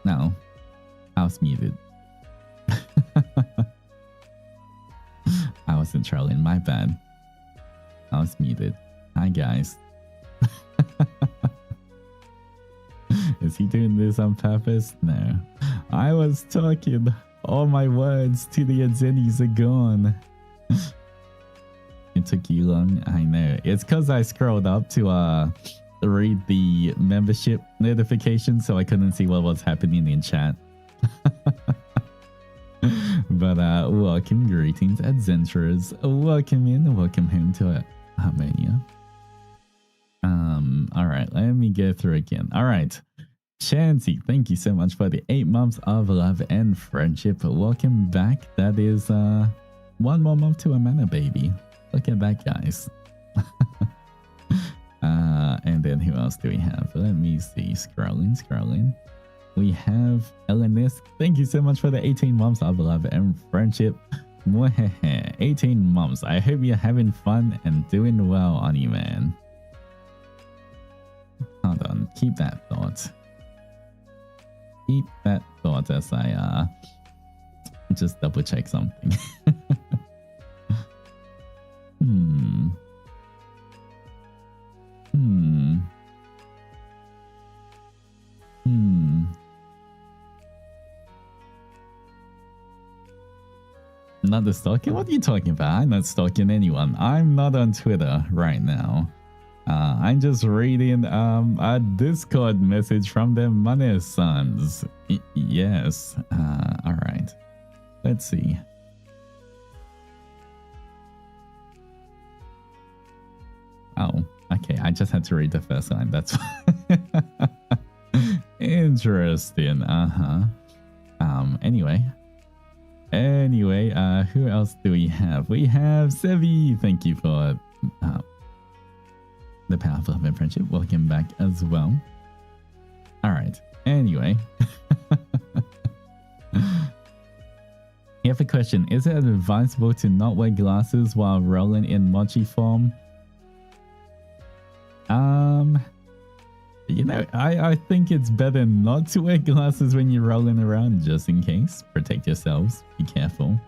No. House muted. I wasn't trolling, my bad. I was muted. Hi guys. Is he doing this on purpose? No. I was talking. All my words to the Adzennies are gone. It took you long? I know. It's because I scrolled up to read the membership notification, so I couldn't see what was happening in chat. But welcome, greetings, adventurers. Welcome in, welcome home to Harmonia. Alright, let me go through again. Alright. Chancy, thank you so much for the 8 months of love and friendship. Welcome back. That is 1 more month to a mana baby. Look at that, guys. And then who else do we have? Let me see. Scrolling. We have Elenis. Thank you so much for the 18 months of love and friendship. 18 months. I hope you're having fun and doing well, Oniman. Hold on. Keep that thought. Keep that thought as I just double check something. Not the stalking? What are you talking about? I'm not stalking anyone. I'm not on Twitter right now. I'm just reading a Discord message from the Money Sons. Yes. Alright. Let's see. Oh, okay. I just had to read the first line. That's interesting. Anyway, who else do we have? We have Sevi. Thank you for the power of love and friendship. Welcome back as well. Alright. Anyway. You have a question. Is it advisable to not wear glasses while rolling in mochi form? You know, I think it's better not to wear glasses when you're rolling around, just in case. Protect yourselves. Be careful.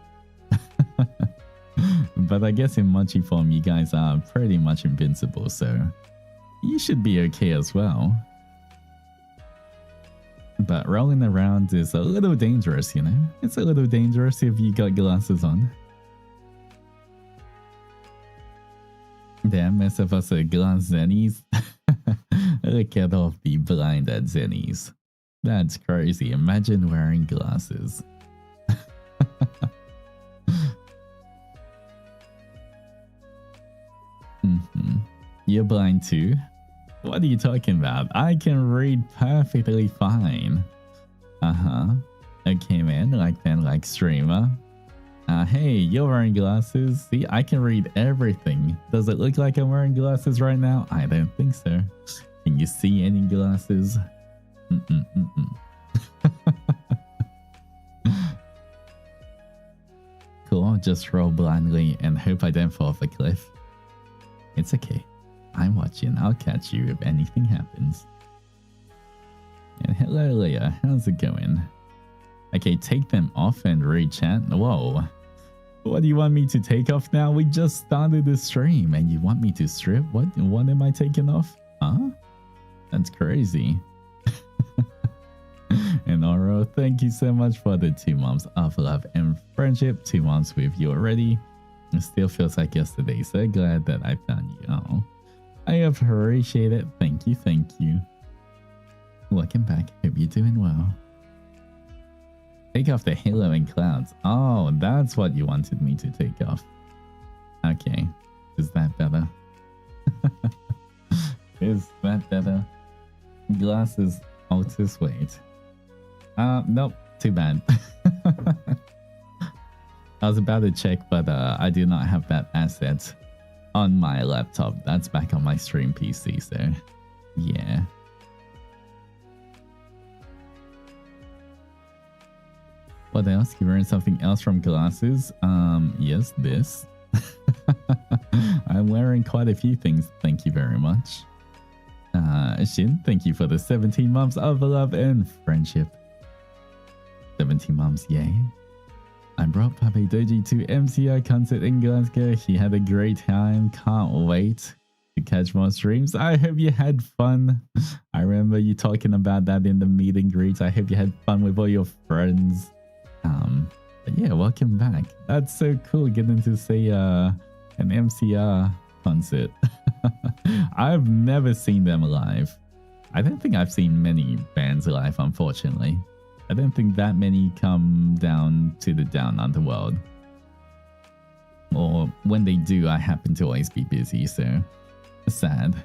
But I guess in mochi form, you guys are pretty much invincible, so you should be okay as well. But rolling around is a little dangerous, you know? It's a little dangerous if you got glasses on. Damn, most of us are glass zennies. Look at all the blind Adzennies. That's crazy. Imagine wearing glasses. You're blind too? What are you talking about? I can read perfectly fine. Okay, man. Like that, like streamer. Hey, you're wearing glasses. See, I can read everything. Does it look like I'm wearing glasses right now? I don't think so. Can you see any glasses? Cool, just roll blindly and hope I don't fall off a cliff. It's okay. I'm watching. I'll catch you if anything happens. And hello, Leah. How's it going? Okay, take them off and read chat. Whoa. What do you want me to take off now? We just started the stream and you want me to strip? What am I taking off? Huh? That's crazy. And Oro, thank you so much for the 2 months of love and friendship. 2 months with you already. It still feels like yesterday. So glad that I found you. Oh, I appreciate it. Thank you. Thank you. Welcome back. Hope you're doing well. Take off the halo and clouds. Oh, that's what you wanted me to take off. Okay. Is that better? Is that better? Glasses, Altus, wait. Nope, too bad. I was about to check, but I do not have that asset on my laptop. That's back on my stream PC, so yeah. What else? You wearing something else from glasses? Yes, this. I'm wearing quite a few things. Thank you very much. Shin, thank you for the 17 months of love and friendship. 17 months, yay. I brought Pape Doji to MCI concert in Glasgow. He had a great time. Can't wait to catch more streams. I hope you had fun. I remember you talking about that in the meet and greet. I hope you had fun with all your friends. But yeah, welcome back. That's so cool getting to see an MCR concert. I've never seen them live. I don't think I've seen many bands live, unfortunately. I don't think that many come down to the down underworld. Or when they do, I happen to always be busy, so sad.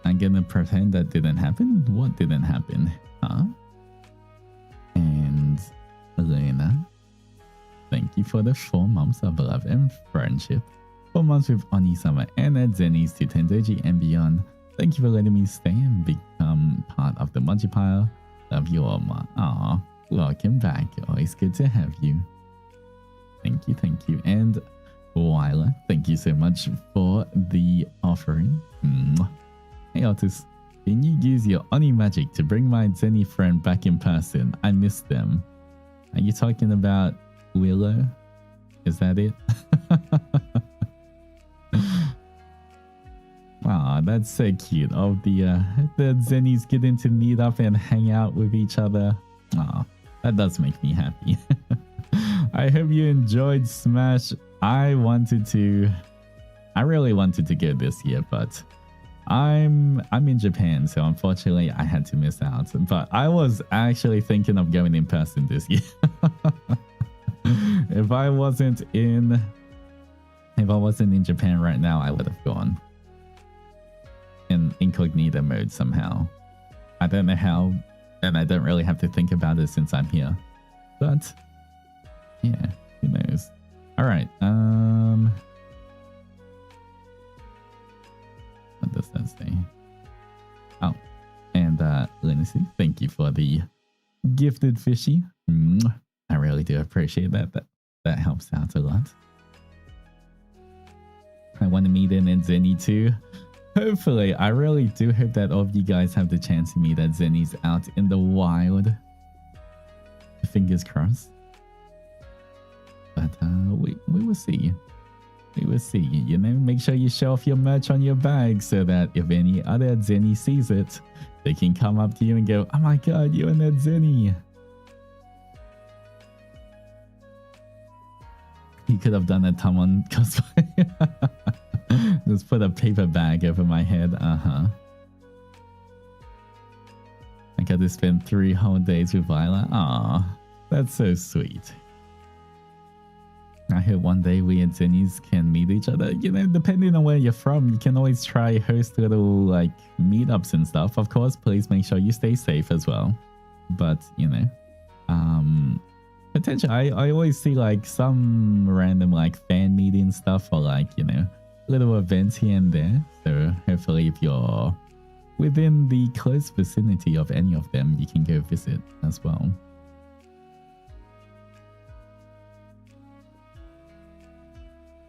I'm gonna pretend that didn't happen? What didn't happen? Huh? And Elena, thank you for the 4 months of love and friendship. 4 months with Oni-sama and Adzennies to Zendoji and beyond. Thank you for letting me stay and become part of the Moji Pile. Love you all, ma. Aw, welcome back. Always good to have you. Thank you, thank you. And Wyla, thank you so much for the offering. Mwah. Hey Altus, can you use your Oni magic to bring my Zenny friend back in person? I missed them. Are you talking about Willow? Is that it? Aw, that's so cute. Of the Zennies getting to meet up and hang out with each other. Aw, that does make me happy. I hope you enjoyed Smash. I really wanted to go this year, but I'm in Japan, so unfortunately I had to miss out. But I was actually thinking of going in person this year. If I wasn't in Japan right now, I would have gone in incognito mode somehow. I don't know how, and I don't really have to think about it since I'm here. But yeah, who knows? All right. What does that say? Oh, and Lindsay, thank you for the gifted fishy. I really do appreciate that. That helps out a lot. I want to meet in Adzennie too. Hopefully, I really do hope that all of you guys have the chance to meet Adzennies out in the wild. Fingers crossed. But we will see. We will see. You know, make sure you show off your merch on your bag so that if any other Adzennie sees it, they can come up to you and go, "Oh my god, you're an Adzennie." You could have done a Tamon cosplay. Just put a paper bag over my head. I got to spend 3 whole days with Viola. Aw, that's so sweet. I hope one day we and Adzennies can meet each other. You know, depending on where you're from, you can always try host little like meetups and stuff. Of course, please make sure you stay safe as well. But you know, potentially, I always see like some random like fan meeting stuff or like, you know, little events here and there. So hopefully, if you're within the close vicinity of any of them, you can go visit as well.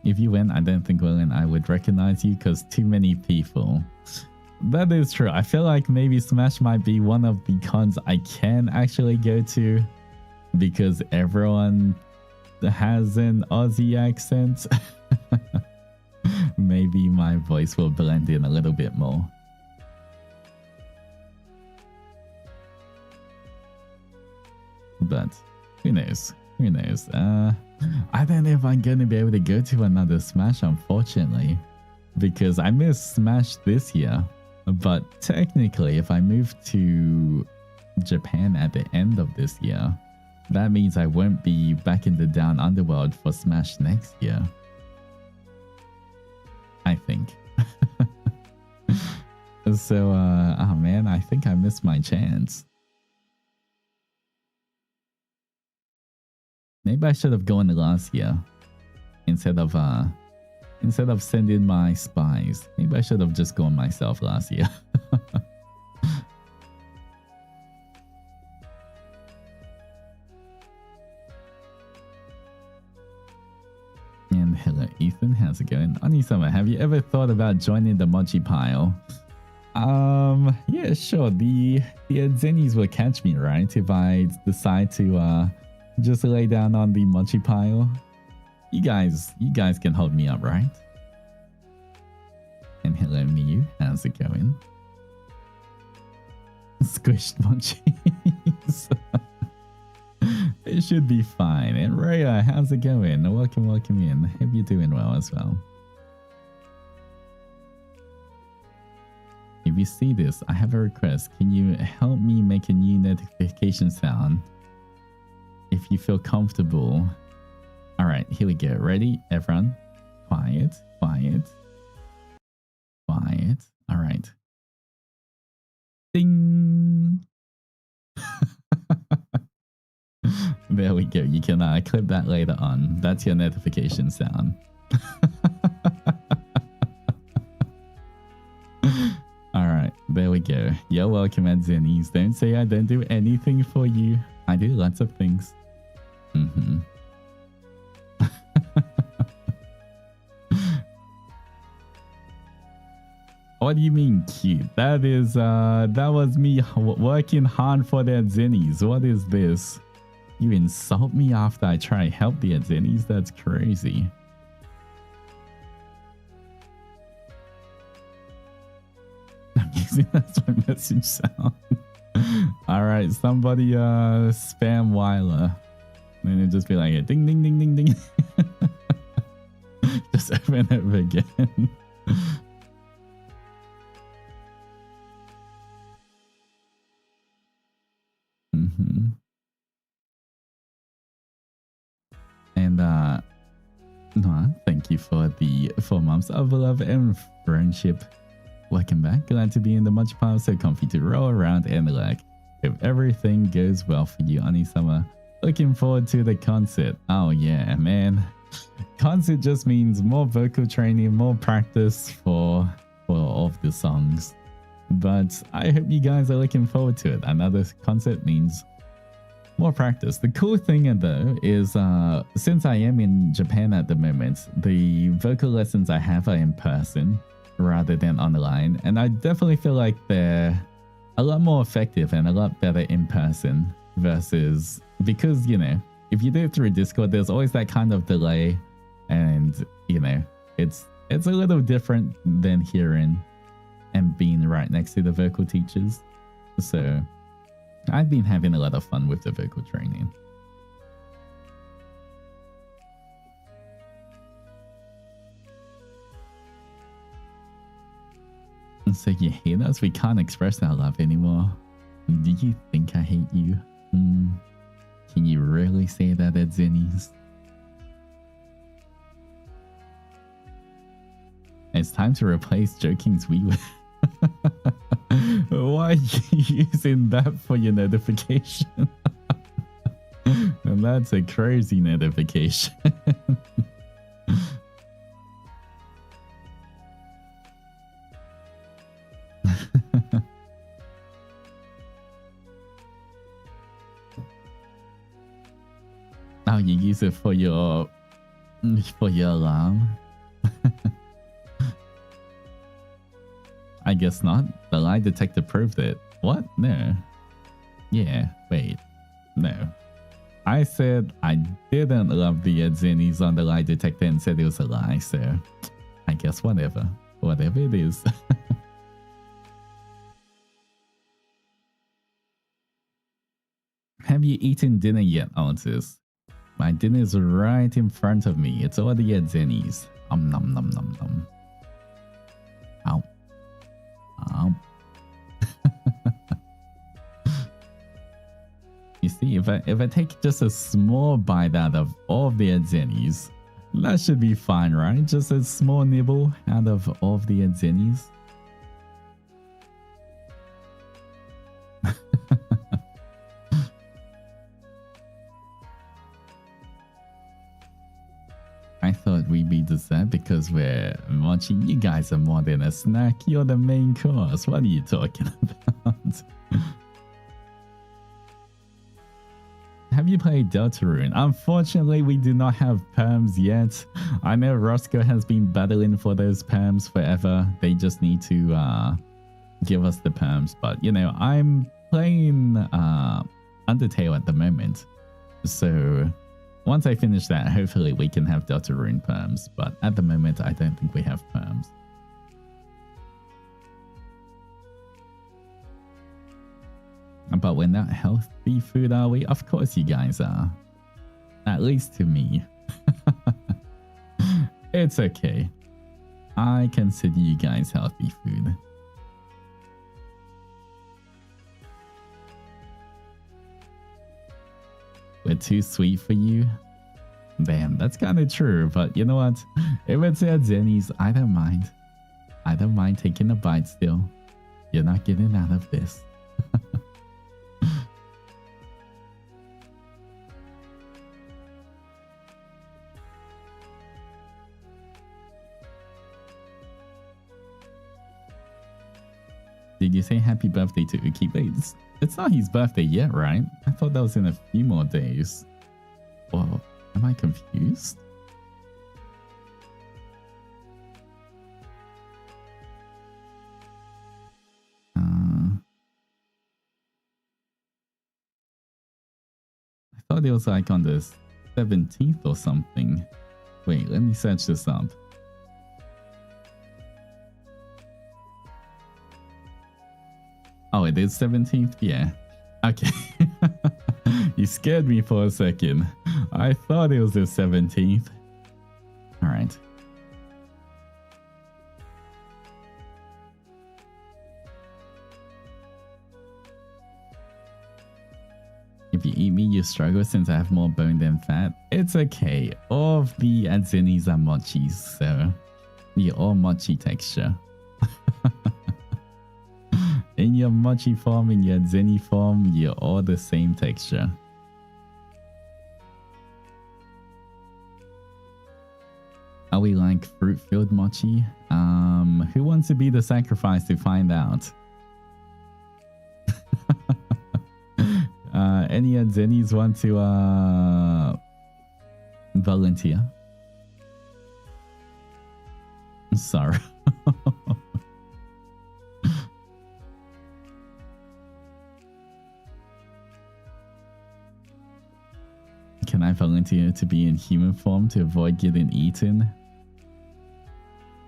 If you went, I don't think Will and I would recognize you because too many people. That is true. I feel like maybe Smash might be one of the cons I can actually go to because everyone has an Aussie accent. Maybe my voice will blend in a little bit more. But who knows? Who knows? I don't know if I'm going to be able to go to another Smash, unfortunately, because I missed Smash this year. But technically, if I move to Japan at the end of this year, that means I won't be back in the Down Underworld for Smash next year. I think. So, oh man, I think I missed my chance. Maybe I should have gone last year instead of sending my spies. Maybe I should have just gone myself last year. And hello, Ethan. How's it going? Onisama, have you ever thought about joining the mochi pile? Yeah, sure. The Adzennies will catch me, right? If I decide to just lay down on the mochi pile. You guys can hold me up, right? And hello, Miyu. How's it going? Squished munchies. It should be fine. And Raya, how's it going? Welcome in. Hope you're doing well as well. If you see this, I have a request. Can you help me make a new notification sound? If you feel comfortable. Alright, here we go. Ready? Everyone? Quiet. Alright. Ding! There we go. You can clip that later on. That's your notification sound. Alright, there we go. You're welcome, Adzennies. Don't say I don't do anything for you. I do lots of things. What do you mean cute? That was me working hard for the Adzennies. What is this? You insult me after I try to help the Adzennies? That's crazy. I'm using that's my message sound. Alright, somebody spam Weiler. And it'll just be like a ding ding ding ding ding. Just over and over again. And Noah, thank you for the 4 months of love and friendship. Welcome back. Glad to be in the munch pile, so comfy to roll around and like. If everything goes well for you, Onisama. Looking forward to the concert. Oh yeah, man. Concert just means more vocal training, more practice for all of the songs. But I hope you guys are looking forward to it. Another concert means more practice. The cool thing though is since I am in Japan at the moment, the vocal lessons I have are in person rather than online, and I definitely feel like they're a lot more effective and a lot better in person versus, because you know, if you do it through Discord, there's always that kind of delay, and you know, it's a little different than hearing and being right next to the vocal teachers. So I've been having a lot of fun with the vocal training. So you hate us? We can't express our love anymore. Do you think I hate you? Can you really say that, Adzennies? It's time to replace Joking's Wii with... Why are you using that for your notification? And that's a crazy notification. Oh, you use it for your alarm? I guess not. The lie detector proved it. What? No. Yeah, wait. No. I said I didn't love the Adzennies on the lie detector and said it was a lie, so I guess whatever. Whatever it is. Have you eaten dinner yet, Altus? My dinner is right in front of me. It's all the Adzennies. Nom nom nom nom. Ow. Ow. You see, if I take just a small bite out of all of the Adzennies, that should be fine, right? Just a small nibble out of all of the Adzennies. I thought we'd be dessert because we're watching. You guys are more than a snack. You're the main course. What are you talking about? Have you played Deltarune? Unfortunately, we do not have perms yet. I know Roscoe has been battling for those perms forever. They just need to give us the perms. But, you know, I'm playing Undertale at the moment. So once I finish that, hopefully we can have Deltarune perms. But at the moment, I don't think we have perms. But we're not healthy food, are we? Of course you guys are. At least to me. It's okay. I consider you guys healthy food. We're too sweet for you? Damn, that's kind of true. But you know what? If it's Adzennies, I don't mind. I don't mind taking a bite still. You're not getting out of this. Did you say happy birthday to Uki? Wait, it's not his birthday yet, right? I thought that was in a few more days. Whoa, am I confused? I thought it was like on the 17th or something. Wait, let me search this up. Oh, it is 17th? Yeah. Okay. You scared me for a second. I thought it was the 17th. Alright. If you eat me, you struggle since I have more bone than fat. It's okay. All of the Adzennies are mochis, so you're all mochi texture. In your mochi form, in your Adzenny form, you're all the same texture. Are we like fruit-filled mochi? Who wants to be the sacrifice to find out? Any Adzennies want to volunteer? Sorry. Can I volunteer to be in human form to avoid getting eaten?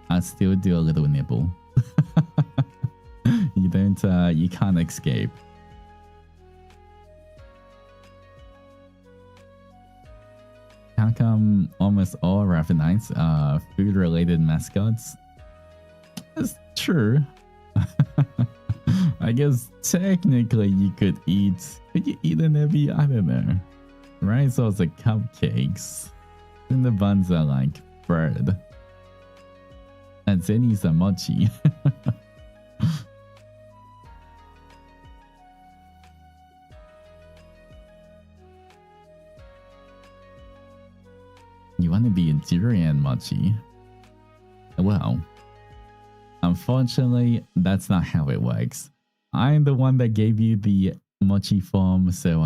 I'll still do a little nibble. You can't escape. How come almost all Raffinites are food-related mascots? That's true. I guess technically you could eat an every, I don't know. Right, so it's like cupcakes. And the buns are like bread. And Adzennies are mochi. You want to be a durian mochi? Well, unfortunately, that's not how it works. I'm the one that gave you the mochi form, so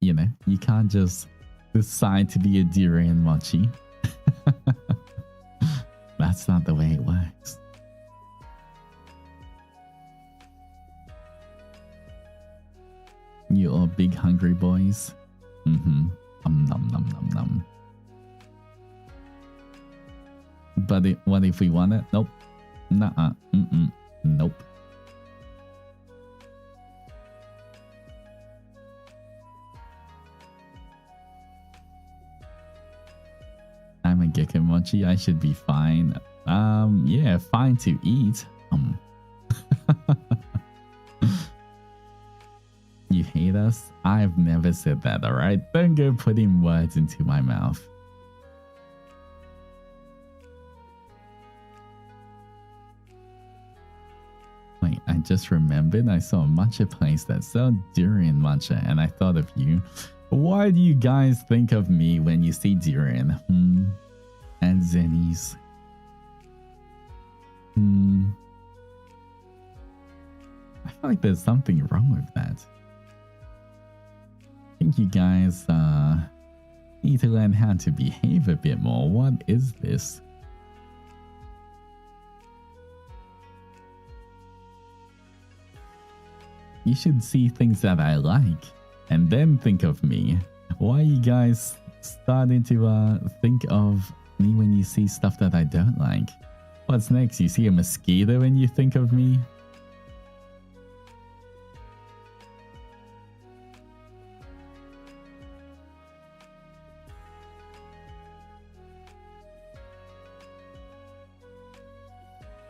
you know, you can't just decide to be a durian mochi. That's not the way it works. You all big hungry boys. Nom nom nom nom. But what if we want it? Nope. Nuh-uh. Nope. I'm a Gekomochi. I should be fine. Yeah, fine to eat. You hate us? I've never said that, alright? Don't go putting words into my mouth. Wait, I just remembered I saw a matcha place that sold durian matcha and I thought of you. Why do you guys think of me when you see durian? And Adzennies. I feel like there's something wrong with that. think you guys need to learn how to behave a bit more. What is this? You should see things that I like and then think of me. Why are you guys starting to think of me when you see stuff that I don't like? What's next? You see a mosquito and you think of me?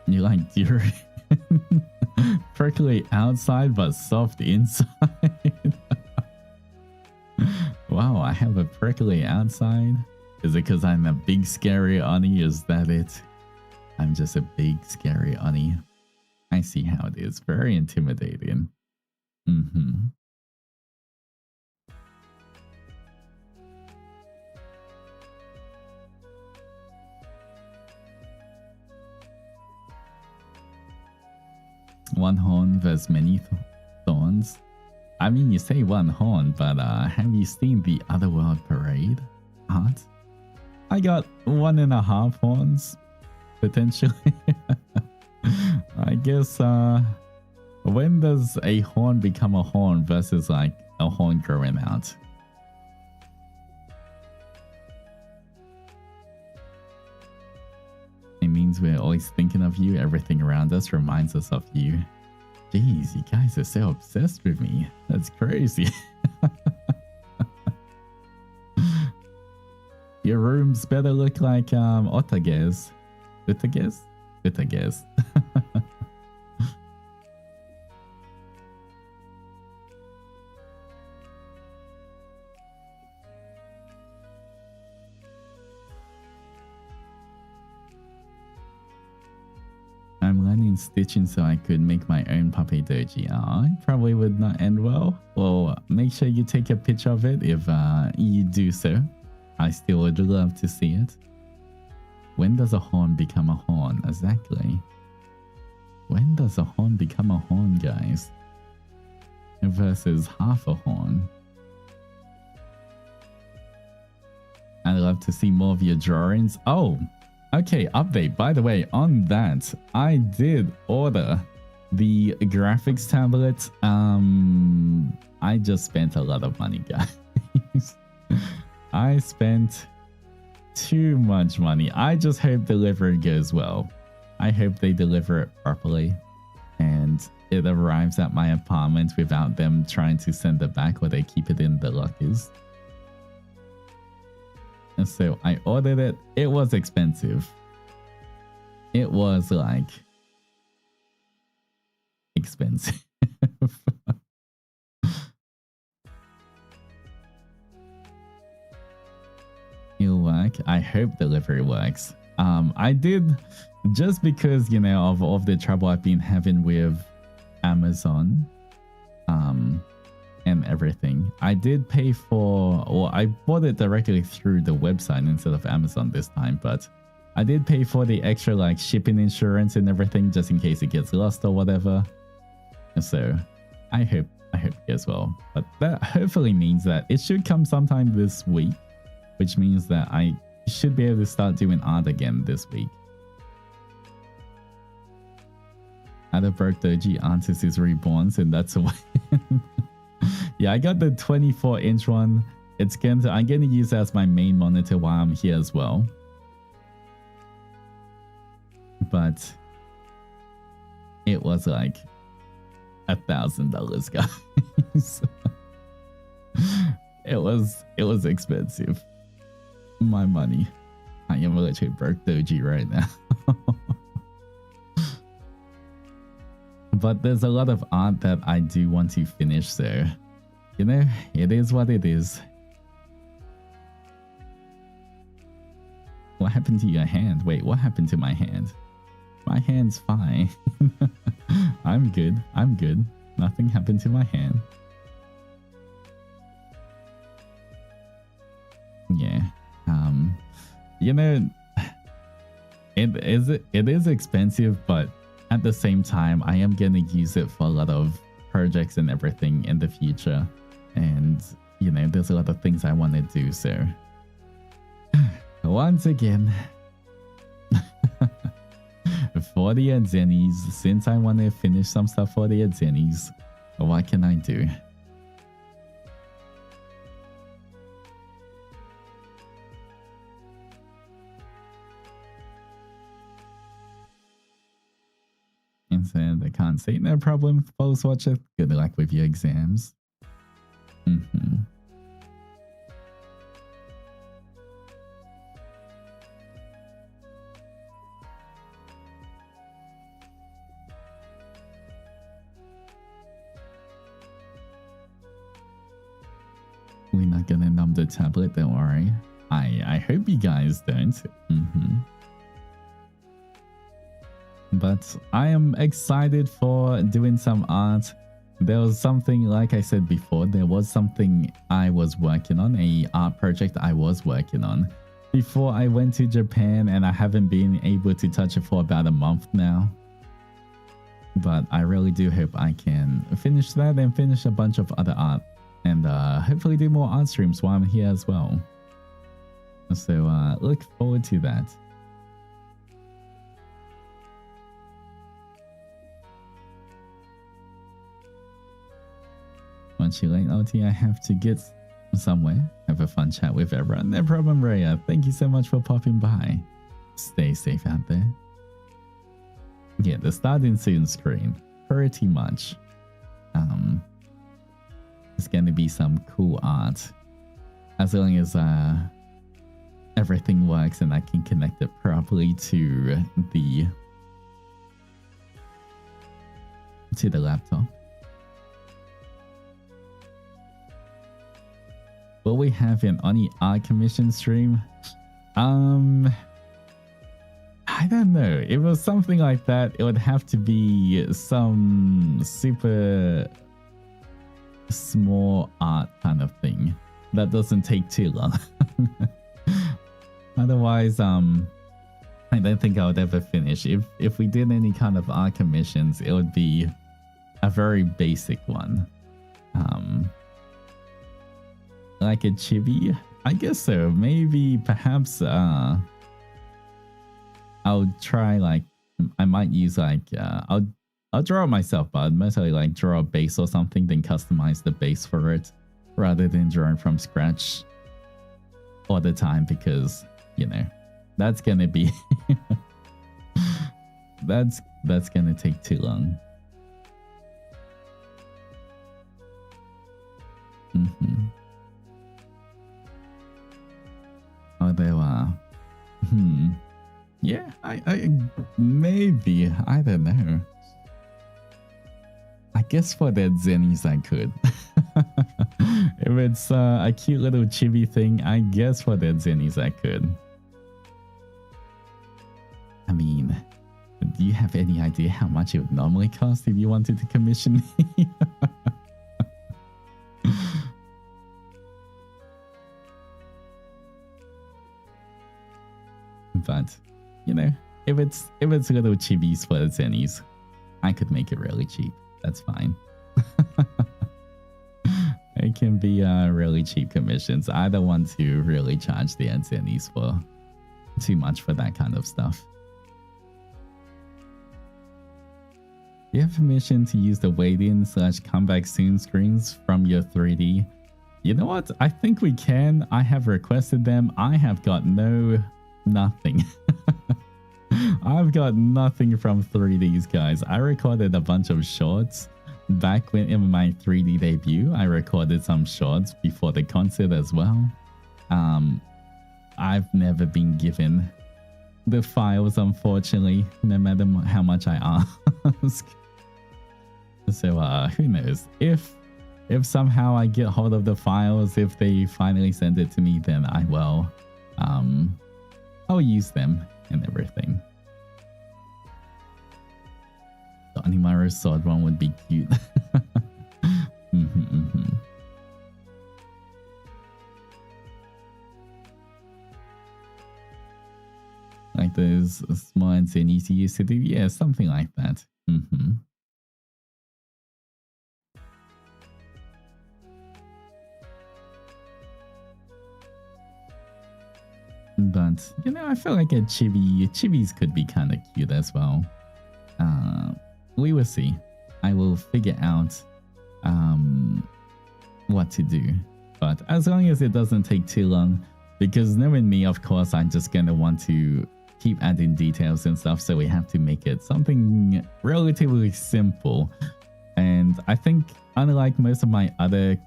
You like durian? Prickly outside but soft inside. Wow, I have a prickly outside. Is it because I'm a big scary Oni? Is that it? I'm just a big scary Oni. I see how it is. Very intimidating. One horn versus many thorns. I mean, you say one horn, but have you seen the Otherworld Parade art? I got 1.5 horns, potentially. I guess, when does a horn become a horn versus like a horn growing out? It means we're always thinking of you. Everything around us reminds us of you. Jeez, you guys are so obsessed with me. That's crazy. Your rooms better look like Otages. Utages? Utages. I'm learning stitching so I could make my own puppy doji. It probably would not end well. Well, make sure you take a picture of it if you do so. I still would love to see it. When does a horn become a horn? Exactly. When does a horn become a horn, guys? Versus half a horn. I'd love to see more of your drawings. Oh! Okay, update. By the way, on that, I did order the graphics tablet. I just spent a lot of money, guys. I spent too much money. I just hope delivery goes well. I hope they deliver it properly and it arrives at my apartment without them trying to send it back or they keep it in the lockers. And so I ordered it. It was expensive. It was like expensive. It'll work. I hope delivery works. I did, just because, you know, of all of the trouble I've been having with Amazon and everything. I did pay for, or I bought it directly through the website instead of Amazon this time, but I did pay for the extra like shipping insurance and everything just in case it gets lost or whatever. And so I hope it goes well. But that hopefully means that it should come sometime this week, which means that I should be able to start doing art again this week. Adabroke Doji Altus is reborn, so that's a win. Yeah, I got the 24-inch one. I'm gonna use it as my main monitor while I'm here as well. But it was like $1,000, guys. It was expensive. My money. I am literally broke doji right now. But there's a lot of art that I do want to finish, so you know, it is what it is. What happened to your hand? Wait, what happened to my hand? My hand's fine. I'm good. I'm good. Nothing happened to my hand. Yeah. You know, it is expensive, but at the same time, I am going to use it for a lot of projects and everything in the future. And, you you know, there's a lot of things I want to do, so once again, for the Adzennies, since I want to finish some stuff for the Adzennies, what can I do? And said, I can't say no problem, Pulse Watcher. Good luck with your exams. We're not gonna numb the tablet, don't worry. I hope you guys don't. But I am excited for doing some art. There was something, like I said before, there was something I was working on, a art project I was working on before I went to Japan, and I haven't been able to touch it for about a month now. But I really do hope I can finish that and finish a bunch of other art, and hopefully do more art streams while I'm here as well. So look forward to that. Once you late, LT, I have to get somewhere. Have a fun chat with everyone. No problem, Raya. Thank you so much for popping by. Stay safe out there. Yeah, the starting soon screen. Pretty much. It's going to be some cool art. As long as everything works and I can connect it properly to the laptop. Will we have an Oni art commission stream? I don't know. If it was something like that, it would have to be some super small art kind of thing that doesn't take too long. Otherwise, I don't think I would ever finish. If we did any kind of art commissions, it would be a very basic one. Like a chibi? I guess so. Maybe, perhaps, I'll try, like, I might use, like, I'll draw it myself, but I'd mostly, like, draw a base or something, then customize the base for it, rather than drawing from scratch all the time, because, you know, that's gonna be... that's gonna take too long. Although, yeah, I maybe, I don't know. I guess for the Adzennies I could. If it's a cute little chibi thing, I guess for the Adzennies I could. I mean, do you have any idea how much it would normally cost if you wanted to commission me? But, you know, if it's little chibis for the Adzennies, I could make it really cheap. That's fine. It can be really cheap commissions. I don't want to really charge the Adzennies for too much for that kind of stuff. Do you have permission to use the wait-in/come back soon screens from your 3D? You know what? I think we can. I have requested them. I have got nothing. I've got nothing from 3Ds, guys. I recorded a bunch of shorts back when in my 3D debut. I recorded some shorts before the concert as well. I've never been given the files, unfortunately, no matter how much I ask. So who knows? If somehow I get hold of the files, if they finally send it to me, then I will I'll use them and everything. The Onimaru sword one would be cute. Like those small Adzennies you used to do? Yeah, something like that. But, you know, I feel like a chibis could be kind of cute as well. We will see. I will figure out what to do. But as long as it doesn't take too long, because knowing me, of course, I'm just going to want to keep adding details and stuff, so we have to make it something relatively simple. And I think, unlike most of my other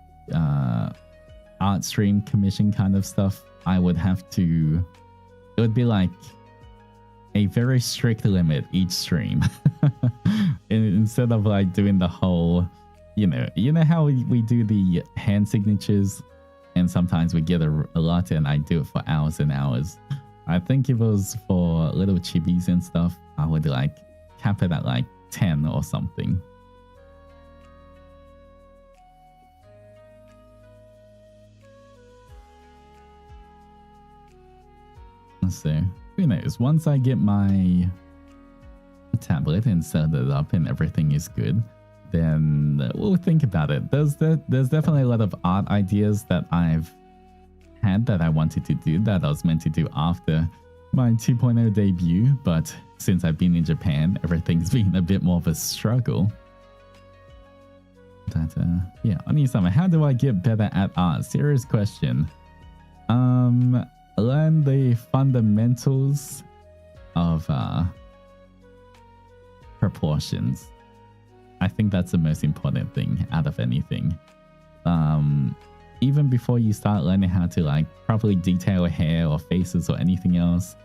art stream commission kind of stuff, I would have to, it would be like a very strict limit each stream. Instead of like doing the whole, you know how we do the hand signatures, and sometimes we get a lot and I do it for hours and hours. I think if it was for little chibis and stuff, I would like cap it at like 10 or something. So who knows, once I get my tablet and set it up and everything is good, then we'll think about it. There's definitely a lot of art ideas that I've had that I wanted to do, that I was meant to do after my 2.0 debut, but since I've been in Japan, everything's been a bit more of a struggle. But yeah, Oni-sama, how do I get better at art? Serious question. Learn the fundamentals of proportions. I think that's the most important thing out of anything. Even before you start learning how to like properly detail hair or faces or anything else,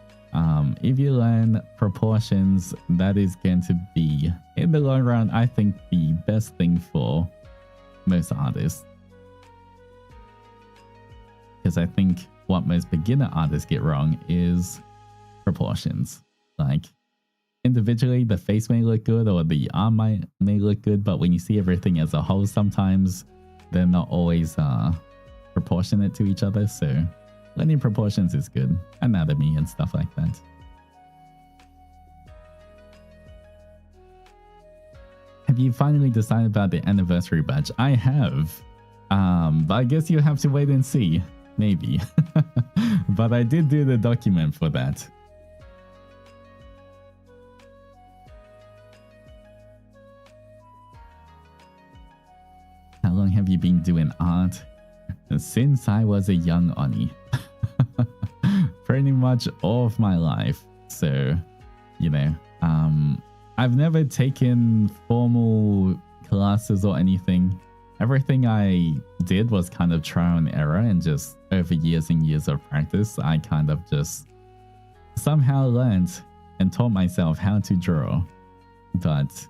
if you learn proportions, that is going to be, in the long run, I think the best thing for most artists. Because I think what most beginner artists get wrong is proportions. Like, individually, the face may look good or the arm may look good, but when you see everything as a whole, sometimes they're not always proportionate to each other. So learning proportions is good. Anatomy and stuff like that. Have you finally decided about the anniversary badge? I have. But I guess you have to wait and see. Maybe. But I did do the document for that. How long have you been doing art? Since I was a young Oni. Pretty much all of my life. So, you know, I've never taken formal classes or anything. Everything I did was kind of trial and error, and just over years and years of practice, I kind of just somehow learned and taught myself how to draw. But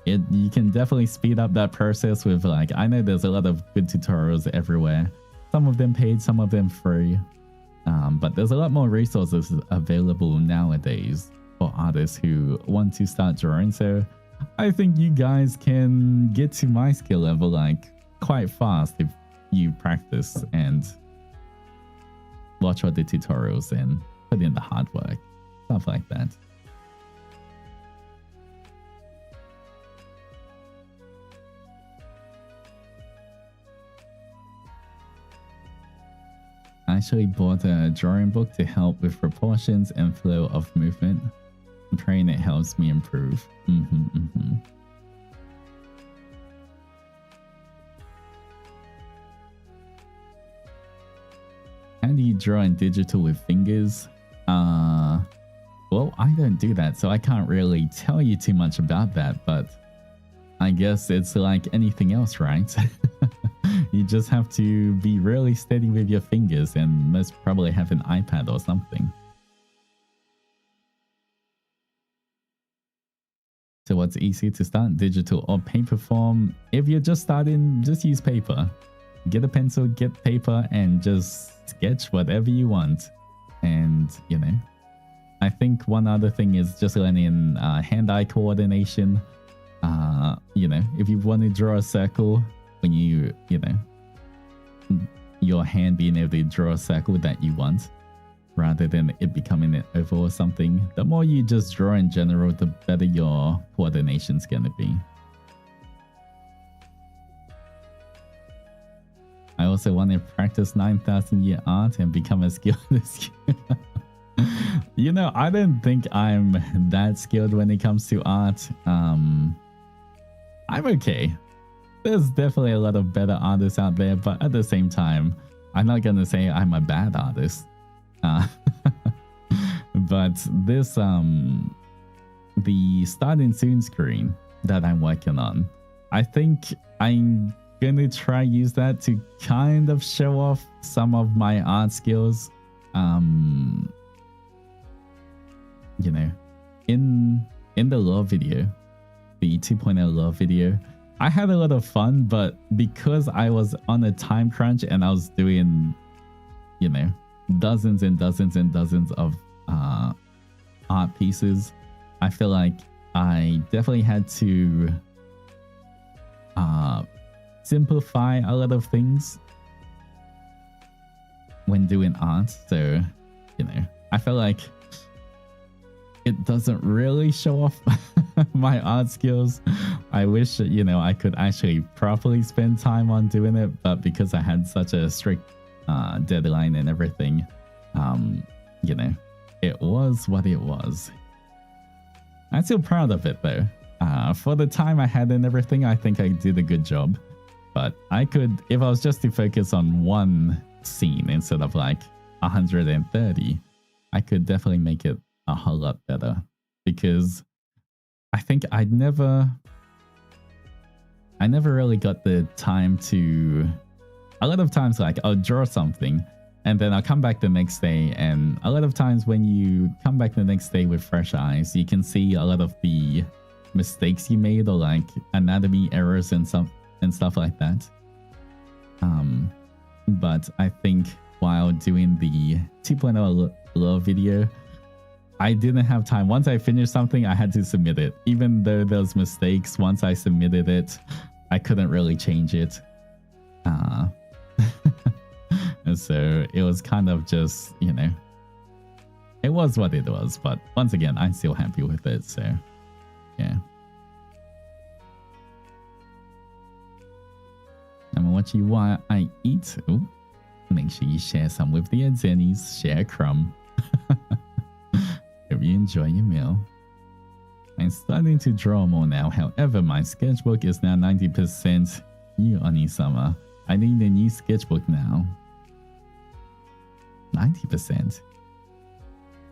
you can definitely speed up that process with, like, I know there's a lot of good tutorials everywhere. Some of them paid, some of them free. But there's a lot more resources available nowadays for artists who want to start drawing. So I think you guys can get to my skill level like quite fast if you practice and watch all the tutorials and put in the hard work, stuff like that. I actually bought a drawing book to help with proportions and flow of movement. I'm praying it helps me improve. How do you draw in digital with fingers? Well, I don't do that, so I can't really tell you too much about that, but I guess it's like anything else, right? You just have to be really steady with your fingers and most probably have an iPad or something. So what's easy to start, digital or paper form? If you're just starting, just use paper. Get a pencil, get paper, and just sketch whatever you want. And, you know, I think one other thing is just learning hand-eye coordination. You know, if you want to draw a circle, when you know, your hand being able to draw a circle that you want, rather than it becoming an oval or something. The more you just draw in general, the better your coordination's gonna be. I also want to practice 9,000-year art and become as skilled as you. You know, I don't think I'm that skilled when it comes to art. I'm okay. There's definitely a lot of better artists out there, but at the same time, I'm not gonna say I'm a bad artist. But this, the starting soon screen that I'm working on, I think I'm gonna try use that to kind of show off some of my art skills. You know, in the lore video, the 2.0 lore video, I had a lot of fun, but because I was on a time crunch and I was doing, you know, dozens and dozens and dozens of art pieces, I feel like I definitely had to simplify a lot of things when doing art. So, you know, I feel like it doesn't really show off my art skills. I wish, you know, I could actually properly spend time on doing it, but because I had such a strict deadline and everything, you know, it was what it was. I'm still proud of it though. For the time I had and everything, I think I did a good job. But I could, if I was just to focus on one scene instead of like 130, I could definitely make it a whole lot better, because I think I never really got the time to. A lot of times, like, I'll draw something and then I'll come back the next day, and a lot of times when you come back the next day with fresh eyes, you can see a lot of the mistakes you made, or like anatomy errors and stuff like that. But I think while doing the 2.0 lore video, I didn't have time. Once I finished something, I had to submit it. Even though there was mistakes, once I submitted it, I couldn't really change it. And so it was kind of just, you know, it was what it was. But once again, I'm still happy with it. So, yeah. I'm gonna watch you while I eat. Ooh, make sure you share some with the Adzennies. Share a crumb. Hope you enjoy your meal. I'm starting to draw more now. However, my sketchbook is now 90%. You, Oni-sama. I need a new sketchbook now. 90%?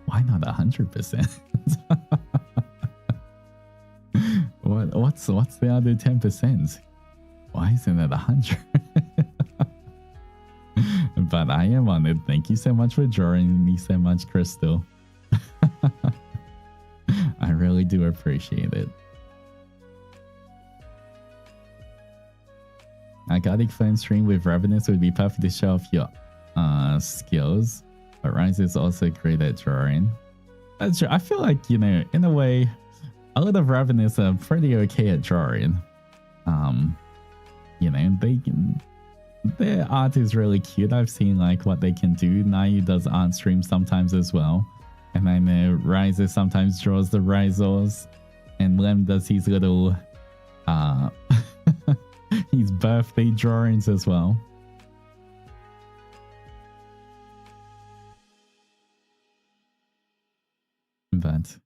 Why not 100%? What's the other 10%? Why isn't it 100? But I am on it. Thank you so much for drawing me so much, Crystal. I really do appreciate it. A Gothic phone stream with Ravenous would be perfect to show off your skills, but Rise is also great at drawing. That's true. I feel like, you know, in a way, a lot of Ravenous are pretty okay at drawing. You know, their art is really cute. I've seen like what they can do. Nayu does art streams sometimes as well. And I know Riser sometimes draws the Risors, and Lem does his little his birthday drawings as well. But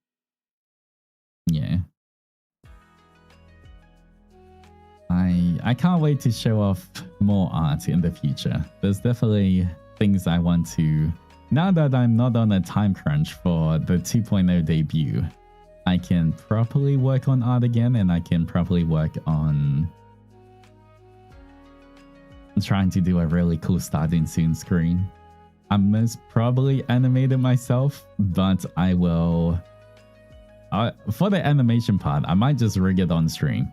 yeah, I can't wait to show off more art in the future. There's definitely things I want to. Now that I'm not on a time crunch for the 2.0 debut, I can properly work on art again, and I can properly work on trying to do a really cool starting soon screen. I'm most probably animated myself, but I will... for the animation part, I might just rig it on stream.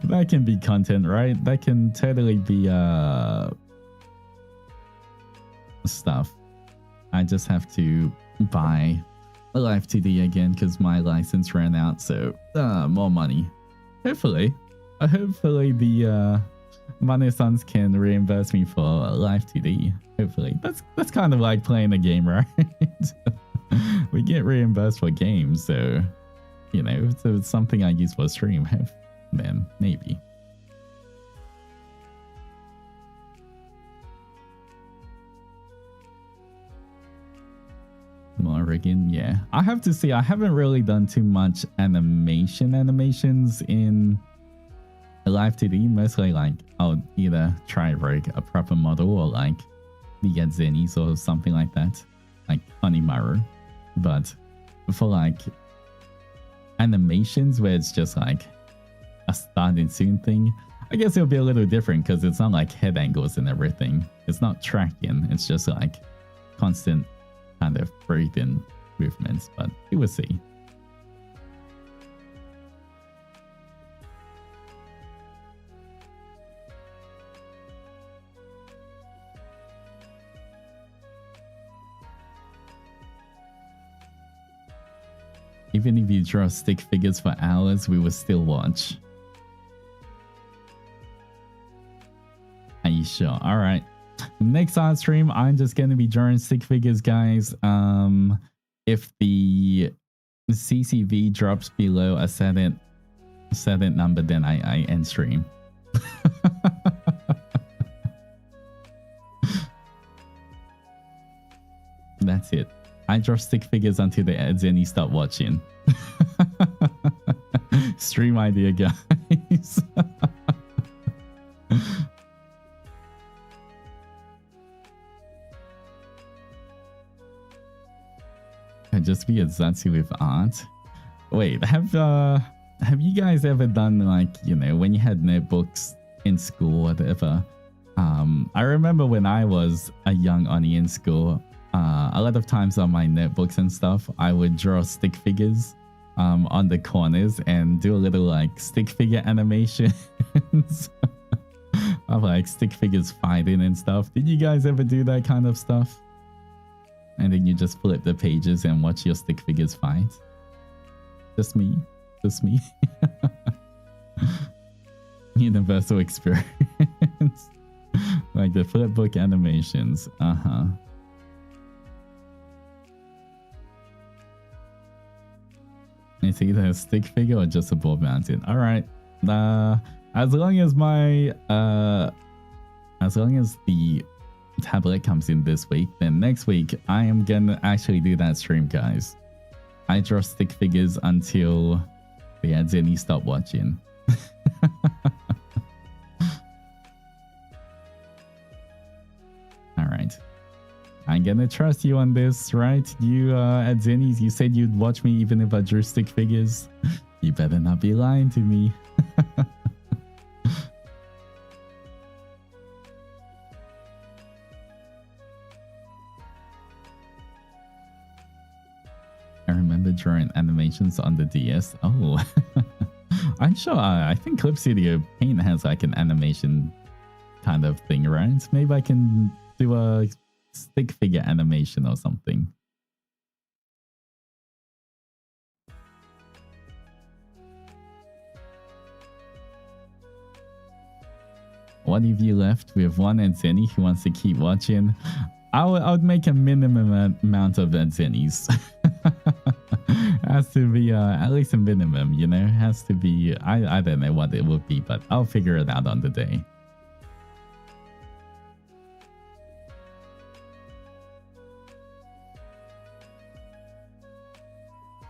That can be content, right? That can totally be stuff. I just have to buy a Live 2D again because my license ran out, so more money. Hopefully the Mane-sans can reimburse me for Live 2D. Hopefully. That's kind of like playing a game, right? We get reimbursed for games, so you know, if it's something I use for stream, then maybe. Riggin, yeah. I have to say, I haven't really done too much animations in Live 2D. Mostly like I'll either try rig a proper model or like the Adzennies or something like that, like Onimaru. But for like animations where it's just like a starting soon thing, I guess it'll be a little different because it's not like head angles and everything. It's not tracking. It's just like constant kind of breathing movements, but we will see. Even if you draw stick figures for hours, we will still watch. Are you sure? All right. Next on stream, I'm just going to be drawing stick figures, guys. If the CCV drops below a certain number, then I end stream. That's it. I draw stick figures until the Adzennies stop watching. Stream idea, guys. Just be a Zatsu with art. Wait, have you guys ever done like, you know, when you had notebooks in school, whatever? I remember when I was a young Oni in school, a lot of times on my notebooks and stuff, I would draw stick figures on the corners and do a little like stick figure animations of like stick figures fighting and stuff. Did you guys ever do that kind of stuff? And then you just flip the pages and watch your stick figures fight. Just me. Just me. Universal experience. Like the flipbook animations. Uh-huh. It's either a stick figure or just a ball mounted. Alright. As long as the tablet comes in this week, then next week I am gonna actually do that stream, guys. I draw stick figures until the Adzennies stop watching. Alright. I'm gonna trust you on this, right? You Adzennies, you said you'd watch me even if I drew stick figures. You better not be lying to me. I remember drawing animations on the DS. Oh, I'm sure. I think Clip Studio Paint has like an animation kind of thing, right? Maybe I can do a stick figure animation or something. What if you left with one Adzennie who wants to keep watching? I would make a minimum amount of Adzennies. Has to be at least a minimum, you know? Has to be, I don't know what it would be, but I'll figure it out on the day.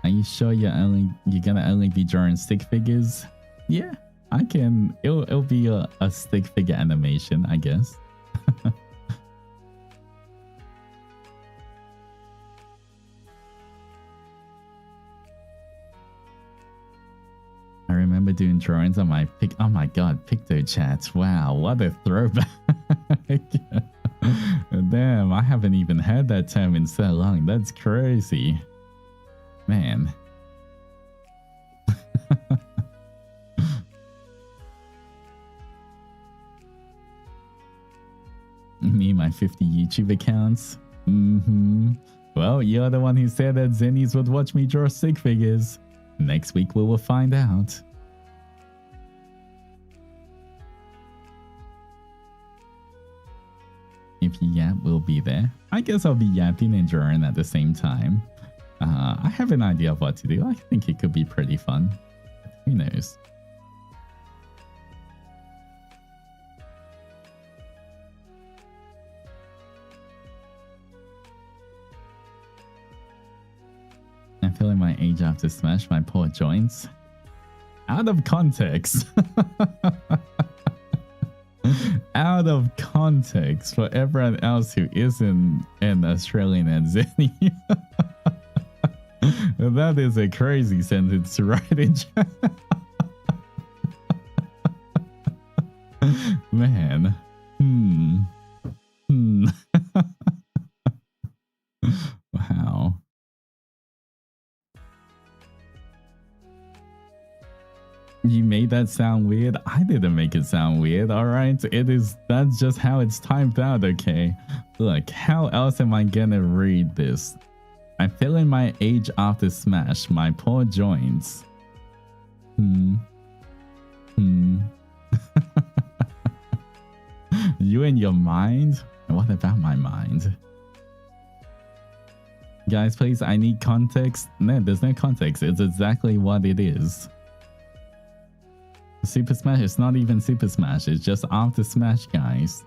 Are you sure you're gonna only be drawing stick figures? Yeah, I can. It'll be a stick figure animation, I guess. I remember doing drawings on my oh my god, PictoChat. Wow, what a throwback. Damn, I haven't even heard that term in so long. That's crazy. Man. Me, my 50 YouTube accounts. Well, you're the one who said that Adzennies would watch me draw stick figures. Next week we will find out. If you yap, we'll be there. I guess I'll be yapping and drawing at the same time. I have an idea of what to do. I think it could be pretty fun. Who knows? I'm feeling my age after smash my poor joints. Out of context. Out of context for everyone else who isn't an Australian Adzennie. That is a crazy sentence to write in chat. Man. Wow. You made that sound weird? I didn't make it sound weird, alright? That's just how it's typed out, okay? Look, how else am I gonna read this? I'm feeling my age after smash, my poor joints. You and your mind? What about my mind? Guys, please, I need context. No, there's no context. It's exactly what it is. Super Smash, it's not even Super Smash. It's just after Smash, guys.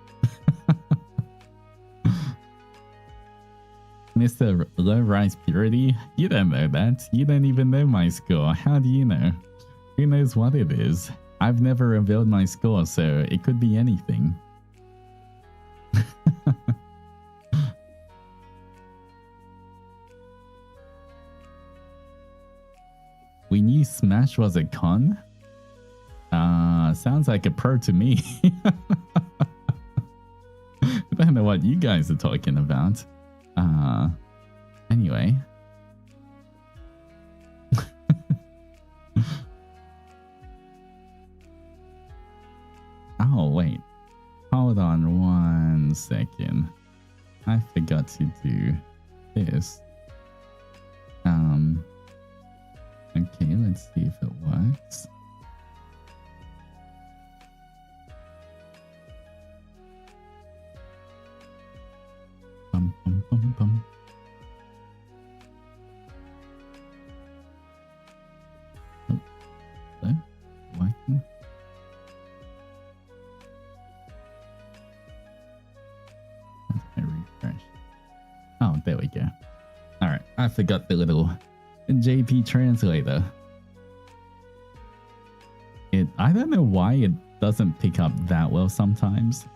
Mr. Low Rise Purity, you don't know that. You don't even know my score. How do you know? Who knows what it is? I've never revealed my score, so it could be anything. We knew Smash was a con? Sounds like a pro to me. I don't know what you guys are talking about. Anyway. Oh, wait. Hold on 1 second. I forgot to do this. Okay, let's see if it works. Bum, bum, bum, bum. Oh, hello? Working? How do I refresh? Oh, there we go. Alright, I forgot the little JP translator. I don't know why it doesn't pick up that well sometimes,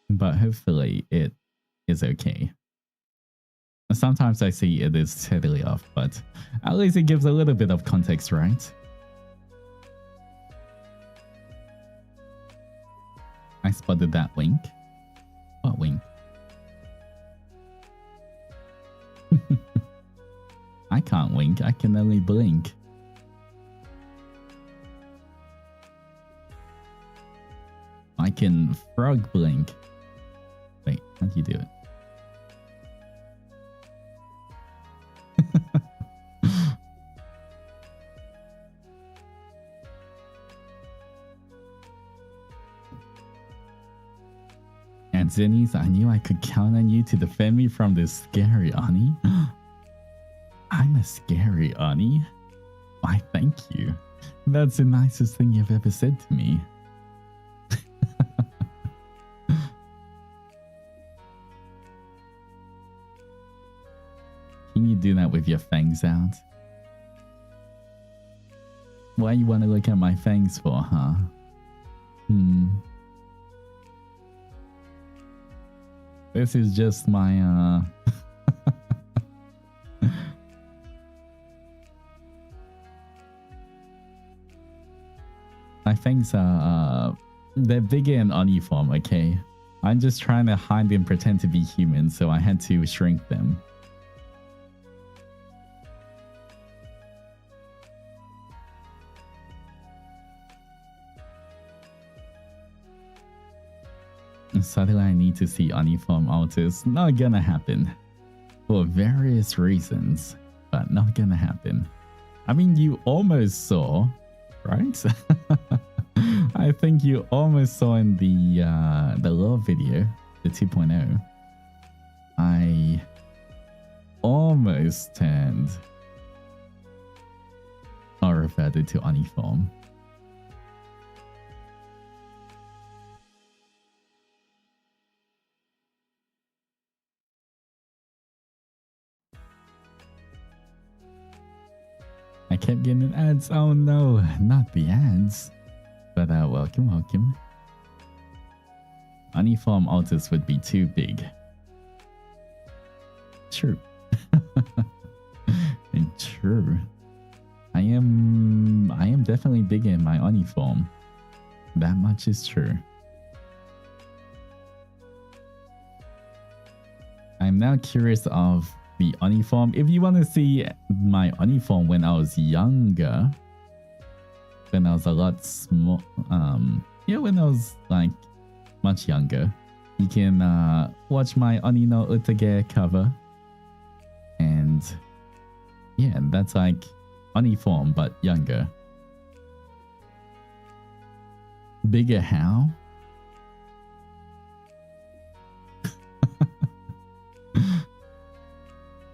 but hopefully it is okay. Sometimes I see it is totally off, but at least it gives a little bit of context, right? I spotted that wink. What wink? I can't wink, I can only blink. I can frog blink. Wait, how do you do it? Adzennies, I knew I could count on you to defend me from this scary Oni. I'm a scary Oni? Why, thank you. That's the nicest thing you've ever said to me. Can you do that with your fangs out? Why you want to look at my fangs for, huh? This is just my, my fangs are, they're bigger in Oni form, okay? I'm just trying to hide and pretend to be human, so I had to shrink them. Suddenly I need to see Oni form Altus. Not gonna happen. For various reasons, but not gonna happen. I mean, you almost saw, right? I think you almost saw in the lore video, the 2.0. I almost turned or reverted to Oni form. kept getting ads. Oh no, not the ads. But welcome, welcome. Uniform Altus would be too big. True. True. I am definitely digging my uniform. That much is true. I'm now curious of the uniform. If you want to see my uniform when I was younger, when I was a lot small, yeah, when I was like much younger, you can watch my Oni no Utage cover. And yeah, that's like uniform but younger. Bigger how?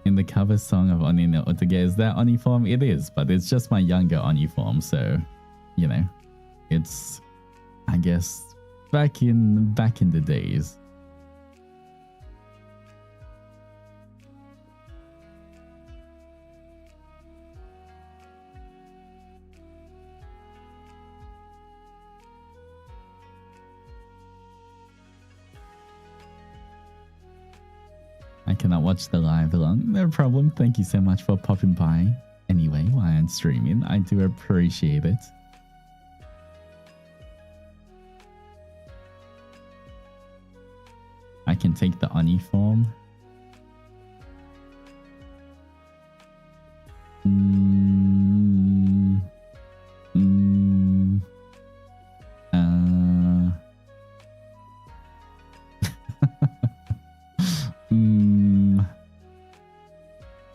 In the cover song of Oni no Utage, is that uniform? It is, but it's just my younger uniform, so you know, it's, I guess, back in the days. I cannot watch the live along. No problem. Thank you so much for popping by. Anyway, while I'm streaming, I do appreciate it. I can take the uniform.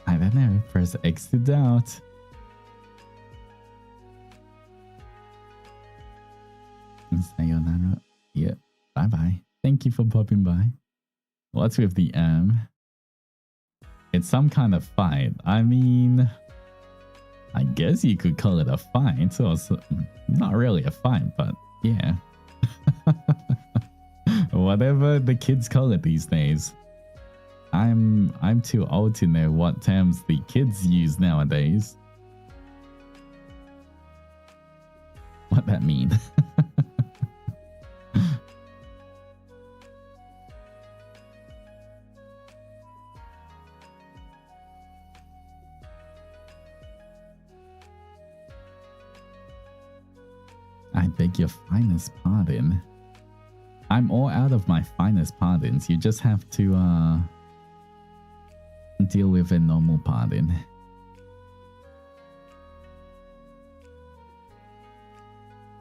I don't know. Press X to doubt. Sayonara. Yeah. Bye bye. Thank you for popping by. What's with the It's some kind of fight. I mean, I guess you could call it a fight. Or not really a fight, but yeah. Whatever the kids call it these days. I'm too old to know what terms the kids use nowadays. What that mean? I beg your finest pardon. I'm all out of my finest pardons. You just have to deal with a normal pardon.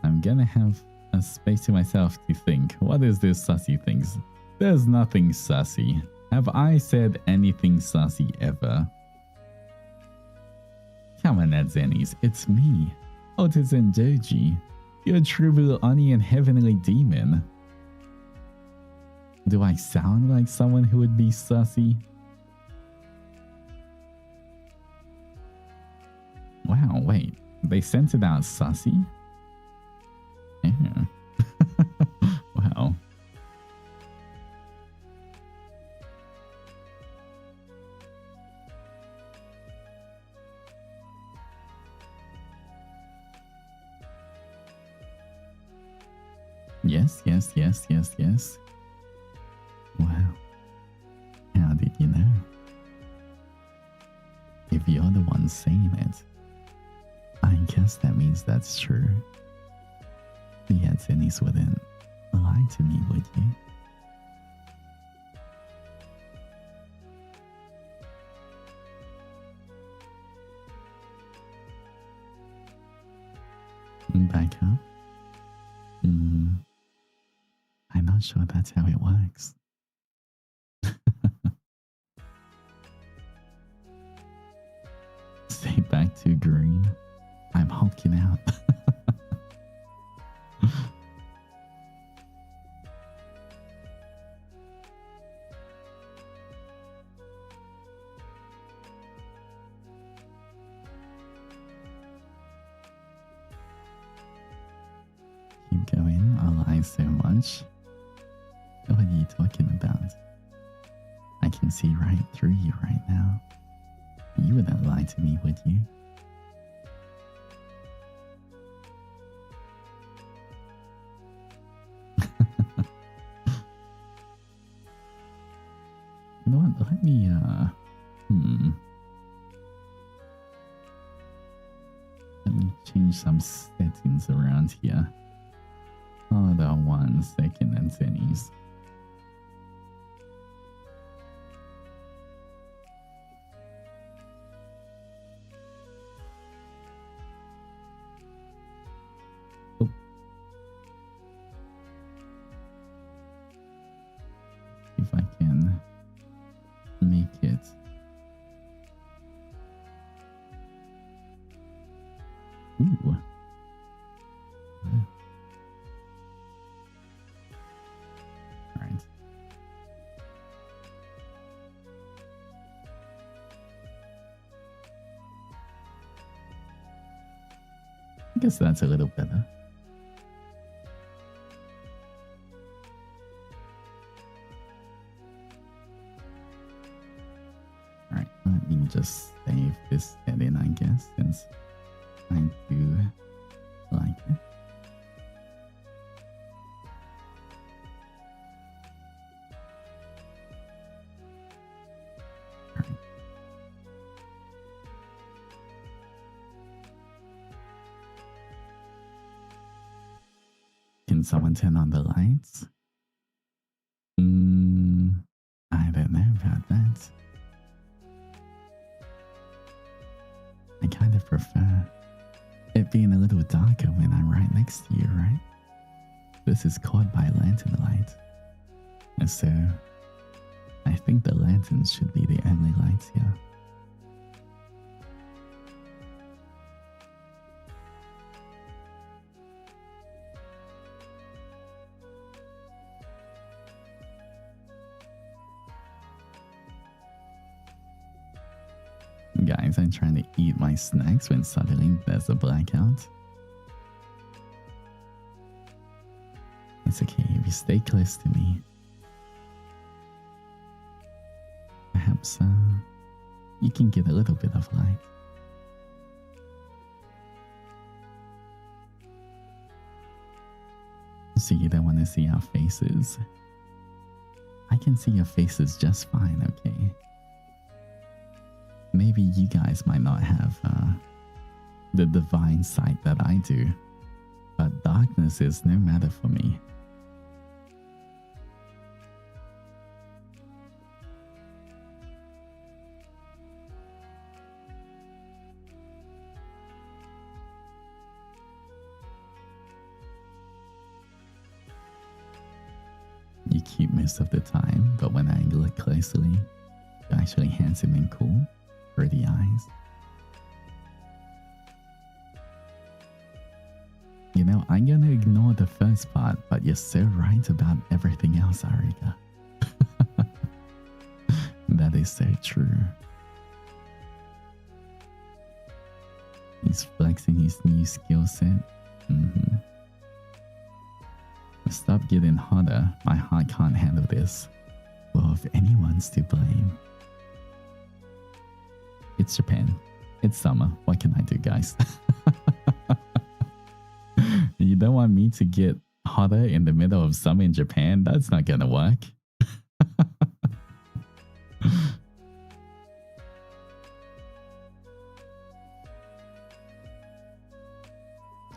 I'm gonna have a space to myself to think. What is this sussy things? There's nothing sussy. Have I said anything sussy ever? Come on, Adzennies, it's me, Altus Zendoji, your true blue Oni and heavenly demon. Do I sound like someone who would be sussy? Wow, wait. They sent it out sussy? Yeah. Wow. Yes, yes, yes, yes, yes. Wow. How did you know? If you're the one saying it, I guess that means that's true. The Adzennies wouldn't lie to me, would you? Back up? I'm not sure that's how it works. Stay back to green. I'm hulking out. Keep going. I'll lie so much. What are you talking about? I can see right through you right now. You wouldn't lie to me, would you? You know what? Let me, let me change some settings around here. Hold on 1 second, Adzennies. If I can make it ooh. All right. I guess that's a little better. Let me just save this setting, I guess, since I do like it. All right. Can someone turn on the lights? I don't know about that. I kind of prefer it being a little darker when I'm right next to you, right? This is caught by lanternlight. And so I think the lanterns should be the only lights here. Guys, I'm trying to eat my snacks when suddenly there's a blackout. It's okay if you stay close to me. Perhaps you can get a little bit of light. So you don't want to see our faces? I can see your faces just fine, okay? Maybe you guys might not have the divine sight that I do, but darkness is no matter for me. You cute most of the time, but when I look closely, you're actually handsome and cool. Pretty eyes. You know, I'm gonna ignore the first part, but you're so right about everything else, Arika. That is so true. He's flexing his new skill set. Stop getting hotter. My heart can't handle this. Well, if anyone's to blame. It's Japan. It's summer. What can I do, guys? You don't want me to get hotter in the middle of summer in Japan? That's not gonna work.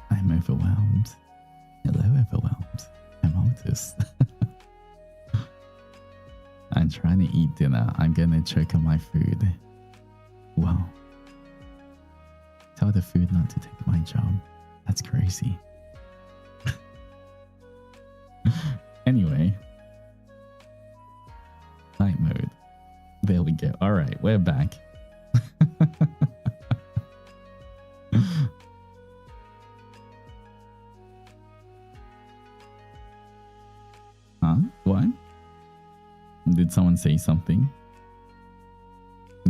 I'm overwhelmed. Hello, overwhelmed. I'm Altus. I'm trying to eat dinner. I'm gonna choke on my food. Wow. Tell the food not to take my job. That's crazy. Anyway. Night mode. There we go. Alright, we're back. Huh? What? Did someone say something?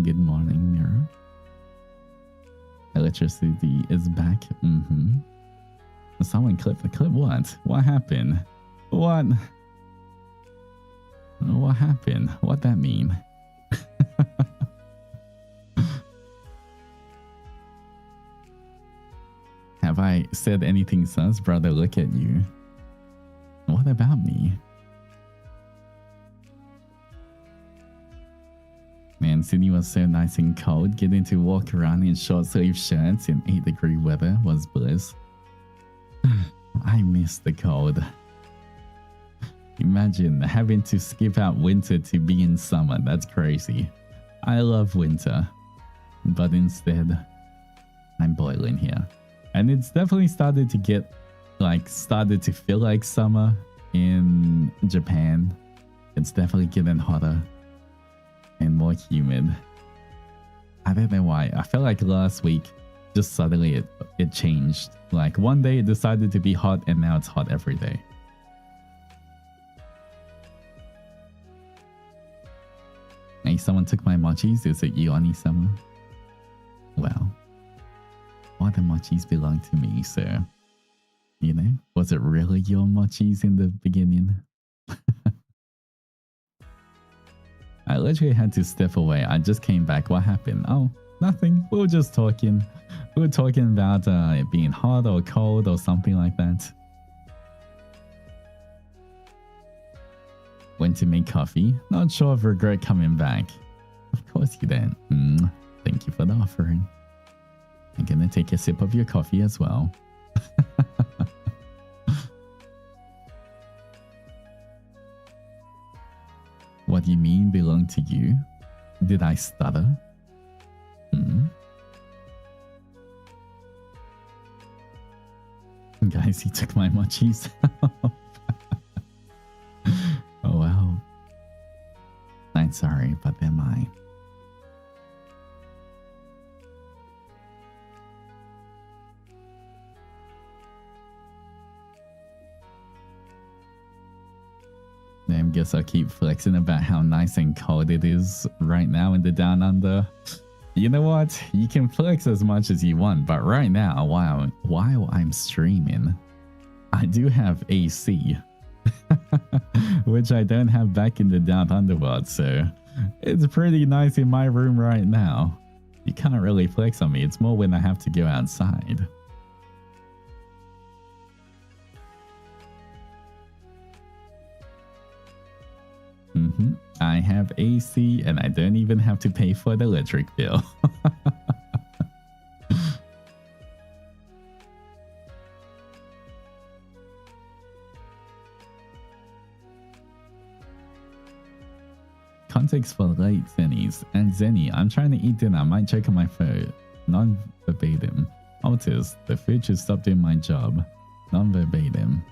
Good morning, Mirror. Electricity is back. Someone clipped the clip. What? What happened? What? What happened? What that mean? Have I said anything sus, brother? Look at you. What about me? Man, Sydney was so nice and cold. Getting to walk around in short sleeve shirts in 8-degree weather was bliss. I miss the cold. Imagine having to skip out winter to be in summer. That's crazy. I love winter, but instead, I'm boiling here. And it's definitely started to get, started to feel like summer in Japan. It's definitely getting hotter and more humid. I don't know why. I felt like last week, just suddenly it changed. Like one day it decided to be hot and now it's hot every day. Hey, someone took my mochis. Is it you, Oni-sama? Well, all the mochis belong to me, so, you know, was it really your mochis in the beginning? I literally had to step away. I just came back. What happened? Oh, nothing. We were just talking. We were talking about it being hot or cold or something like that. Went to make coffee. Not sure if regret coming back. Of course you didn't. Thank you for the offering. I'm gonna take a sip of your coffee as well. What do you mean belong to you? Did I stutter? Guys, he took my mochis. Oh wow. I'm sorry, but they're mine. I guess I'll keep flexing about how nice and cold it is right now in the Down Under. You know what? You can flex as much as you want, but right now, while I'm streaming, I do have AC. Which I don't have back in the Down Under world, so it's pretty nice in my room right now. You can't really flex on me. It's more when I have to go outside. I have AC and I don't even have to pay for the electric bill. Context for late Zennies. Adzennies, I'm trying to eat dinner. I might check on my phone. Non-verbatim. Altus, the food should stop doing my job. Non-verbatim.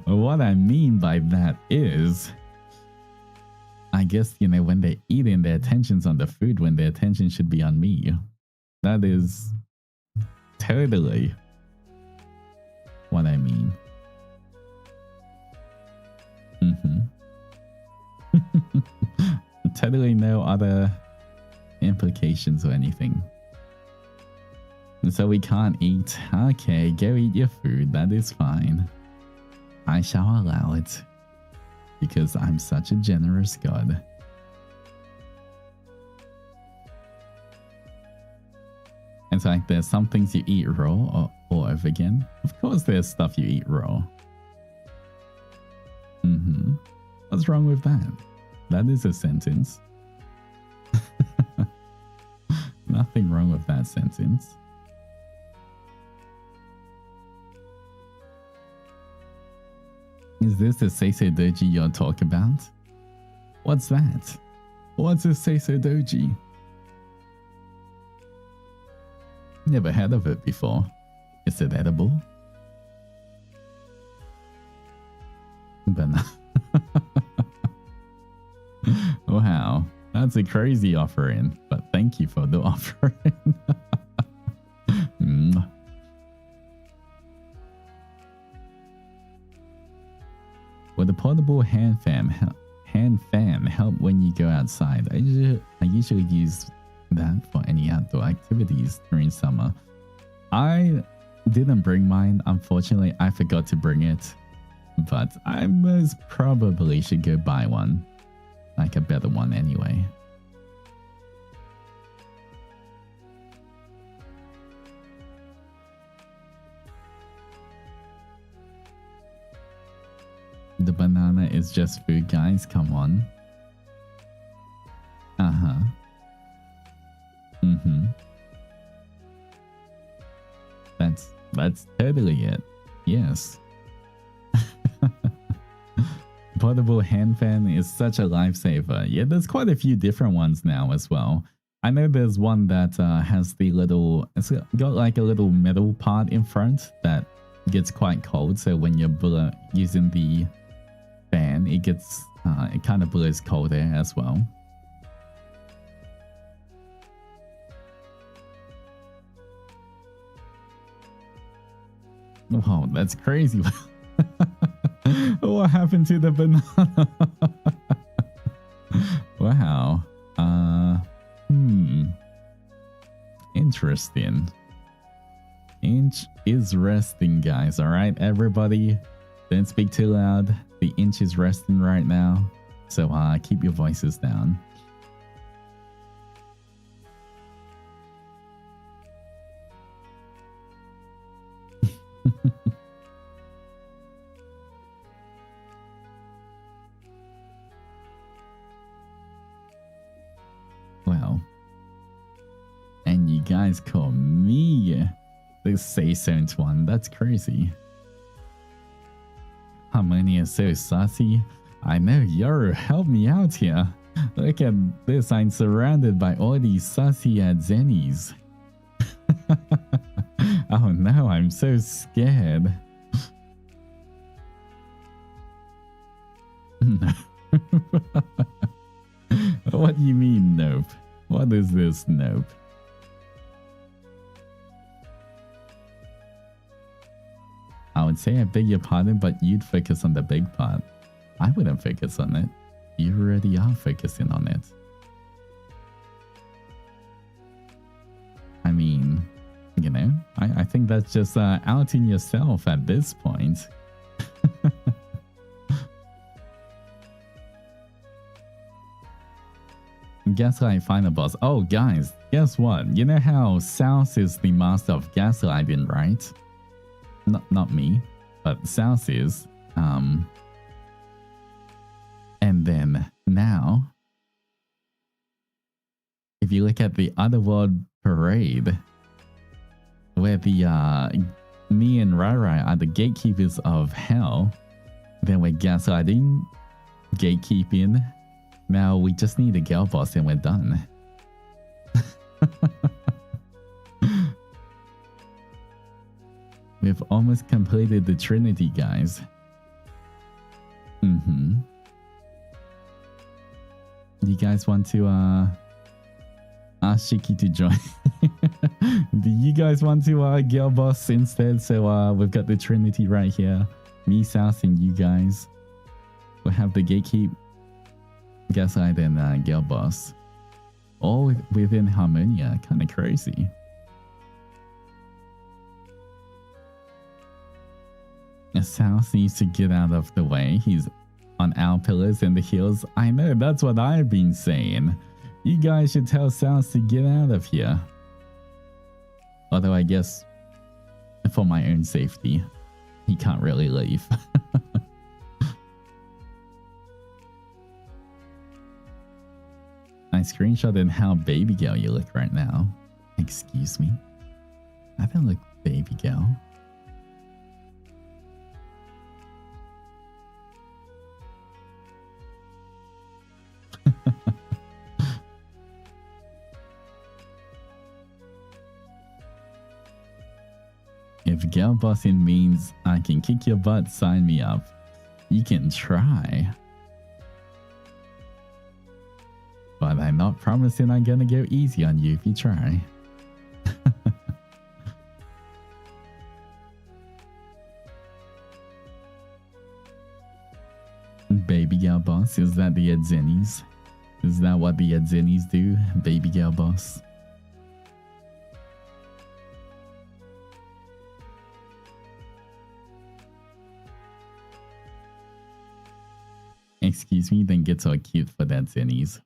What I mean by that is, I guess, you know, when they're eating, their attention's on the food when their attention should be on me. That is totally what I mean. Totally no other implications or anything. So we can't eat. Okay, go eat your food. That is fine. I shall allow it. Because I'm such a generous god. It's like there's some things you eat raw or over again. Of course there's stuff you eat raw. What's wrong with that? That is a sentence. Nothing wrong with that sentence. Is this the Zendoji you're talking about? What's that? What's a Zendoji? Never heard of it before. Is it edible? But no. Wow, that's a crazy offering, but thank you for the offering. Would the portable hand fan help when you go outside? I usually use that for any outdoor activities during summer. I didn't bring mine. Unfortunately, I forgot to bring it. But I most probably should go buy one. Like a better one anyway. The banana is just food, guys. Come on. Uh-huh. Mm-hmm. That's totally it. Yes. Portable hand fan is such a lifesaver. Yeah, there's quite a few different ones now as well. I know there's one that has the little, it's got like a little metal part in front that gets quite cold. So when you're using the fan, it gets, it kind of blows cold air as well. Wow, that's crazy. What happened to the banana? Wow. Interesting. Inch is resting, guys. All right, everybody. Don't speak too loud. The inch is resting right now. So keep your voices down. Well, and you guys call me the say-so one. That's crazy. Harmonia is so sassy. I know, Yoru, help me out here. Look at this, I'm surrounded by all these sassy Adzennies. Oh no, I'm so scared. What do you mean, nope? What is this, nope? I would say I beg your pardon, but you'd focus on the big part. I wouldn't focus on it. You already are focusing on it. I mean, you know, I think that's just outing yourself at this point. Gaslight final boss. Oh, guys, guess what? You know how South is the master of gaslighting, right? Not me, but South is. And then now, if you look at the Otherworld Parade, where the me and Rai are the gatekeepers of hell, then we're gaslighting, gatekeeping. Now we just need a girl boss and we're done. We've almost completed the Trinity, guys. You guys want to ask Shiki to join? Do you guys want to girl boss instead? So we've got the Trinity right here. Me, South, and you guys. We'll have the gatekeep, gaslight, and girl boss. All within Harmonia. Kind of crazy. South needs to get out of the way. He's on our pillars and the hills. I know, that's what I've been saying. You guys should tell South to get out of here. Although I guess for my own safety, he can't really leave. I screenshotted how baby girl you look right now. Excuse me? I don't look baby girl. If girl bossing means I can kick your butt, sign me up. You can try. But I'm not promising I'm gonna go easy on you if you try. Baby girl boss, is that the Adzennies? Is that what the Adzennies do? Baby girl boss? Excuse me, then get so cute for that Adzennies.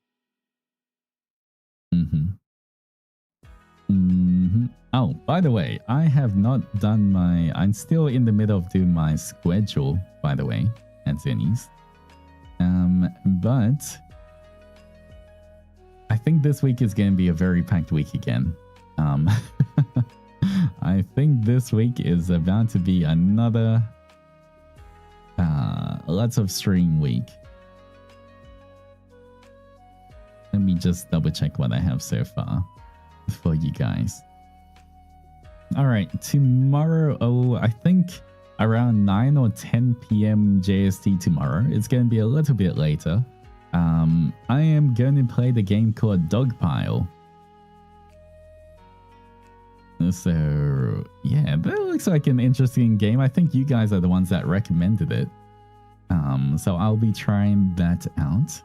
Oh, by the way, I have not done my... I'm still in the middle of doing my schedule, by the way. Adzennies. But I think this week is going to be a very packed week again. I think this week is about to be another lots of stream week. Let me just double check what I have so far for you guys. All right, tomorrow, I think around 9 or 10 p.m. JST tomorrow. It's going to be a little bit later. I am going to play the game called Dogpile. So, yeah, that looks like an interesting game. I think you guys are the ones that recommended it. So I'll be trying that out.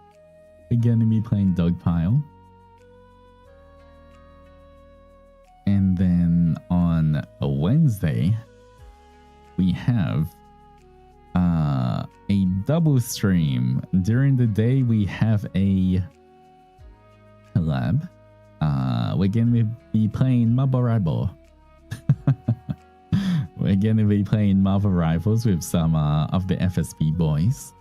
We're going to be playing Dogpile. And then on a Wednesday, we have a double stream. During the day, we have a collab. We're going to be playing Marvel Rival. We're going to be playing Marvel Rivals with some of the FSP boys.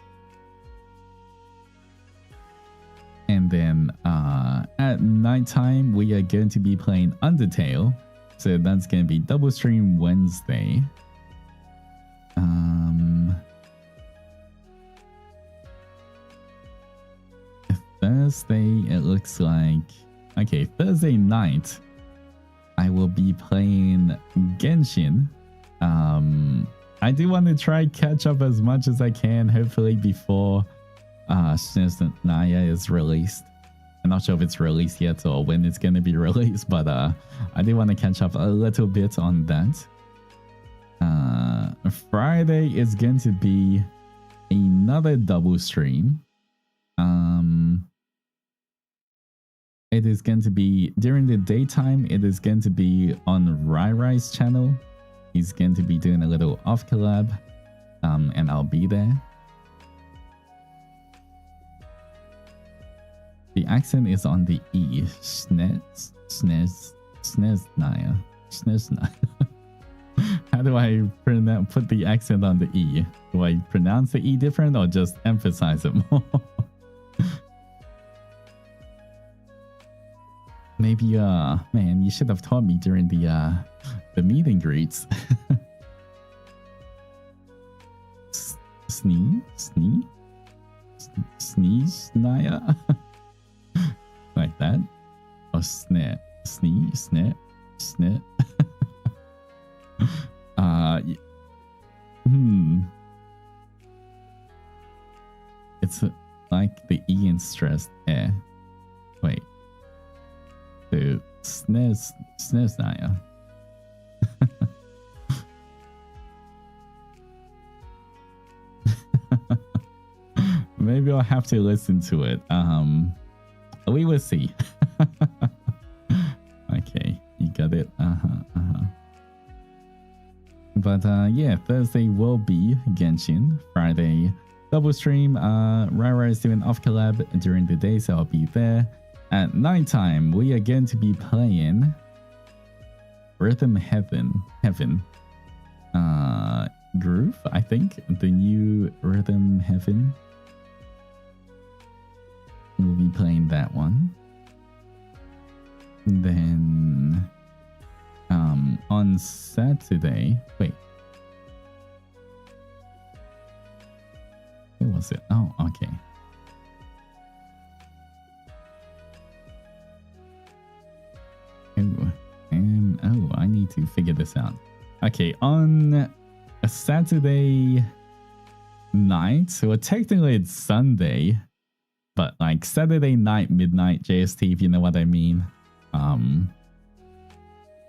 And then at nighttime, we are going to be playing Undertale. So that's going to be double stream Wednesday. Thursday, it looks like... Okay, Thursday night, I will be playing Genshin. I do want to try catch up as much as I can, hopefully before Naya is released. I'm not sure if it's released yet or when it's going to be released, but I do want to catch up a little bit on that. Friday is going to be another double stream. It is going to be during the daytime. It is going to be on Rai's channel. He's going to be doing a little off collab, and I'll be there. The accent is on the E. Sneznaya. How do I put the accent on the E? Do I pronounce the E different or just emphasize it more? Maybe, man, you should have taught me during the meet and greets. Sneeze, Naya? Like that? Or snap? Snap? It's like the E in stressed air. Wait. So, Sneznaya. Maybe I'll have to listen to it. We will see. Okay, you got it. But yeah, Thursday will be Genshin. Friday, double stream. Rara is doing off collab during the day, so I'll be there. At nighttime, we are going to be playing Rhythm Heaven. Groove, I think. The new Rhythm Heaven. We'll be playing that one. And then on Saturday, wait. Where was it? Oh, okay. Oh, I need to figure this out. Okay, on a Saturday night, so technically it's Sunday, but like Saturday night, midnight JST, if you know what I mean.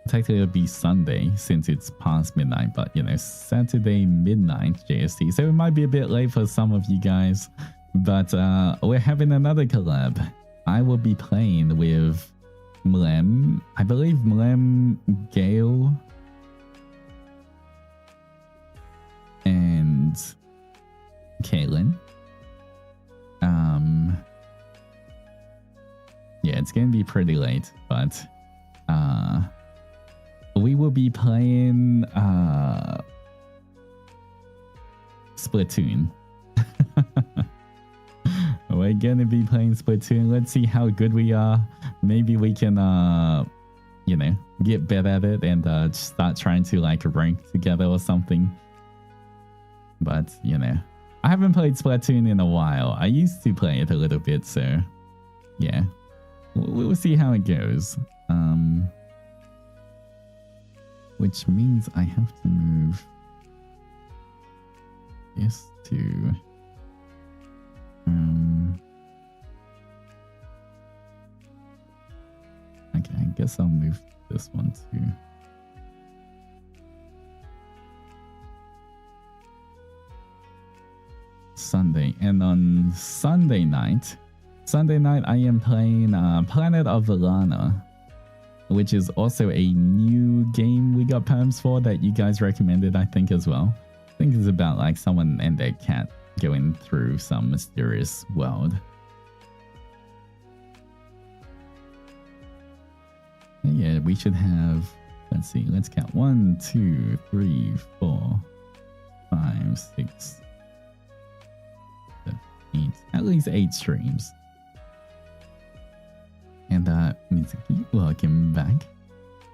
Technically it'll be Sunday since it's past midnight, but you know, Saturday midnight JST. So it might be a bit late for some of you guys, but we're having another collab. I will be playing with Mlem, I believe Mlem, Gale, and Kaylin. Yeah, it's gonna be pretty late, but we will be playing Splatoon. we're gonna be playing Splatoon. Let's see how good we are. Maybe we can, you know, get better at it and start trying to like rank together or something. But, you know, I haven't played Splatoon in a while. I used to play it a little bit, so yeah. We'll see how it goes. Which means I have to move this to okay, I guess I'll move this one too. Sunday, and on Sunday night I am playing Planet of Lana, which is also a new game we got perms for that you guys recommended, I think, as well. I think it's about like someone and their cat going through some mysterious world. Yeah, we should have, let's see, let's count 1, 2, 3, 4, 5, 6, 7, 8, at least 8 streams. And Mitsuki, welcome back.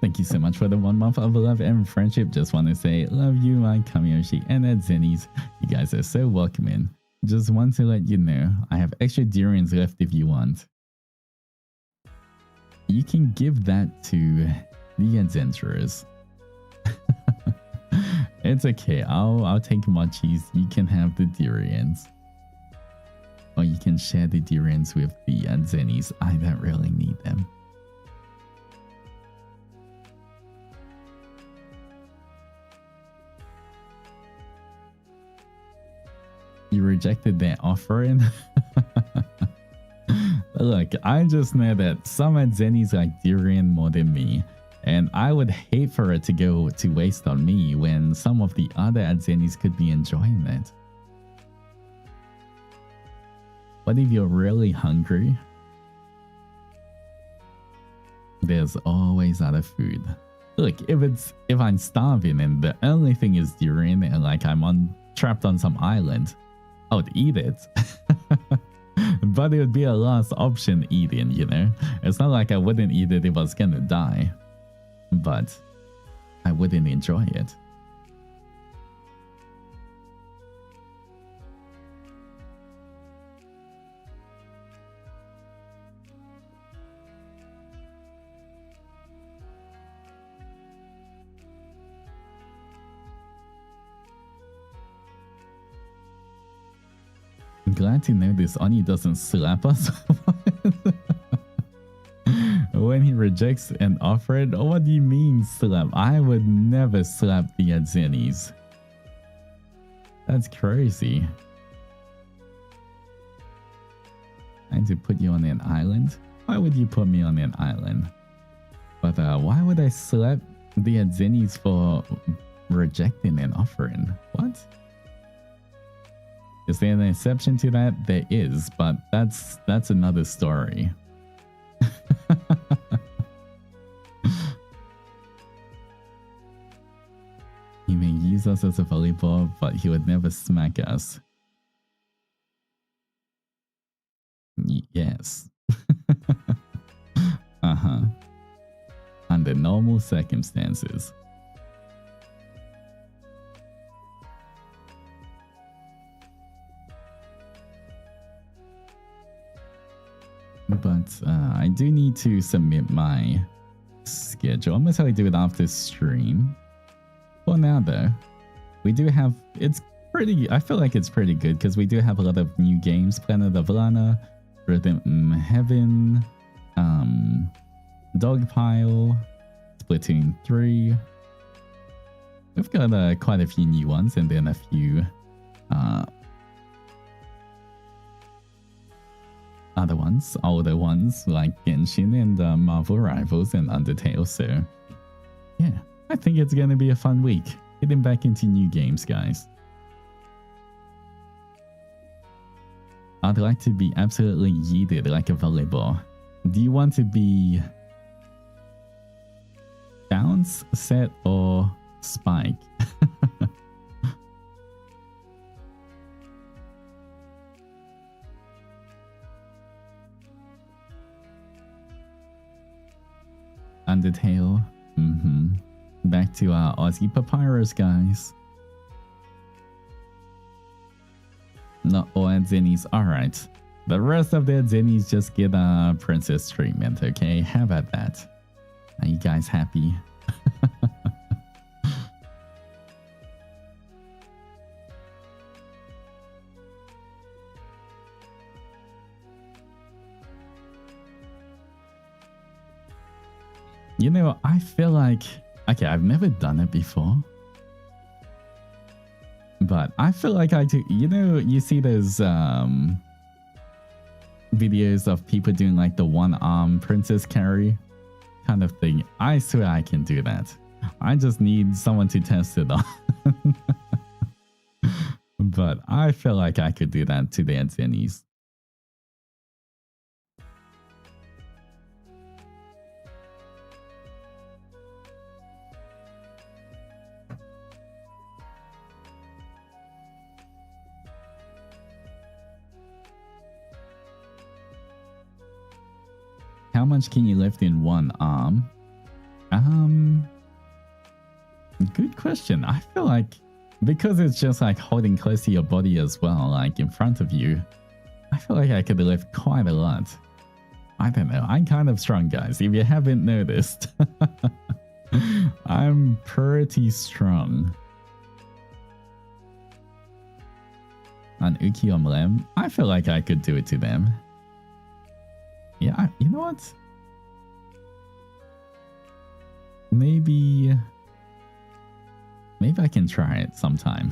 Thank you so much for the 1 month of love and friendship. Just want to say, love you, my Kamiyoshi and Adzennies. You guys are so welcoming. Just want to let you know, I have extra durians left if you want. You can give that to the adventurers. It's okay. I'll take mochis. You can have the durians. Or you can share the durians with the Adzennies. I don't really need them. You rejected their offering? Look, I just know that some Adzennies like durian more than me, and I would hate for it to go to waste on me when some of the other Adzennies could be enjoying it. What if you're really hungry? There's always other food. Look, if I'm starving and the only thing is durian and like I'm trapped on some island, I would eat it. But it would be a last option eating, you know? It's not like I wouldn't eat it if I was gonna die. But I wouldn't enjoy it. I'm glad to know this Oni doesn't slap us when he rejects an offer. What do you mean slap? I would never slap the Adzennies. That's crazy. I need to put you on an island? Why would you put me on an island? But why would I slap the Adzennies for rejecting an offering? What? Is there an exception to that? There is, but that's another story. He may use us as a volleyball, but he would never smack us. Yes. Under normal circumstances. But I do need to submit my schedule. I'm going to tell you to do it after stream. For now, though, we do have... It's pretty... I feel like it's pretty good because we do have a lot of new games. Planet of Lana, Rhythm Heaven, Dogpile, Splatoon 3. We've got quite a few new ones and then a few... other ones, older ones like Genshin and Marvel Rivals and Undertale. So yeah, I think it's gonna be a fun week getting back into new games, guys. I'd like to be absolutely yeeted like a volleyball. Do you want to be bounce, set, or spike? Undertale. Back to Aussie Papyrus, guys. Not all Adzennies. Alright. The rest of the Adzennies just get princess treatment, okay? How about that? Are you guys happy? You know, I feel like... Okay, I've never done it before. But I feel like I do... You know, you see those videos of people doing like the one-arm princess carry kind of thing. I swear I can do that. I just need someone to test it on. But I feel like I could do that to the Adzennies. How much can you lift in one arm? Good question. I feel like because it's just like holding close to your body as well, like in front of you, I feel like I could lift quite a lot. I don't know. I'm kind of strong, guys. If you haven't noticed, I'm pretty strong. On Ukiomlem, I feel like I could do it to them. Yeah, you know what? Maybe I can try it sometime.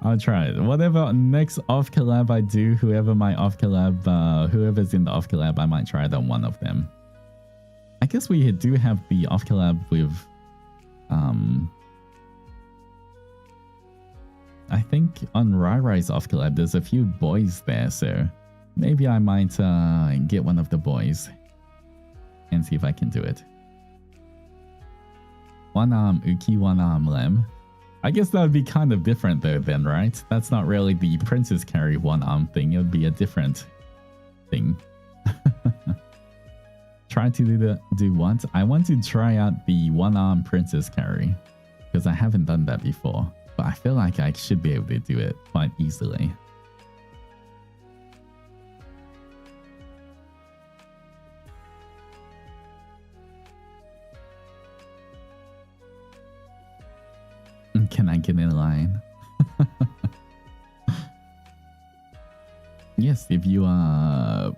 I'll try it. Whatever next off collab I do, whoever's in the off collab, I might try it on one of them. I guess we do have the off collab with, I think on Rai's off collab, there's a few boys there, so maybe I might get one of the boys and see if I can do it. One arm Uki, one arm Lem. I guess that would be kind of different though then, right? That's not really the princess carry one arm thing. It would be a different thing. Try to do what? I want to try out the one arm princess carry because I haven't done that before. But I feel like I should be able to do it quite easily. Can I get in line? Yes, if you go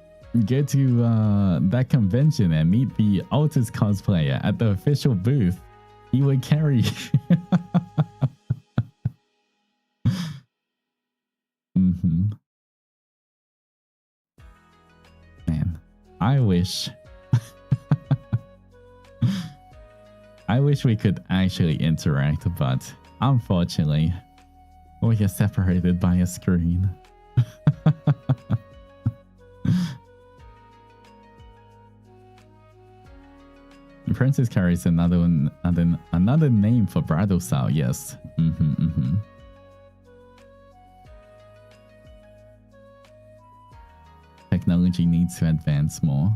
to that convention and meet the Altus cosplayer at the official booth, he would carry you. Man, I wish we could actually interact, but unfortunately, we get separated by a screen. Princess carry is another name for bridal style. Yes. Technology needs to advance more.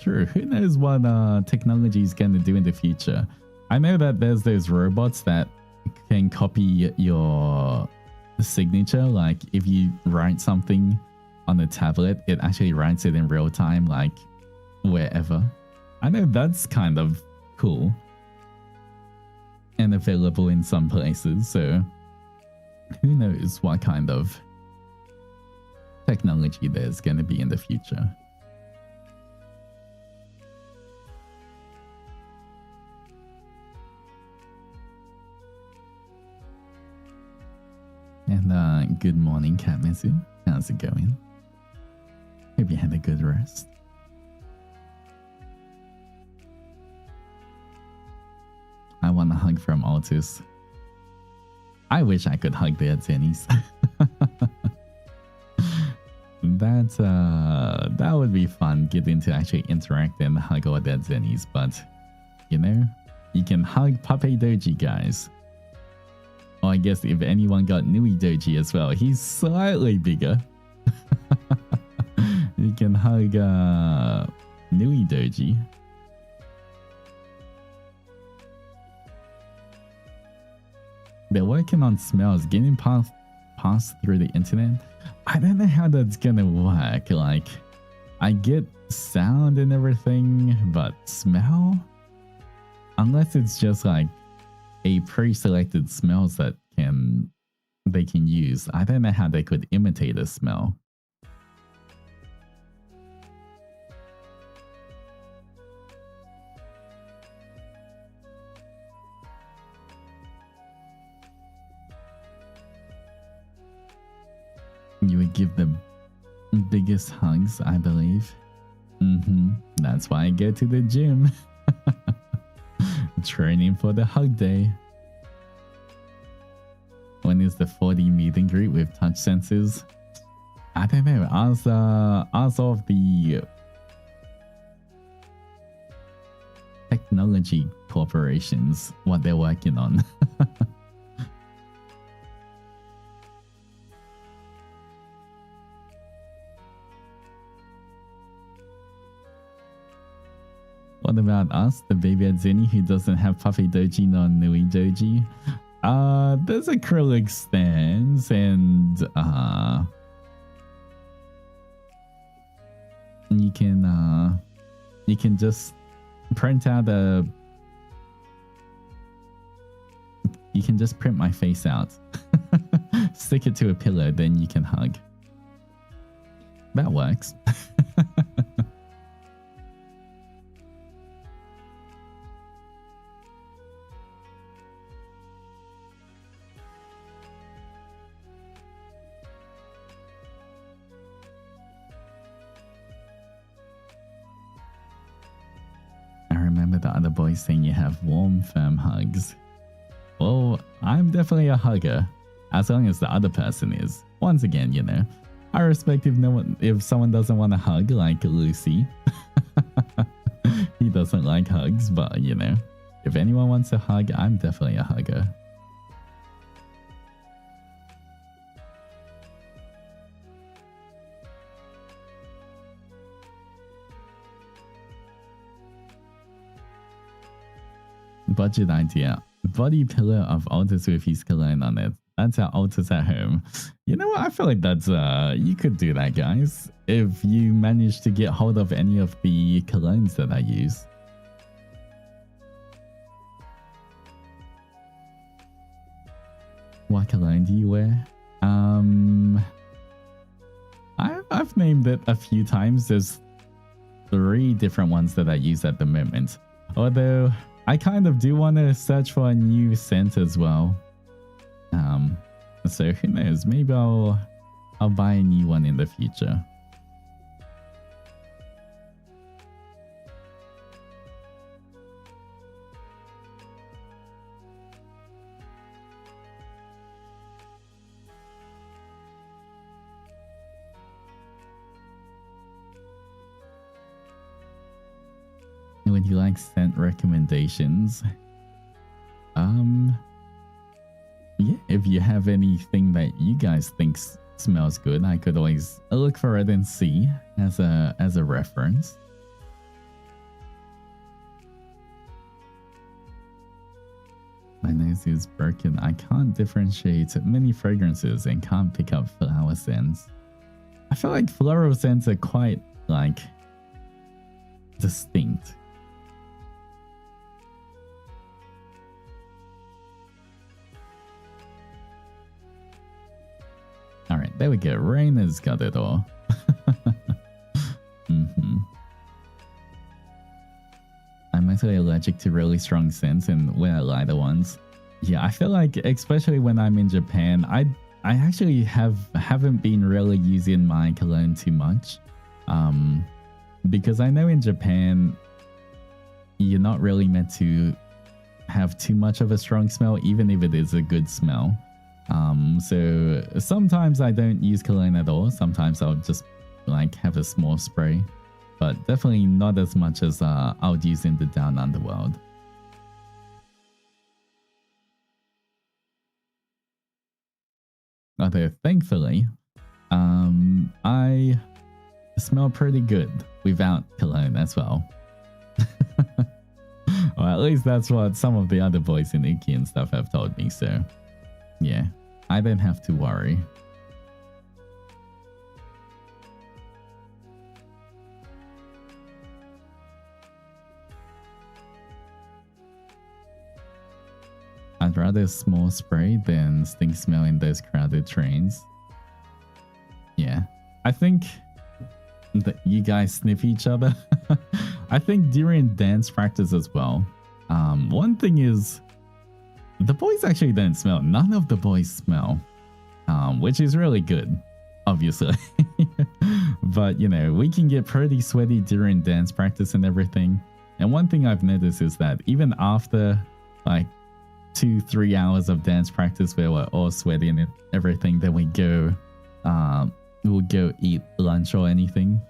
True. Who knows what technology is going to do in the future? I know that there's those robots that can copy your signature. Like if you write something on a tablet, it actually writes it in real time, like wherever. I know that's kind of cool and available in some places. So who knows what kind of technology there's going to be in the future. And good morning, Katmizu. How's it going? Hope you had a good rest. I want a hug from Altus. I wish I could hug the Adzennies. That would be fun, getting to actually interact and hug all the Adzennies, but you know, you can hug Pape Doji, guys. Oh, I guess if anyone got Nui Doji as well, he's slightly bigger. You can hug Nui Doji. they're working on smells, getting passed through the internet. I don't know how that's gonna work. Like, I get sound and everything, but smell? Unless it's just like a pre-selected smells that they can use. I don't know how they could imitate a smell. You would give the biggest hugs, I believe. That's why I go to the gym. Training for the hug day. When is the 4D meet and greet with touch sensors? I don't know. Ask of the technology corporations what they're working on. What about us, the baby Adzennie who doesn't have puffy doji nor nui doji? There's acrylic stands and you can just print out you can just print my face out. Stick it to a pillow, then you can hug. That works. The other boys saying you have warm, firm hugs. Well, I'm definitely a hugger, as long as the other person is. Once again, you know, I respect if someone doesn't want to hug, like Lucy. He doesn't like hugs, but you know, if anyone wants a hug, I'm definitely a hugger. Budget idea. Body pillow of Altus with his cologne on it. That's our Altus at home. You know what? I feel like that's you could do that, guys. If you manage to get hold of any of the colognes that I use. What cologne do you wear? I've named it a few times. There's 3 different ones that I use at the moment. Although I kind of do want to search for a new scent as well. So who knows? Maybe I'll buy a new one in the future. Would you like scent recommendations? Yeah, if you have anything that you guys think smells good, I could always look for it and see as a reference. My nose is broken. I can't differentiate many fragrances and can't pick up flower scents. I feel like floral scents are quite like distinct. Alright, there we go. Rain has got it all. I'm actually allergic to really strong scents and wear lighter ones. Yeah, I feel like, especially when I'm in Japan, I actually haven't been really using my cologne too much. Because I know in Japan, you're not really meant to have too much of a strong smell, even if it is a good smell. So sometimes I don't use cologne at all. Sometimes I'll just like have a small spray, but definitely not as much as I would use in the down underworld. Although thankfully, I smell pretty good without cologne as well. Or at least that's what some of the other boys in Iki and stuff have told me, so Yeah, I don't have to worry. I'd rather small spray than stink smell in those crowded trains. Yeah, I think that you guys sniff each other. I think during dance practice as well. One thing is, the boys actually don't smell. None of the boys smell, which is really good, obviously. But, you know, we can get pretty sweaty during dance practice and everything. And one thing I've noticed is that even after, like, 2-3 hours of dance practice where we're all sweaty and everything, then we'll go eat lunch or anything.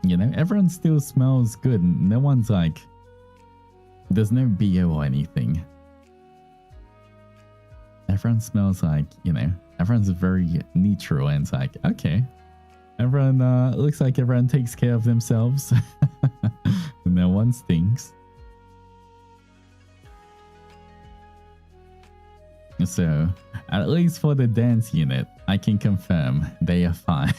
You know, everyone still smells good. No one's like, there's no BO or anything. Everyone smells like, you know, everyone's very neutral, and it's like, okay, everyone looks like everyone takes care of themselves. No one stinks. So, at least for the dance unit, I can confirm they are fine.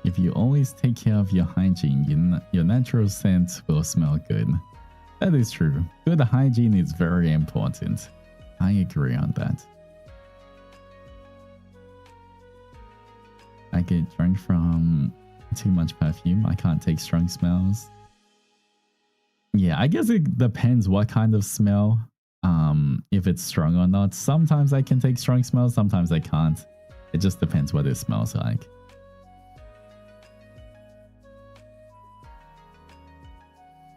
If you always take care of your hygiene, your natural scent will smell good. That is true. Good hygiene is very important. I agree on that. I get drunk from too much perfume. I can't take strong smells. Yeah, I guess it depends what kind of smell. If it's strong or not. Sometimes I can take strong smells, sometimes I can't. It just depends what it smells like.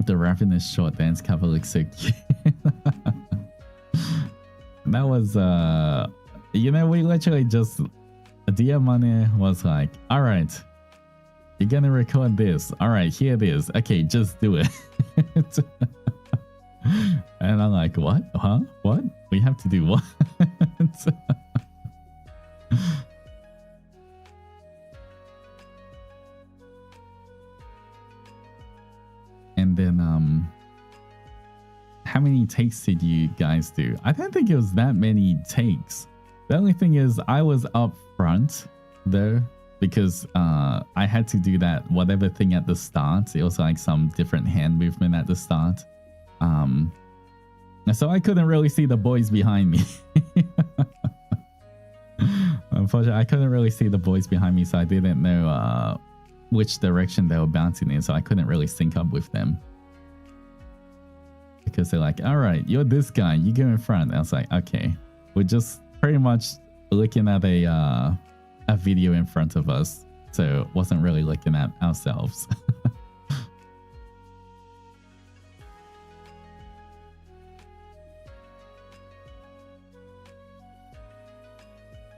The ravenous short dance cover looks so cute. That was, you know, we literally just, Diamane was like, all right, you're gonna record this. All right, here it is. Okay, just do it. And I'm like, what? Huh? What? We have to do what? And then, how many takes did you guys do? I don't think it was that many takes. The only thing is I was up front though, because I had to do that whatever thing at the start. It was like some different hand movement at the start. So I couldn't really see the boys behind me. Unfortunately, I couldn't really see the boys behind me, so I didn't know which direction they were bouncing in, so I couldn't really sync up with them. Because they're like, all right, you're this guy, you go in front. And I was like, okay, we're just pretty much looking at a video in front of us, so wasn't really looking at ourselves.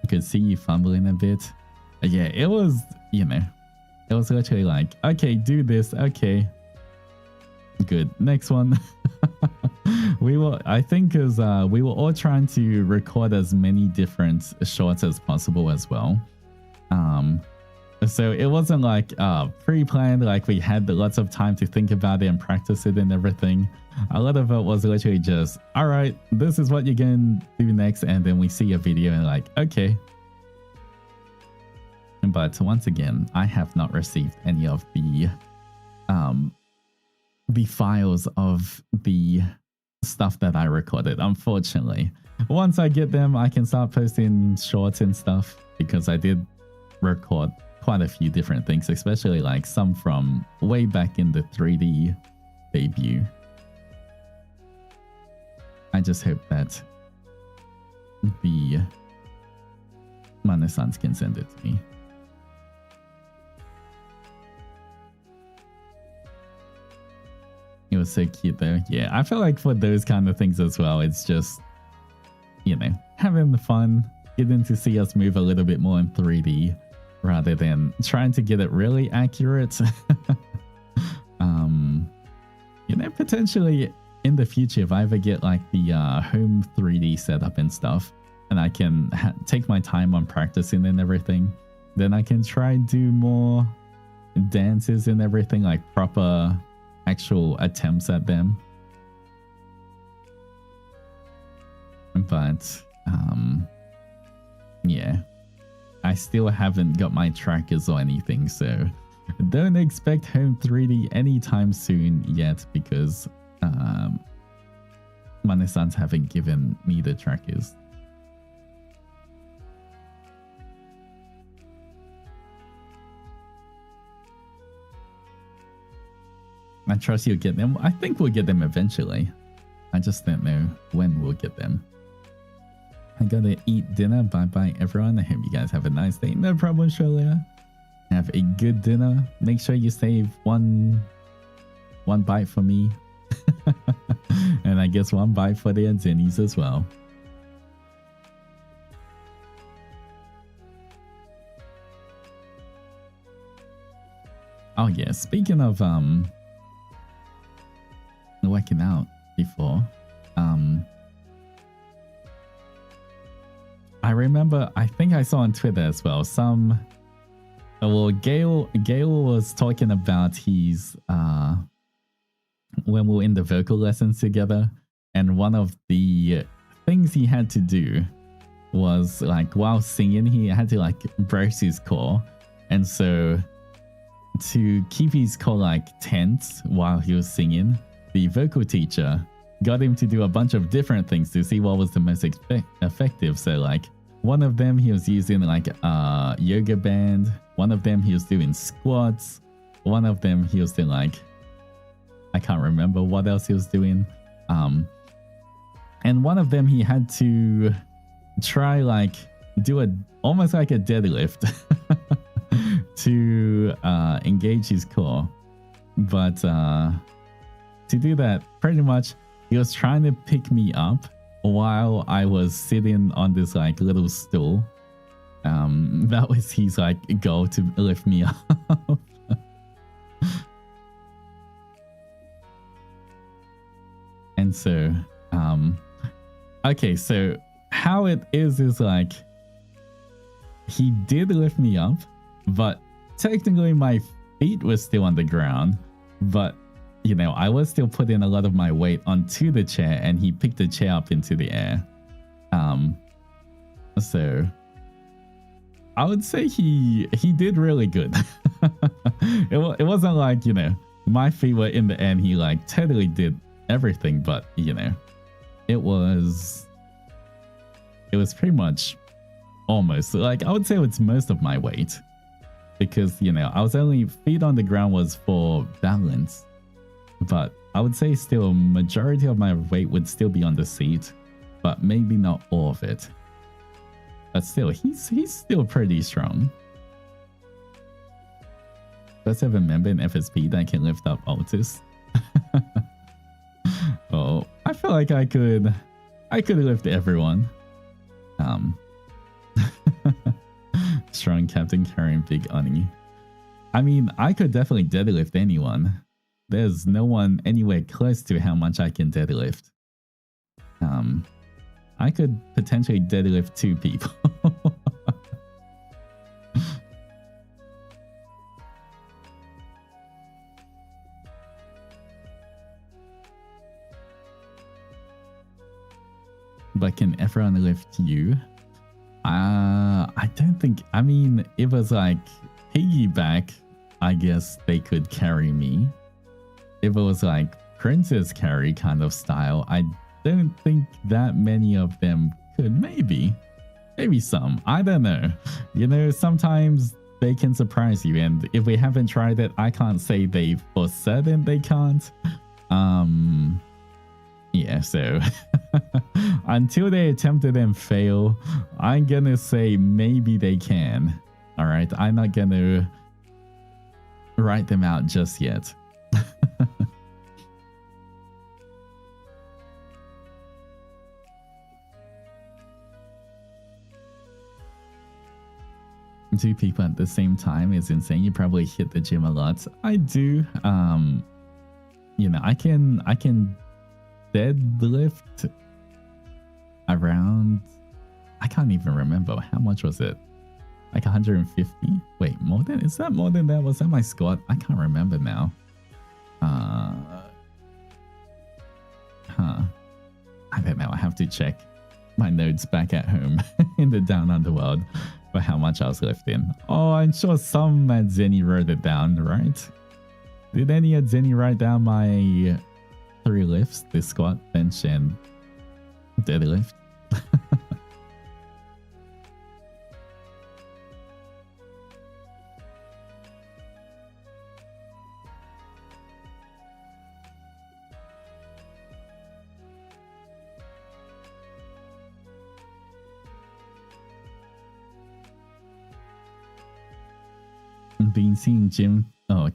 Could see you fumbling a bit. Yeah, it was, you know, it was literally like, okay, do this. Okay, good. Next one. I think because we were all trying to record as many different shorts as possible as well. So it wasn't like pre-planned, like we had lots of time to think about it and practice it and everything. A lot of it was literally just, all right, this is what you're going to do next. And then we see a video and like, okay. But once again, I have not received any of the files of the stuff that I recorded, unfortunately. Once I get them, I can start posting shorts and stuff, because I did record quite a few different things, especially like some from way back in the 3D debut. I just hope that the Mane-sans can send it to me. It was so cute though. Yeah, I feel like for those kind of things as well, it's just, you know, having the fun, getting to see us move a little bit more in 3D rather than trying to get it really accurate. You know, potentially in the future, if I ever get like the home 3D setup and stuff, and I can take my time on practicing and everything, then I can try do more dances and everything, like proper actual attempts at them. But yeah, I still haven't got my trackers or anything, so don't expect home 3D anytime soon yet, because Mane-sans haven't given me the trackers. I trust you'll get them. I think we'll get them eventually. I just don't know when we'll get them. I gotta eat dinner. Bye bye everyone. I hope you guys have a nice day. No problem, Sholia. Have a good dinner. Make sure you save one bite for me. And I guess one bite for the Adzennies as well. Oh yeah, speaking of working out before, I remember, I think I saw on Twitter as well, well, Gale was talking about his when we were in the vocal lessons together, and one of the things he had to do was, like, while singing, he had to like brace his core, and so to keep his core like tense while he was singing, the vocal teacher got him to do a bunch of different things to see what was the most effective. So like one of them he was using like a yoga band, one of them he was doing squats, one of them he was doing like, I can't remember what else he was doing, and one of them he had to try like do almost like a deadlift to engage his core. But to do that, pretty much he was trying to pick me up while I was sitting on this like little stool. That was his like goal, to lift me up. And so okay, so how it is like, he did lift me up, but technically my feet were still on the ground, but you know, I was still putting a lot of my weight onto the chair, and he picked the chair up into the air. So I would say he did really good. It wasn't like, you know, my feet were in the air and he like totally did everything, but you know, it was pretty much almost like, I would say it's most of my weight, because you know, I was only feet on the ground was for balance. But I would say still a majority of my weight would still be on the seat, but maybe not all of it. But still, he's still pretty strong. Let's have a member in FSP that can lift up Altus. Oh, I feel like I could lift everyone. Strong captain carrying big Oni. I mean, I could definitely deadlift anyone. There's no one anywhere close to how much I can deadlift. I could potentially deadlift 2 people. But can everyone lift you? I don't think, I mean, it was like piggyback, I guess they could carry me. If it was like princess carry kind of style, I don't think that many of them could. Maybe some, I don't know. You know, sometimes they can surprise you, and if we haven't tried it, I can't say they for certain they can't. Yeah, so until they attempted and fail, I'm gonna say maybe they can. All right, I'm not gonna write them out just yet. 2 people at the same time is insane. You probably hit the gym a lot. I do. You know, I can deadlift around, I can't even remember. How much was it? Like 150? Wait, more than? Is that more than that? Was that my squat? I can't remember now. I don't know. I have to check my notes back at home in the Down Underworld for how much I was lifting. Oh, I'm sure some Adzennie wrote it down, right? Did any Adzennie write down my 3 lifts? The squat, bench, and deadlift? Been seeing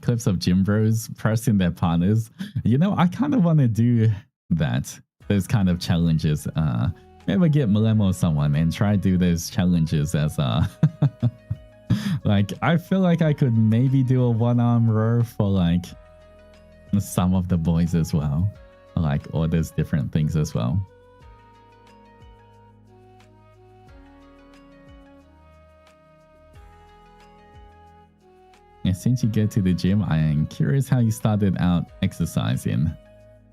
clips of gym bros pressing their partners. You know, I kind of want to do that. Those kind of challenges. Maybe get Malemo or someone and try to do those challenges as like, I feel like I could maybe do a 1-arm row for like some of the boys as well. Like all those different things as well. And since you go to the gym, I am curious how you started out exercising.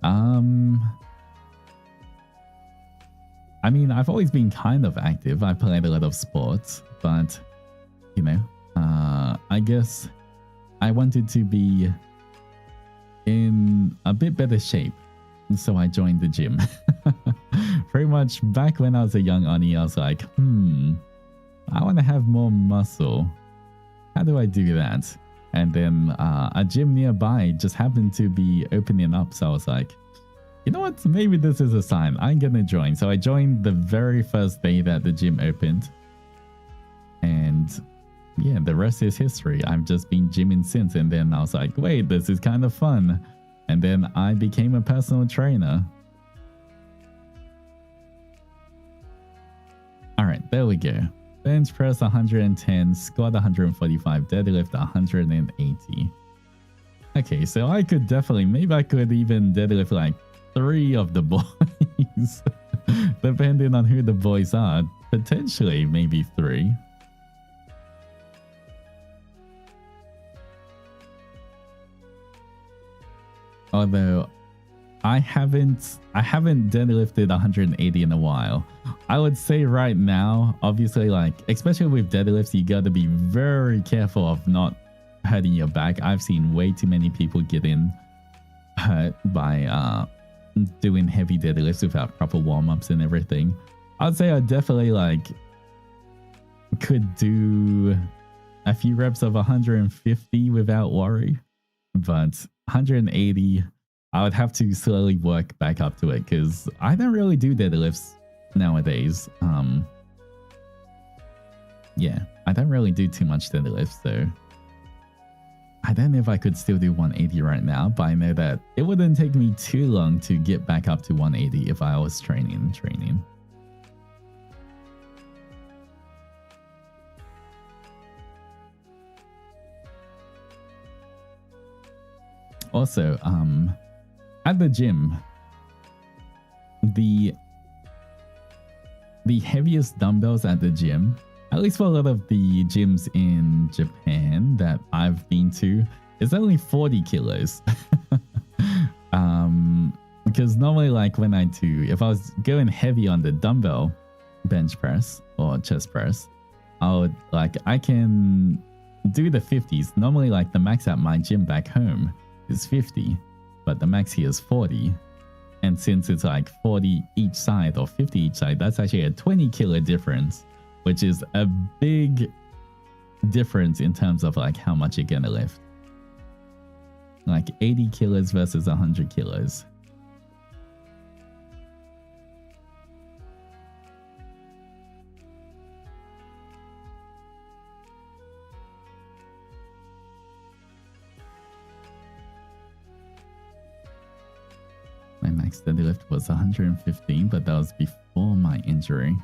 I mean, I've always been kind of active. I played a lot of sports, but you know, I guess I wanted to be in a bit better shape, so I joined the gym. Pretty much back when I was a young Oni, I was like, I want to have more muscle. How do I do that? And then a gym nearby just happened to be opening up. So I was like, you know what? Maybe this is a sign. I'm going to join. So I joined the very first day that the gym opened. And yeah, the rest is history. I've just been gymming since. And then I was like, wait, this is kind of fun. And then I became a personal trainer. All right, there we go. Bench press 110, squat 145, deadlift 180. Okay, so I could definitely, maybe I could even deadlift like 3 of the boys. Depending on who the boys are. Potentially, maybe 3. Although I haven't deadlifted 180 in a while. I would say right now, obviously, like especially with deadlifts, you got to be very careful of not hurting your back. I've seen way too many people getting hurt by doing heavy deadlifts without proper warm-ups and everything. I'd say I definitely like could do a few reps of 150 without worry, but 180 I would have to slowly work back up to it because I don't really do deadlifts nowadays. Yeah, I don't really do too much deadlifts, so I don't know if I could still do 180 right now, but I know that it wouldn't take me too long to get back up to 180 if I was training. Also, at the gym, the heaviest dumbbells at the gym, at least for a lot of the gyms in Japan that I've been to, is only 40 kilos. Because normally, like when if I was going heavy on the dumbbell bench press or chest press, I can do the 50s. Normally, like the max at my gym back home is 50. But the max here is 40, and since it's like 40 each side or 50 each side, that's actually a 20 kilo difference, which is a big difference in terms of like how much you're gonna lift. Like 80 kilos versus 100 kilos. My max deadlift was 115, but that was before my injury.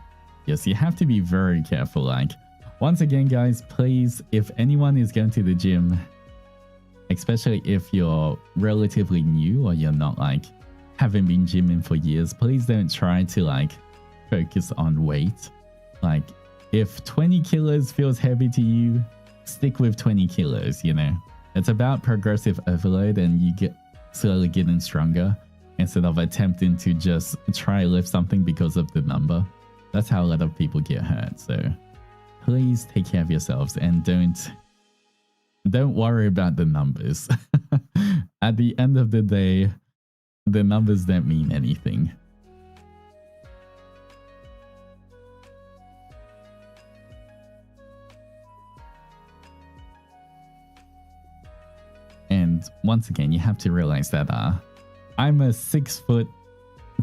Yes, you have to be very careful. Like, once again, guys, please, if anyone is going to the gym, especially if you're relatively new or you're not like haven't been gymming for years, please don't try to like focus on weight. Like if 20 kilos feels heavy to you, stick with 20 kilos, you know. It's about progressive overload and you get slowly getting stronger instead of attempting to just try to lift something because of the number. That's how a lot of people get hurt. So please take care of yourselves and don't worry about the numbers. At the end of the day, the numbers don't mean anything. And once again, you have to realize that I'm a 6 foot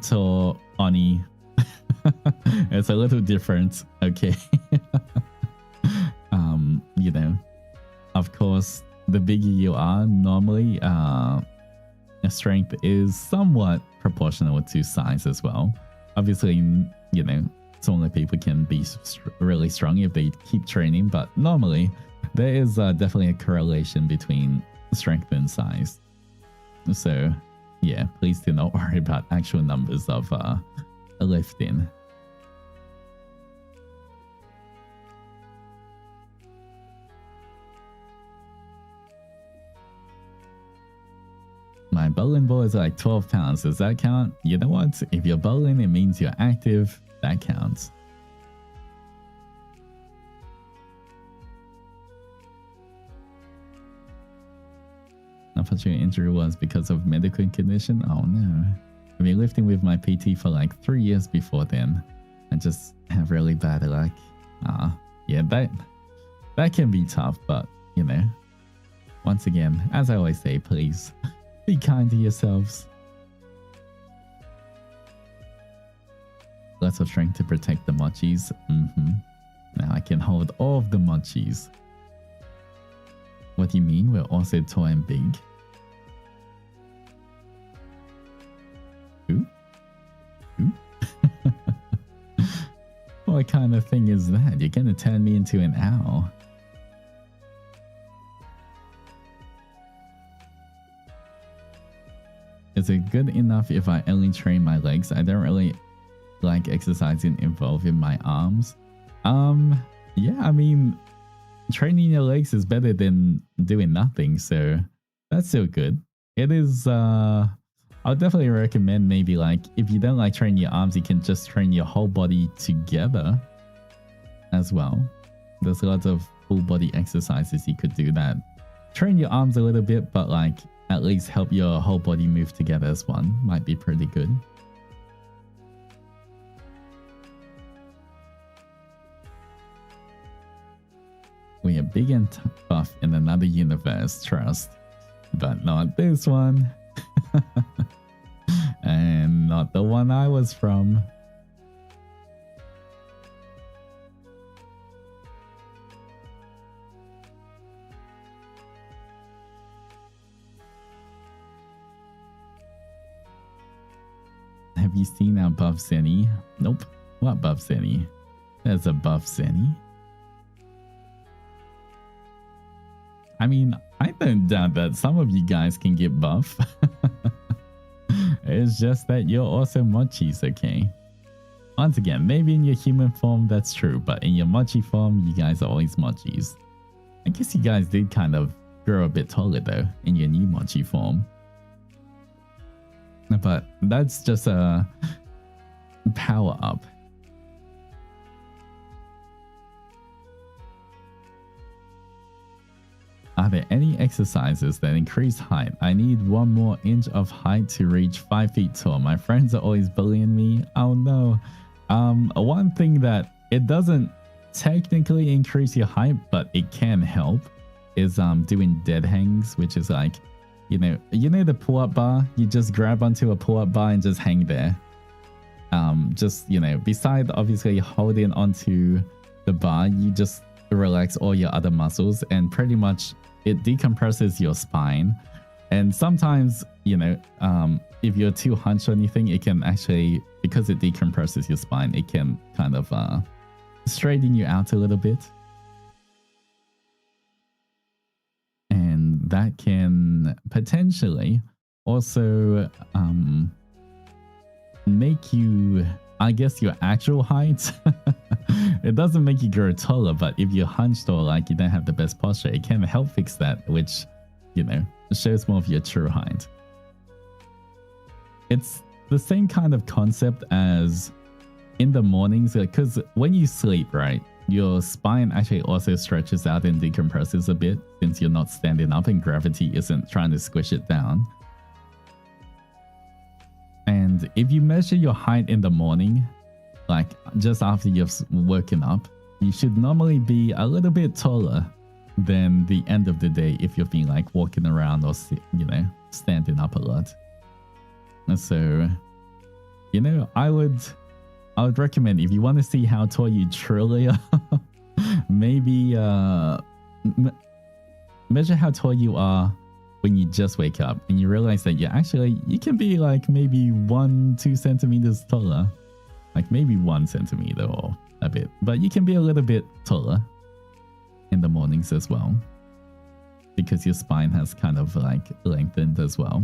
tall Oni. It's a little different, okay? You know, of course, the bigger you are, normally, strength is somewhat proportional to size as well. Obviously, you know, smaller people can be really strong if they keep training, but normally there is definitely a correlation between strength and size. So yeah, please do not worry about actual numbers of lifting. My bowling ball is like 12 pounds. Does that count? You know what? If you're bowling, it means you're active. That counts. I thought your injury was because of medical condition. Oh no. I've been lifting with my PT for like 3 years before then. I just have really bad luck. Yeah, that can be tough, but you know, once again, as I always say, please be kind to yourselves. Lots of strength to protect the mochis. Now I can hold all of the mochis. What do you mean? We're also tall and big. Who? What kind of thing is that? You're gonna turn me into an owl. Is it good enough if I only train my legs? I don't really like exercising involving my arms. Yeah, I mean, training your legs is better than doing nothing, so that's still good. It is, I'll definitely recommend maybe like, if you don't like training your arms, you can just train your whole body together as well. There's lots of full body exercises you could do that. Train your arms a little bit, but like at least help your whole body move together as one. Might be pretty good. We are big and buff in another universe, trust. But not this one. And not the one I was from. Have you seen our buff Zenny? Nope. What buff Zenny? There's a buff Zenny. I mean, I don't doubt that some of you guys can get buff. It's just that you're also mochis, okay? Once again, maybe in your human form that's true, but in your mochi form, you guys are always mochis. I guess you guys did kind of grow a bit taller though in your new mochi form. But that's just a power up. Are there any exercises that increase height? I need 1 more inch of height to reach 5 feet tall. My friends are always bullying me. Oh no. One thing that it doesn't technically increase your height, but it can help is doing dead hangs, which is like, you know the pull-up bar? You just grab onto a pull-up bar and just hang there. Just, you know, beside obviously holding onto the bar, you just relax all your other muscles and pretty much it decompresses your spine. And sometimes, you know, if you're too hunched or anything, it can actually, because it decompresses your spine, it can kind of straighten you out a little bit. And that can potentially also make you, I guess, your actual height. It doesn't make you grow taller, but if you're hunched or like you don't have the best posture, it can help fix that, which, you know, shows more of your true height. It's the same kind of concept as in the mornings, because when you sleep, right, your spine actually also stretches out and decompresses a bit since you're not standing up and gravity isn't trying to squish it down. And if you measure your height in the morning, like just after you've woken up, you should normally be a little bit taller than the end of the day if you've been like walking around or, you know, standing up a lot. And so, you know, I would recommend, if you want to see how tall you truly are, maybe measure how tall you are when you just wake up and you realize that you can be like maybe 1-2 centimeters taller, like maybe 1 centimeter or a bit, but you can be a little bit taller in the mornings as well because your spine has kind of like lengthened as well.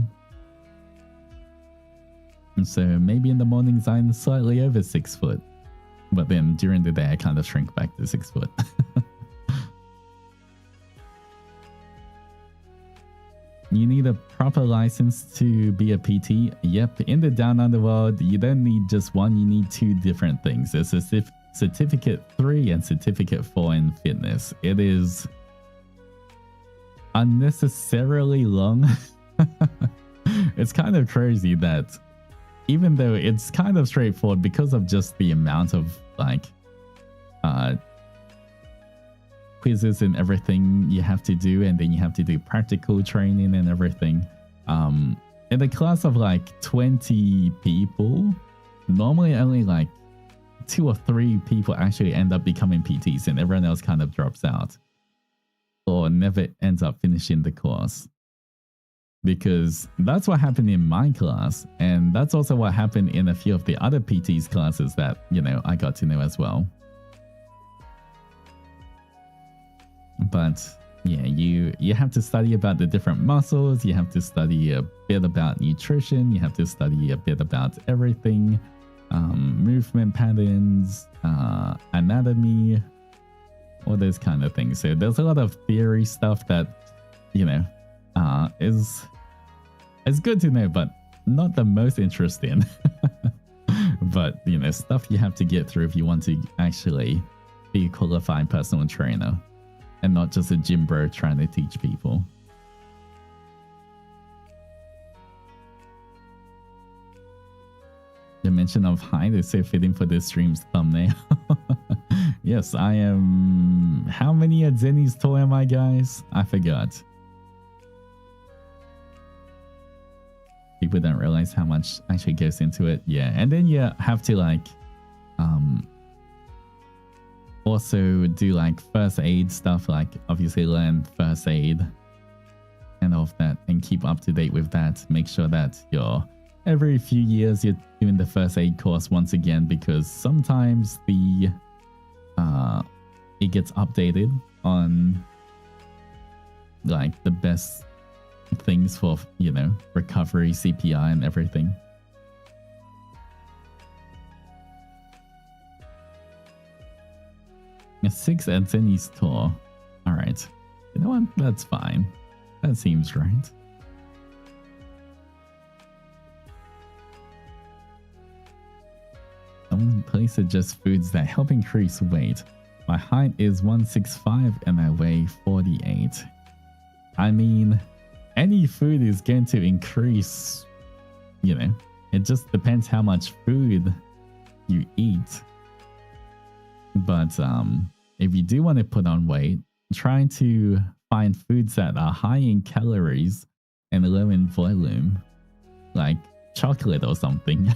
And so maybe in the mornings I'm slightly over 6 foot, but then during the day I kind of shrink back to 6 foot. You need a proper license to be a PT. Yep, in the Down Underworld, you don't need just one, you need 2 different things. There's a Certificate 3 and Certificate 4 in fitness. It is unnecessarily long. It's kind of crazy that even though it's kind of straightforward because of just the amount of like quizzes and everything you have to do, and then you have to do practical training and everything. In a class of like 20 people, normally only like 2 or 3 people actually end up becoming PTs and everyone else kind of drops out or never ends up finishing the course. Because that's what happened in my class, and that's also what happened in a few of the other PTs classes that, you know, I got to know as well. But yeah, you have to study about the different muscles, you have to study a bit about nutrition, you have to study a bit about everything, movement patterns, anatomy, all those kind of things. So there's a lot of theory stuff that, you know, is good to know, but not the most interesting. But, you know, stuff you have to get through if you want to actually be a qualified personal trainer and not just a gym bro trying to teach people. The mention of height is so fitting for this stream's thumbnail. Yes, I am... How many Adzennies tall am I, guys? I forgot. People don't realize how much actually goes into it. Yeah, and then you have to like also do like first aid stuff, like obviously learn first aid and all of that and keep up to date with that. Make sure that you're every few years you're doing the first aid course once again, because sometimes the it gets updated on like the best things for, you know, recovery, CPI and everything. A 6 Adzennies tall. Alright. You know what? That's fine. That seems right. Someone please suggest foods that help increase weight. My height is 165 and I weigh 48. I mean, any food is going to increase, you know, it just depends how much food you eat. But if you do want to put on weight, try to find foods that are high in calories and low in volume, like chocolate or something.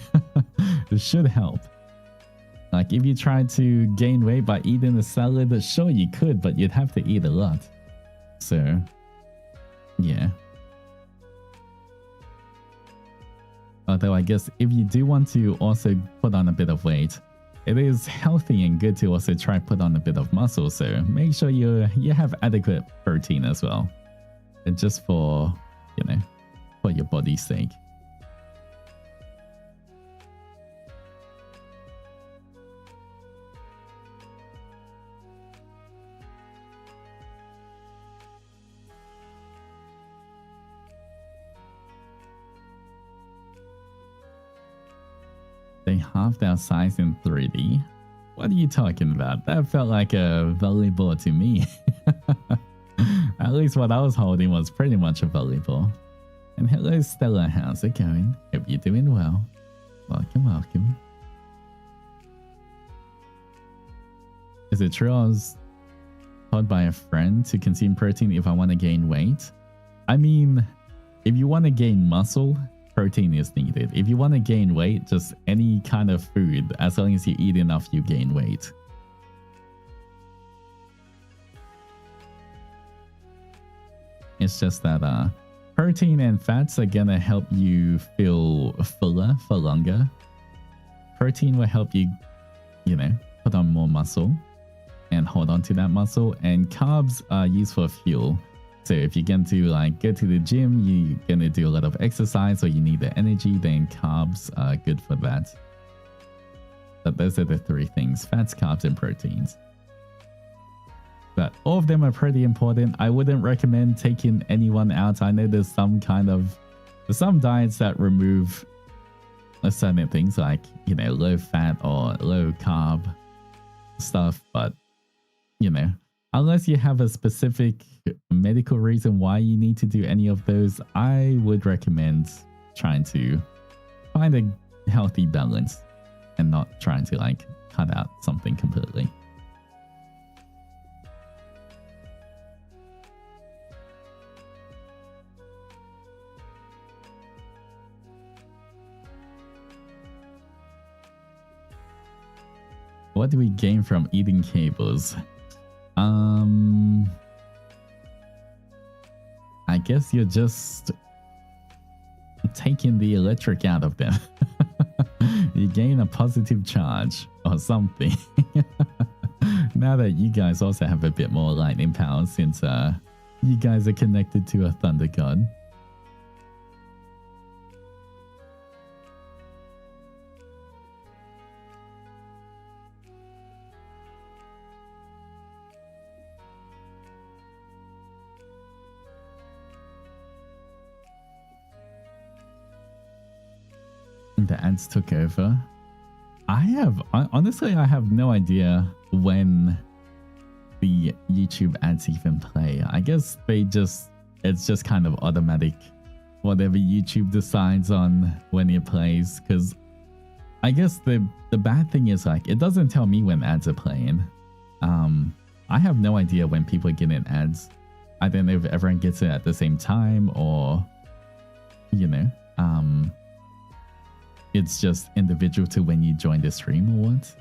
It should help. Like if you try to gain weight by eating a salad, sure you could, but you'd have to eat a lot. So, yeah. Although I guess if you do want to also put on a bit of weight, it is healthy and good to also try put on a bit of muscle. So make sure you have adequate protein as well. And just for, you know, for your body's sake. They halved our size in 3D. What are you talking about? That felt like a volleyball to me. At least what I was holding was pretty much a volleyball. And hello Stella, how's it going? Hope you're doing well. Welcome, welcome. Is it true I was told by a friend to consume protein if I want to gain weight? I mean, if you want to gain muscle, protein is needed. If you want to gain weight, just any kind of food, as long as you eat enough, you gain weight. It's just that protein and fats are gonna help you feel fuller for longer. Protein will help you, you know, put on more muscle and hold on to that muscle. And carbs are used for fuel. So if you're going to like go to the gym, you're gonna do a lot of exercise or you need the energy, then carbs are good for that. But those are the three things: fats, carbs, and proteins. But all of them are pretty important. I wouldn't recommend taking anyone out. I know there's some diets that remove certain things like, you know, low fat or low carb stuff. But, you know, unless you have a specific medical reason why you need to do any of those, I would recommend trying to find a healthy balance and not trying to like cut out something completely. What do we gain from eating cables? I guess you're just taking the electric out of them. You gain a positive charge or something. Now that you guys also have a bit more lightning power, since you guys are connected to a thunder god. The ads took over. Honestly, I have no idea when the YouTube ads even play. I guess it's just kind of automatic, whatever YouTube decides on when it plays. Because I guess the bad thing is like it doesn't tell me when ads are playing. I have no idea when people are getting ads. I don't know if everyone gets it at the same time or, you know, it's just individual to when you join the stream or what?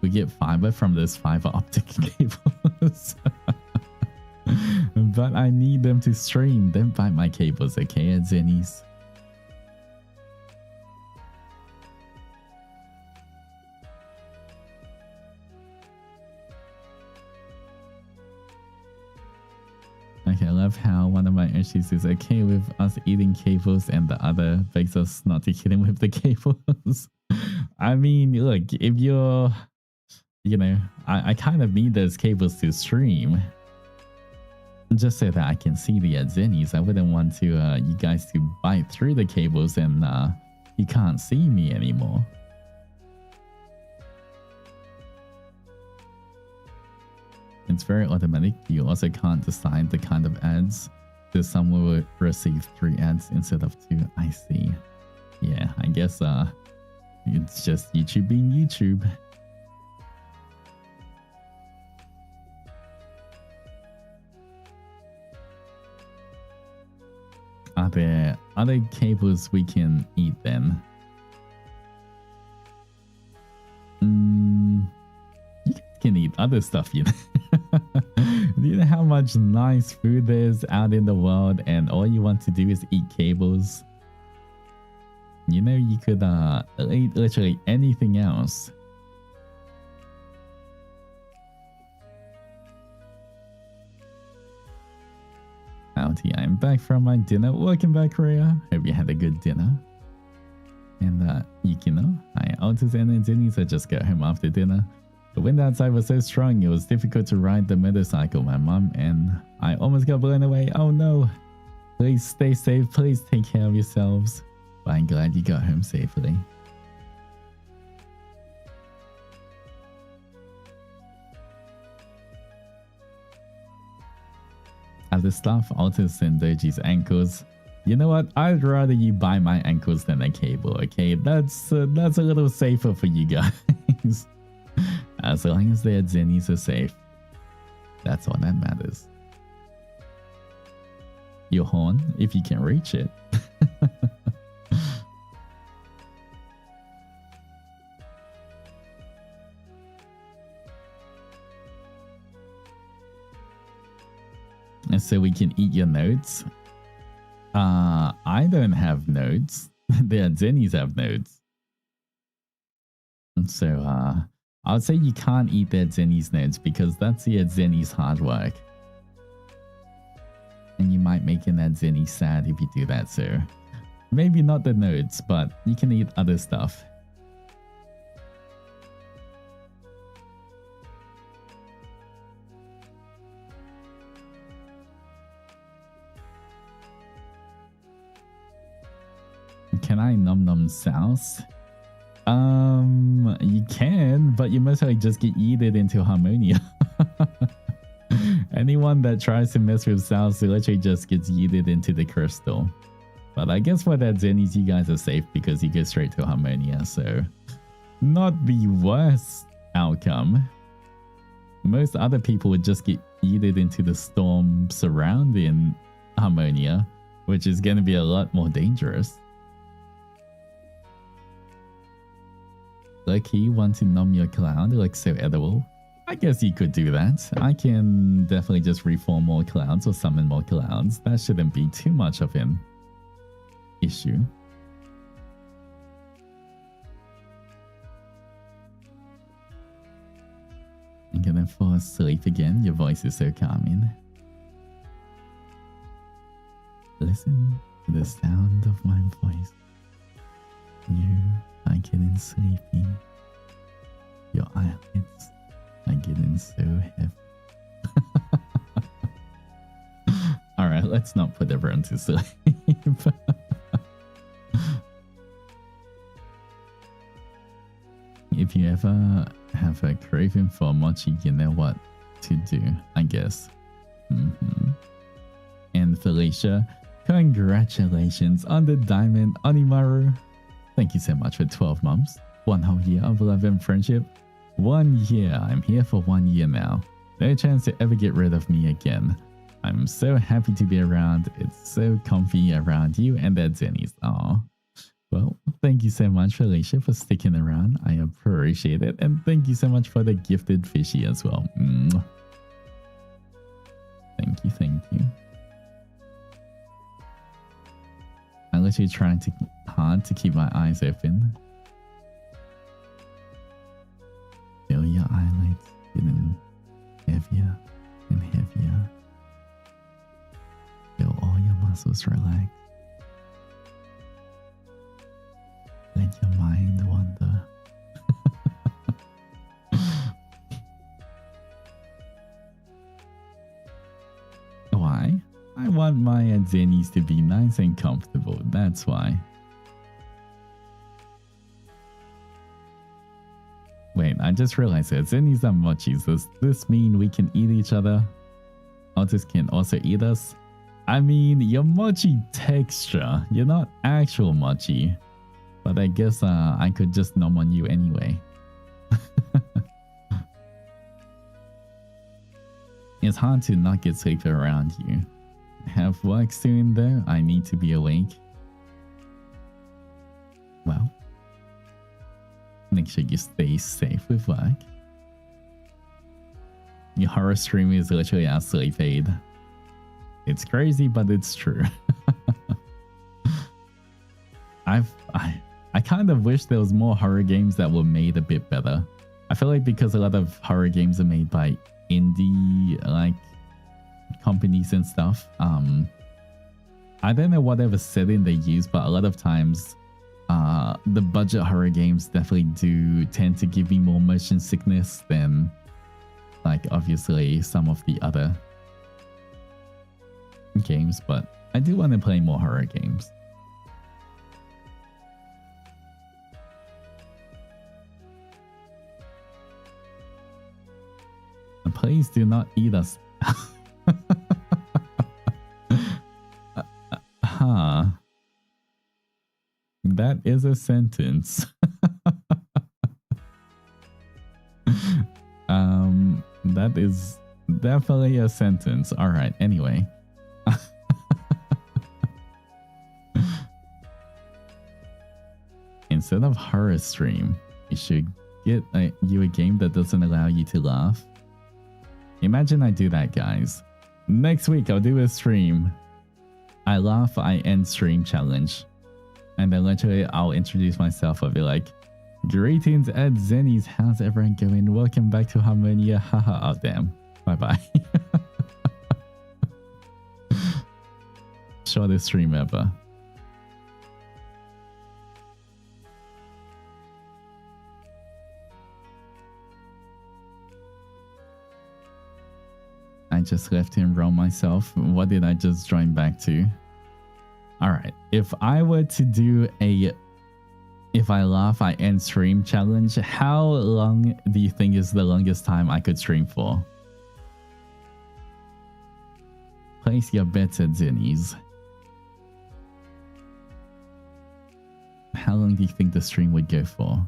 We get fiber from those fiber optic cables. But I need them to stream. Don't bite my cables, okay, Adzennies? Okay, I love how one of my issues is okay with us eating cables and the other begs us not to hit him with the cables. I mean, look, if you're, you know, I kind of need those cables to stream. Just so that I can see the Adzennies. I wouldn't want to you guys to bite through the cables and you can't see me anymore. It's very automatic. You also can't decide the kind of ads. So some will receive 3 ads instead of 2. I see. Yeah, I guess it's just YouTube being YouTube. Are there other cables we can eat then? You can eat other stuff, you know. Do you know how much nice food there's out in the world and all you want to do is eat cables? You know, you could eat literally anything else. Howdy, I'm back from my dinner. Welcome back, Rhea. Hope you had a good dinner. And Yukino, hi, Altus and Adzennies. I just got home after dinner. The wind outside was so strong, it was difficult to ride the motorcycle. My mom and I almost got blown away. Oh no. Please stay safe. Please take care of yourselves. But I'm glad you got home safely. At the stuff Altus and Zendoji's ankles. You know what? I'd rather you buy my ankles than a cable, okay? That's a little safer for you guys. As long as their Adzennies are safe. That's all that matters. Your horn, if you can reach it. And so we can eat your nodes. I don't have nodes. The Adzennies have nodes. So I would say you can't eat the Adzennies nodes because that's the Adzennies hard work. And you might make an Adzennie sad if you do that, so maybe not the nodes, but you can eat other stuff. Can I nom nom souse? You can, but you must like just get yeeted into Harmonia. Anyone that tries to mess with souse literally just gets yeeted into the crystal. But I guess for that Adzennies, you guys are safe because you go straight to Harmonia, so not the worst outcome. Most other people would just get yeeted into the storm surrounding Harmonia, which is going to be a lot more dangerous. Like you want to numb your cloud, like so edible. I guess you could do that. I can definitely just reform more clouds or summon more clouds. That shouldn't be too much of an issue. I'm gonna fall asleep again. Your voice is so calming. Listen to the sound of my voice. You are getting sleepy. Your eyelids are getting so heavy. Alright, let's not put everyone to sleep. If you ever have a craving for mochi, you know what to do, I guess. And Felicia, congratulations on the diamond, Onimaru. Thank you so much for 12 months. 1 whole year of love and friendship. 1 year. I'm here for 1 year now. No chance to ever get rid of me again. I'm so happy to be around. It's so comfy around you and the Adzennies. Aw. Well, thank you so much, Felicia, for sticking around. I appreciate it. And thank you so much for the gifted fishy as well. Thank you, thank you. I'm literally trying hard to keep my eyes open. Feel your eyelids getting heavier and heavier. Feel all your muscles relax. Let your mind wander. Why? I want my Adzennies to be nice and comfortable. That's why. Wait, I just realized that Adzennies are mochis. Does this mean we can eat each other? Altus can also eat us? I mean, you're mochi texture. You're not actual mochi. But I guess I could just nom on you anyway. It's hard to not get sleepy around you. Have work soon though. I need to be awake. Well, make sure you stay safe with work. Your horror stream is literally our sleep aid. It's crazy, but it's true. I kind of wish there was more horror games that were made a bit better. I feel like because a lot of horror games are made by indie like companies and stuff. I don't know whatever setting they use, but a lot of times the budget horror games definitely do tend to give me more motion sickness than like obviously some of the other games. But I do want to play more horror games. Please do not eat us. Huh. That is a sentence. That is definitely a sentence. All right. Anyway. Instead of horror stream, you should get you a game that doesn't allow you to laugh. Imagine I do that, guys. Next week, I'll do a stream. I laugh, I end stream challenge. And then literally, I'll introduce myself. I'll be like, greetings, Adzennies. How's everyone going? Welcome back to Harmonia. Haha, oh damn. Bye-bye. Shortest stream ever. I just left him roam myself. What did I just join back to? Alright, if I were to do a if I laugh, I end stream challenge, how long do you think is the longest time I could stream for? Place your bets at Adzennies. How long do you think the stream would go for?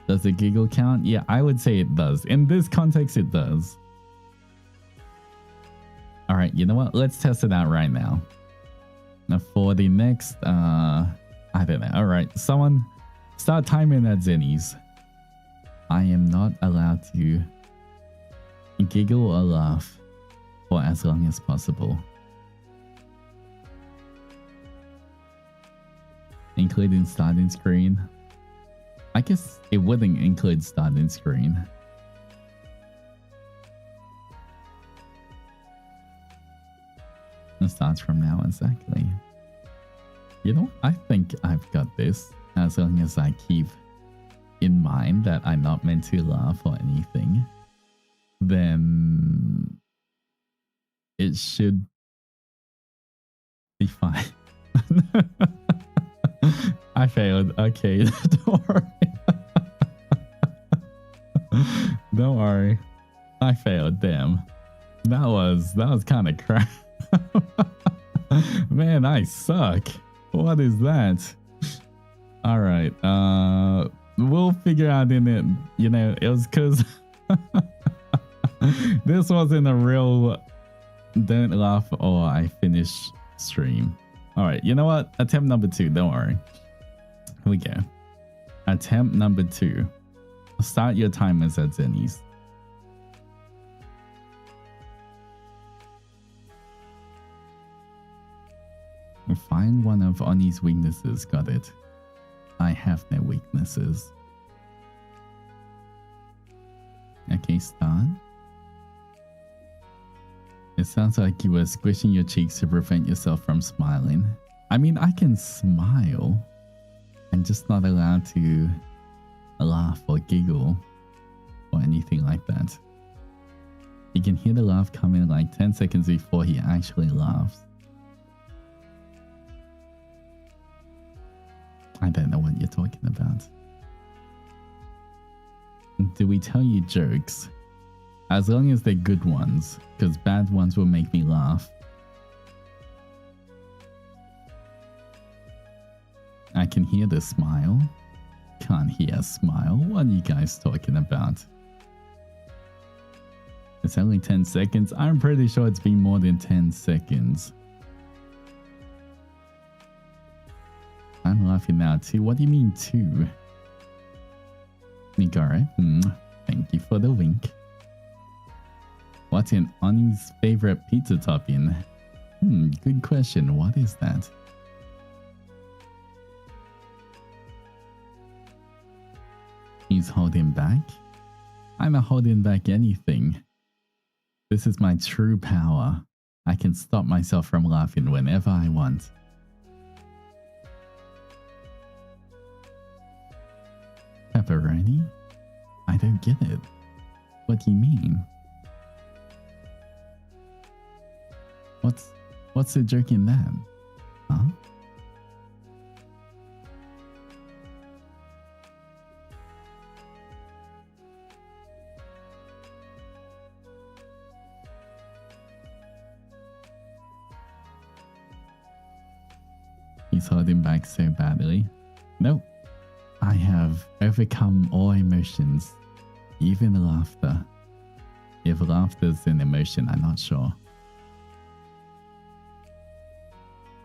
Does the giggle count? Yeah, I would say it does. In this context, it does. Alright, you know what? Let's test it out right now. Now for the next, I don't know. Alright, someone start timing at Adzennies. I am not allowed to giggle or laugh for as long as possible. Including starting screen. I guess it wouldn't include starting screen. It starts from now, exactly. You know, I think I've got this as long as I keep in mind that I'm not meant to laugh or anything. Then it should be fine. I failed. Okay, don't worry. Don't worry. I failed. Damn. That was kind of crap. Man, I suck. What is that? All right. We'll figure out in it. You know, it was because this wasn't a real don't laugh or I finish stream. All right. You know what? Attempt number 2. Don't worry. Here we go. Attempt number 2. Start your timers at Adzennies. Find one of Oni's weaknesses. Got it. I have no weaknesses. Okay, start. It sounds like you were squishing your cheeks to prevent yourself from smiling. I mean, I can smile. I'm just not allowed to laugh or giggle or anything like that. You can hear the laugh coming like 10 seconds before he actually laughs. I don't know what you're talking about. Do we tell you jokes? As long as they're good ones, because bad ones will make me laugh. I can hear the smile. Can't hear a smile. What are you guys talking about? It's only 10 seconds. I'm pretty sure it's been more than 10 seconds. I'm laughing now too. What do you mean too? Nigare, thank you for the wink. What's in Oni's favorite pizza topping? Good question. What is that? He's holding back? I'm not holding back anything. This is my true power. I can stop myself from laughing whenever I want. Pepperoni? I don't get it. What do you mean? What's the joke in that? Huh? He's holding back so badly. Nope. I have overcome all emotions, even laughter. If laughter's an emotion, I'm not sure.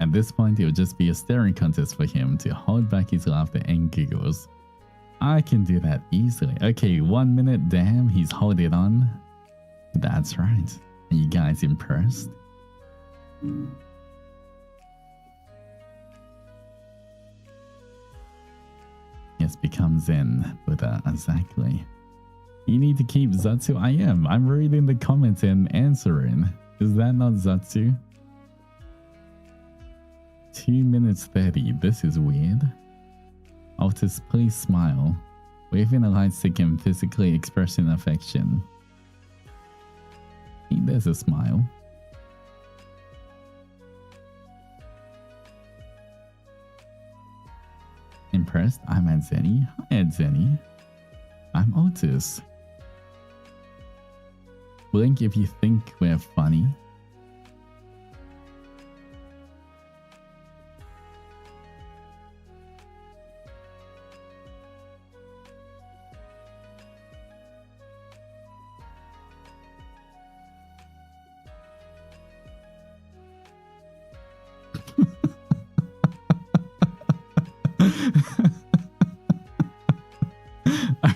At this point, it would just be a staring contest for him to hold back his laughter and giggles. I can do that easily. Okay, 1 minute, damn, he's holding on. That's right. Are you guys impressed? Yes, become Zen, Buddha, exactly. You need to keep Zatsu. I am. I'm reading the comments and answering. Is that not Zatsu? 2 minutes 30. This is weird. Altus, please smile. Waving a light stick and physically expressing affection. Hey, there's a smile. Impressed? I'm Adzennies. Hi, Adzennies. I'm Altus. Blink if you think we're funny.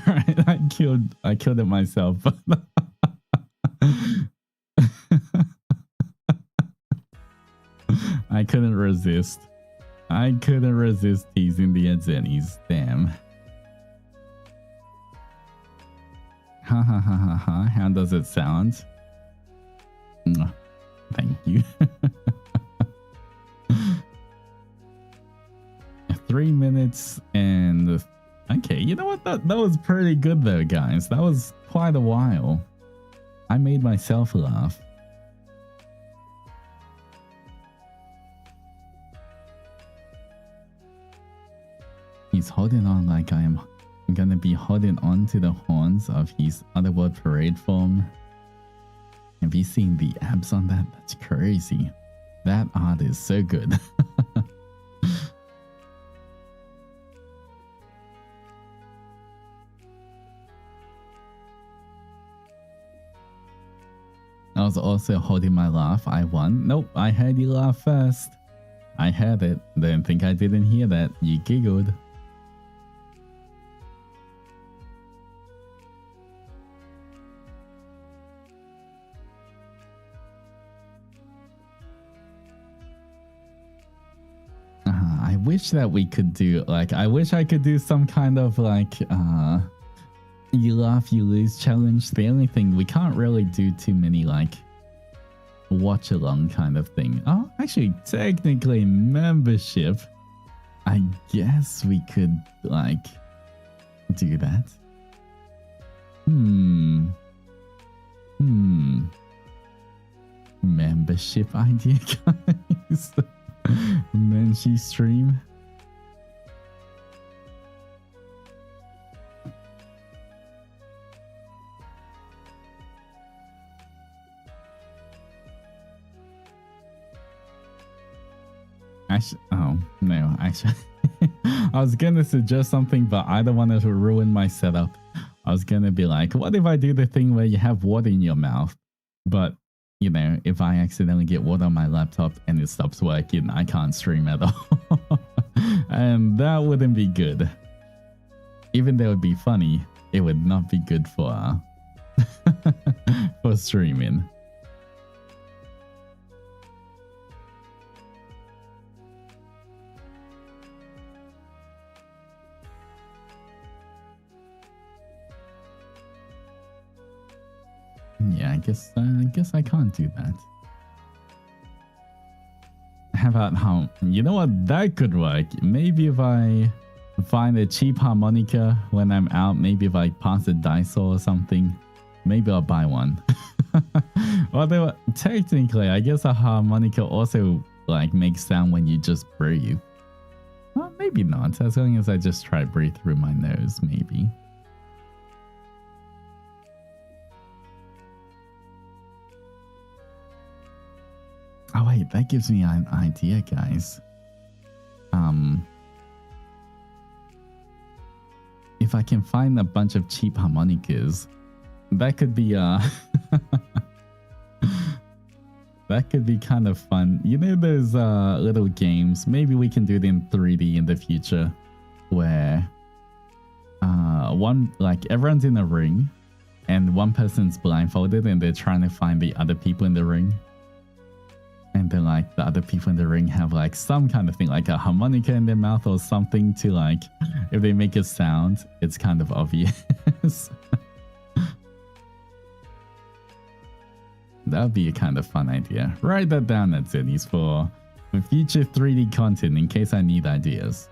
Alright, I killed it myself. I couldn't resist. I couldn't resist teasing the Adzennies. Damn. Ha ha ha ha ha. How does it sound? Thank you. 3 minutes and... Okay, you know what? That was pretty good though, guys. That was quite a while. I made myself laugh. He's holding on like I'm gonna be holding on to the horns of his Otherworld parade form. Have you seen the abs on that? That's crazy. That art is so good. I was also holding my laugh. I won. Nope, I heard you laugh first. I heard it. Don't think I didn't hear that. You giggled. I wish that we could do, like, I wish I could do some kind of, like, you laugh, you lose challenge. The only thing, we can't really do too many, like, watch along kind of thing. Oh, actually, technically, membership. I guess we could, like, do that. Membership idea, guys. Menchie stream. Actually, oh no, actually I was gonna suggest something, but I don't want to ruin my setup. I was gonna be like, what if I do the thing where you have water in your mouth, but you know, if I accidentally get water on my laptop and it stops working, I can't stream at all. And that wouldn't be good. Even though it would be funny, it would not be good for for streaming. Yeah, I guess I can't do that. How about how, you know what, that could work. Maybe if I find a cheap harmonica when I'm out, maybe if I pass a dice or something, Maybe I'll buy one. Although technically, I guess a harmonica also like makes sound when you just breathe. Well, maybe not. As long as I just try breathe through my nose, maybe. Oh wait, that gives me an idea, guys. If I can find a bunch of cheap harmonicas, that could be that could be kind of fun. You know those little games, maybe we can do it in 3D in the future, where everyone's in a ring and one person's blindfolded and they're trying to find the other people in the ring. And then like the other people in the ring have like some kind of thing, like a harmonica in their mouth or something to like, if they make a sound, it's kind of obvious. That would be a kind of fun idea. Write that down, Adzennies, for future 3D content in case I need ideas.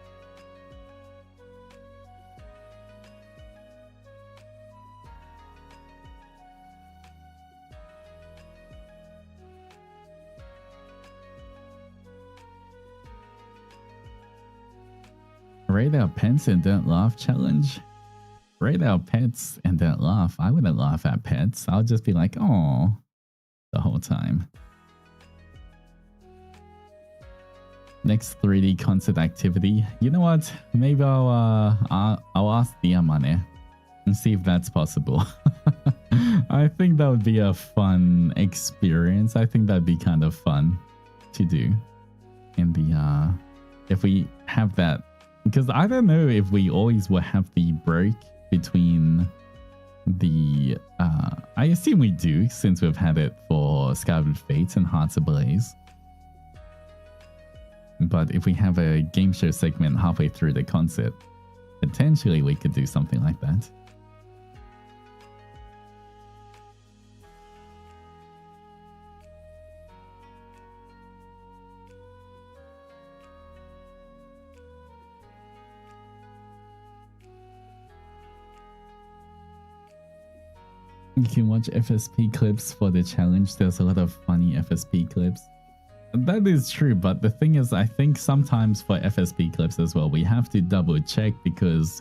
Rate our pets and don't laugh challenge. Rate our pets and don't laugh. I wouldn't laugh at pets. I'll just be like, oh, the whole time. Next 3D concert activity. You know what? Maybe I'll ask the Amane and see if that's possible. I think that would be a fun experience. I think that'd be kind of fun to do in the if we have that. Because I don't know if we always will have the break between the... I assume we do, since we've had it for Skyward Fates and Hearts Ablaze. But if we have a game show segment halfway through the concert, potentially we could do something like that. You can watch FSP clips for the challenge. There's a lot of funny FSP clips. That is true, but the thing is, I think sometimes for FSP clips as well, we have to double check because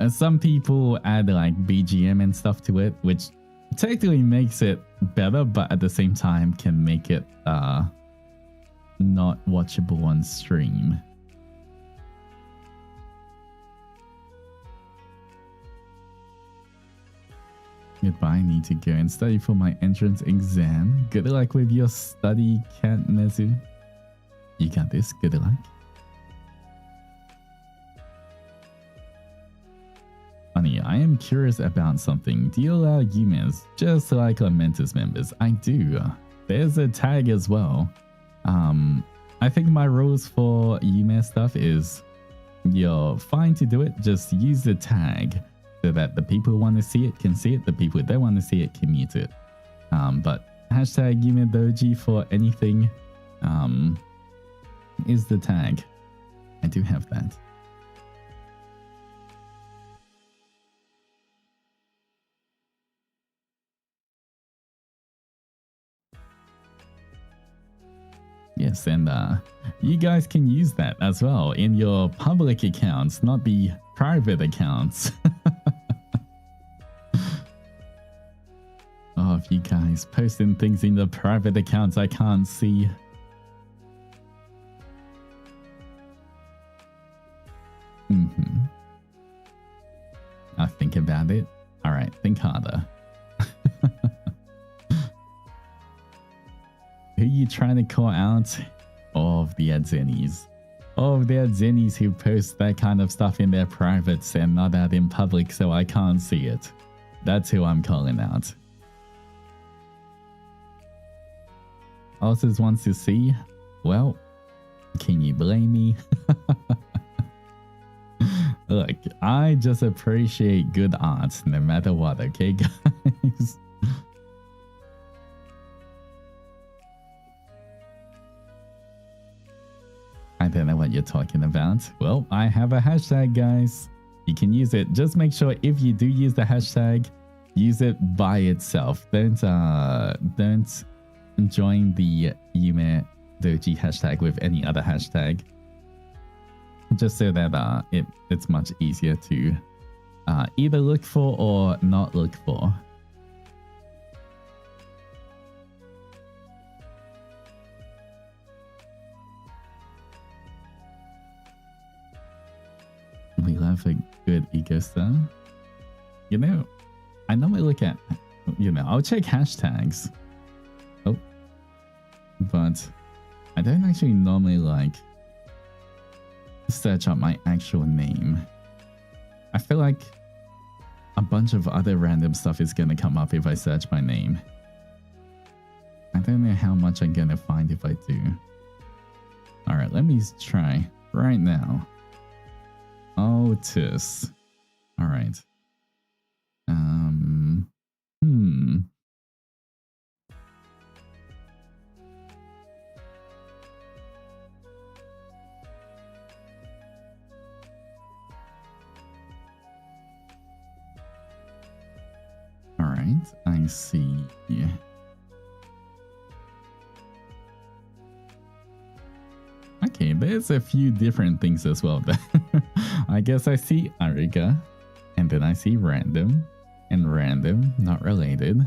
some people add like BGM and stuff to it, which technically makes it better, but at the same time can make it not watchable on stream. Goodbye, I need to go and study for my entrance exam. Good luck with your study, Cat Mezu. You got this, good luck. Honey, I am curious about something. Do you allow Yumes just like Lamentus members? I do. There's a tag as well. I think my rules for Yume stuff is you're fine to do it, just use the tag. So that the people who want to see it can see it, the people who don't want to see it can mute it. But hashtag Zendoji for anything is the tag. I do have that. Yes, and you guys can use that as well in your public accounts, not the private accounts. Oh, if you guys posting things in the private accounts I can't see. I'll think about it. Alright, think harder. Who are you trying to call out? All of the Adzennies. All of the Adzennies who post that kind of stuff in their privates and not out in public so I can't see it. That's who I'm calling out. Altus wants to see? Well, can you blame me? Look, I just appreciate good art no matter what, okay guys? I don't know what you're talking about. Well, I have a hashtag, guys. You can use it. Just make sure if you do use the hashtag, use it by itself. Don't join the Yume Doji hashtag with any other hashtag. Just so that it's much easier to either look for or not look for. We love a good ego star. You know, I normally look at, I'll check hashtags. Oh. But I don't actually normally like search up my actual name. I feel like a bunch of other random stuff is gonna come up if I search my name. I don't know how much I'm gonna find if I do. Alright, let me try right now. Altus. Alright. Alright, I see. Okay, there's a few different things as well. I guess I see Ariga, and then I see random, and random, not related.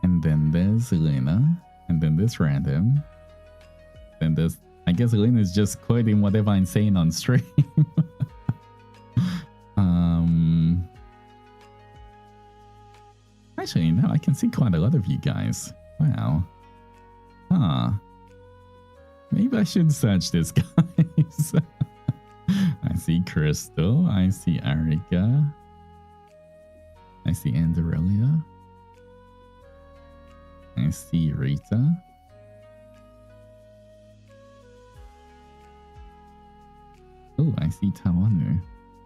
And then there's Lena, and then there's random. Then there's, I guess Lena is just quoting whatever I'm saying on stream. Actually, no, I can see quite a lot of you guys. Wow. Huh. Maybe I should search this, guys. I see Crystal. I see Ariga. I see Anderelia. I see Rita. Oh, I see Tawanu.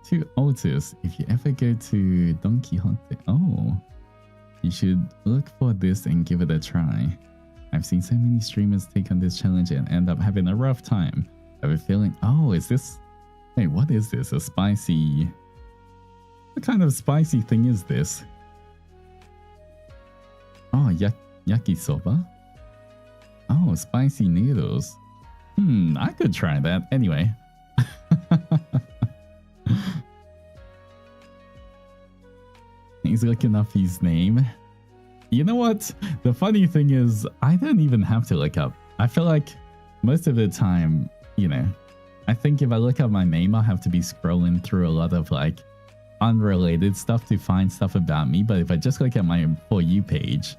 To Altus, if you ever go to Don Quixote, you should look for this and give it a try. I've seen so many streamers take on this challenge and end up having a rough time. I have a feeling, is this... Hey, what is this? A spicy... What kind of spicy thing is this? Oh, yakisoba? Oh, spicy noodles. I could try that. Anyway. He's looking up his name. You know what? The funny thing is, I don't even have to look up. I feel like most of the time, I think if I look up my name, I'll have to be scrolling through a lot of like unrelated stuff to find stuff about me. But if I just look at my For You page,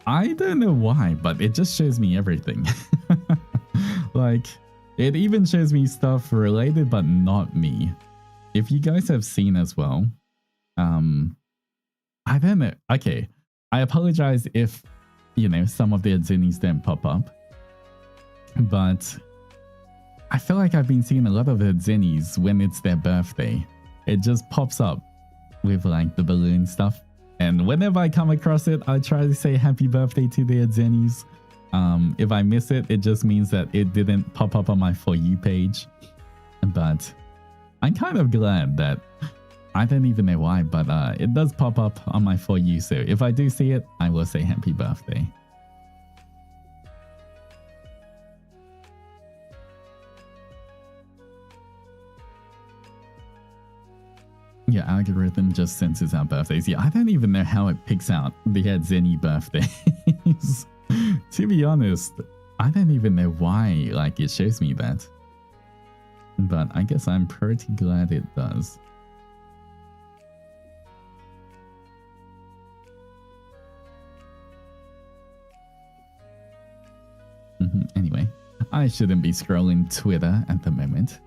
I don't know why, but it just shows me everything. Like, it even shows me stuff related, but not me. If you guys have seen as well, I don't know. Okay, I apologize if, some of the Adzennies didn't pop up. But I feel like I've been seeing a lot of Adzennies when it's their birthday. It just pops up with like the balloon stuff. And whenever I come across it, I try to say happy birthday to the Adzennies. If I miss it, it just means that it didn't pop up on my For You page. But I'm kind of glad that, I don't even know why, but it does pop up on my For You. So if I do see it, I will say happy birthday. Your algorithm just senses our birthdays. Yeah, I don't even know how it picks out the Adzenny birthdays. To be honest, I don't even know why it shows me that. But I guess I'm pretty glad it does. Anyway, I shouldn't be scrolling Twitter at the moment.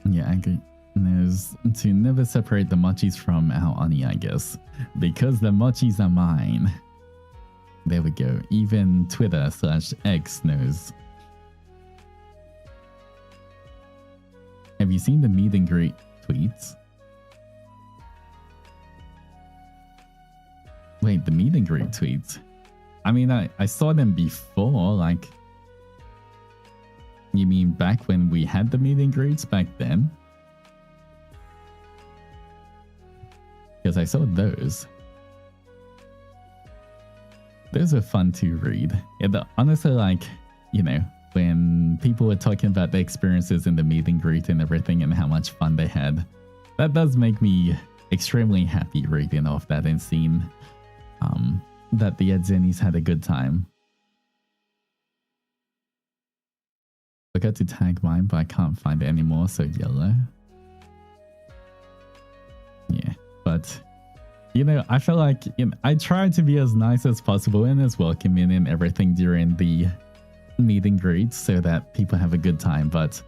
Yeah, I agree. There's to never separate the mochis from our Oni, I guess. Because the mochis are mine. There we go. Even Twitter/X knows. Have you seen the meet and greet tweets? Wait, the meet and greet tweets? I mean, I saw them before, You mean back when we had the meet and greets back then? Because I saw those. Those are fun to read. Honestly, like, you know, when people were talking about their experiences in the meet and greet and everything and how much fun they had, that does make me extremely happy reading off that and seeing that the Adzennies had a good time. Forgot to tag mine, but I can't find it anymore, so yellow. Yeah, but you know, I feel like I tried to be as nice as possible and as welcoming and everything during the meet and greets so that people have a good time. But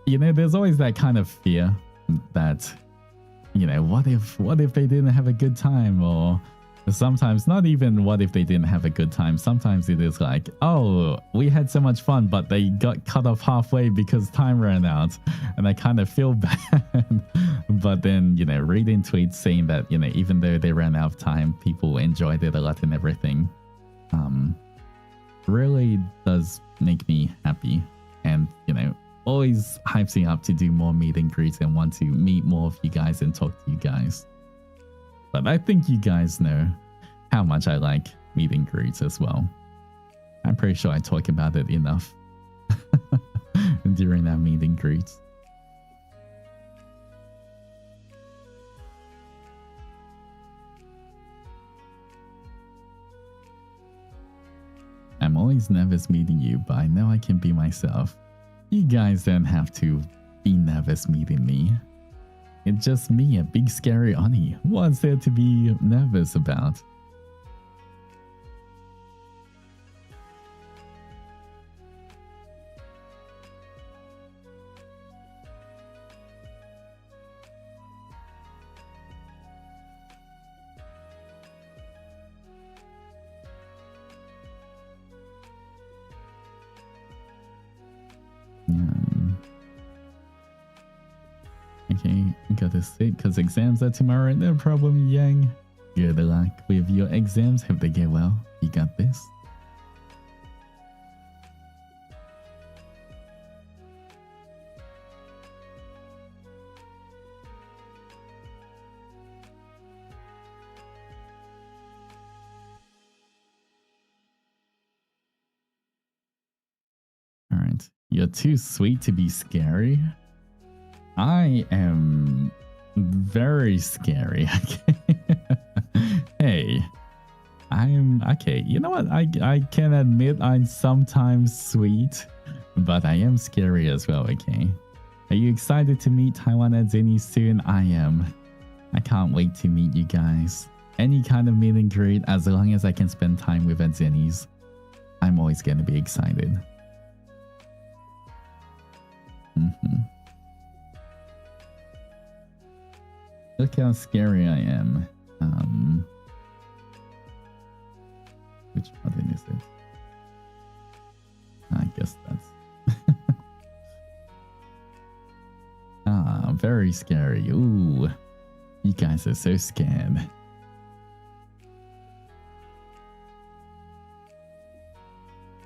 you know, there's always that kind of fear that, you know, what if they didn't have a good time? Or sometimes not even what if they didn't have a good time. Sometimes it is like, oh, we had so much fun, but they got cut off halfway because time ran out, and I kind of feel bad. But then, you know, reading tweets saying that, you know, even though they ran out of time, people enjoyed it a lot and everything, really does make me happy. And, you know, always hypes me up to do more meet and greets and want to meet more of you guys and talk to you guys. But I think you guys know how much I like meet and greets as well. I'm pretty sure I talk about it enough during that meet and greets. I'm always nervous meeting you, but I know I can be myself. You guys don't have to be nervous meeting me. It's just me, a big scary Oni. What's there to be nervous about? Okay, gotta sit because exams are tomorrow. No problem, Yang. Good luck with your exams. Hope they get well. You got this. Alright. You're too sweet to be scary. I am very scary. Hey, I'm okay. You know what? I can admit I'm sometimes sweet, but I am scary as well. Okay. Are you excited to meet Taiwan Adzennies soon? I am. I can't wait to meet you guys. Any kind of meet and greet, as long as I can spend time with Adzennies, I'm always going to be excited. Look how scary I am. Which button is it? I guess that's... very scary. Ooh, you guys are so scared.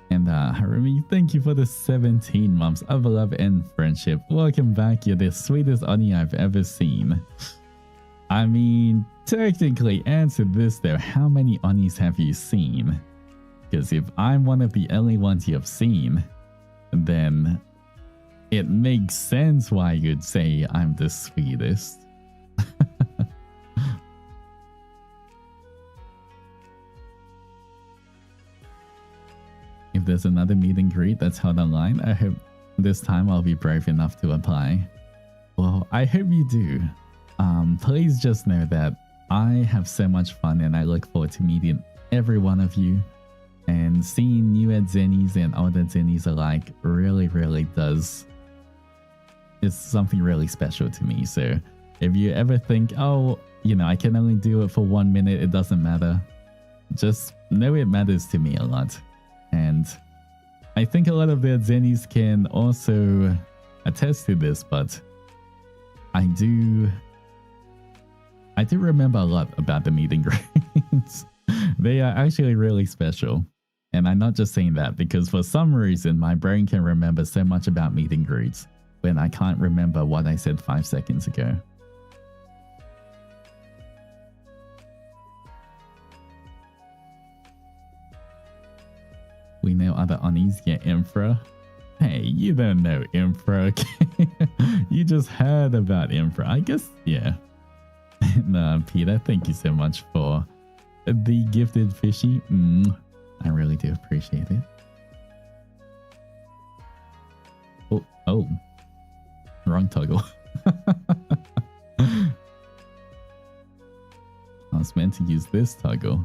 And Harumi, thank you for the 17 months of love and friendship. Welcome back. You're the sweetest Oni I've ever seen. I mean, technically, answer this though, how many Onis have you seen? Because if I'm one of the only ones you've seen, then it makes sense why you'd say I'm the sweetest. If there's another meet and greet that's held online, I hope this time I'll be brave enough to apply. Well, I hope you do. Please just know that I have so much fun and I look forward to meeting every one of you, and seeing new Adzennies and old Adzennies alike really does. It's something really special to me. So if you ever think, oh, you know, I can only do it for 1 minute, it doesn't matter, just know it matters to me a lot. And I think a lot of the Adzennies can also attest to this, but I do remember a lot about the meet and greets. They are actually really special. And I'm not just saying that because for some reason my brain can remember so much about meet and greets when I can't remember what I said 5 seconds ago. We know other Onis get Infra. Hey, you don't know Infra, okay? You just heard about Infra. I guess, yeah. And Peter, thank you so much for the gifted fishy. I really do appreciate it. Oh. Wrong toggle. I was meant to use this toggle.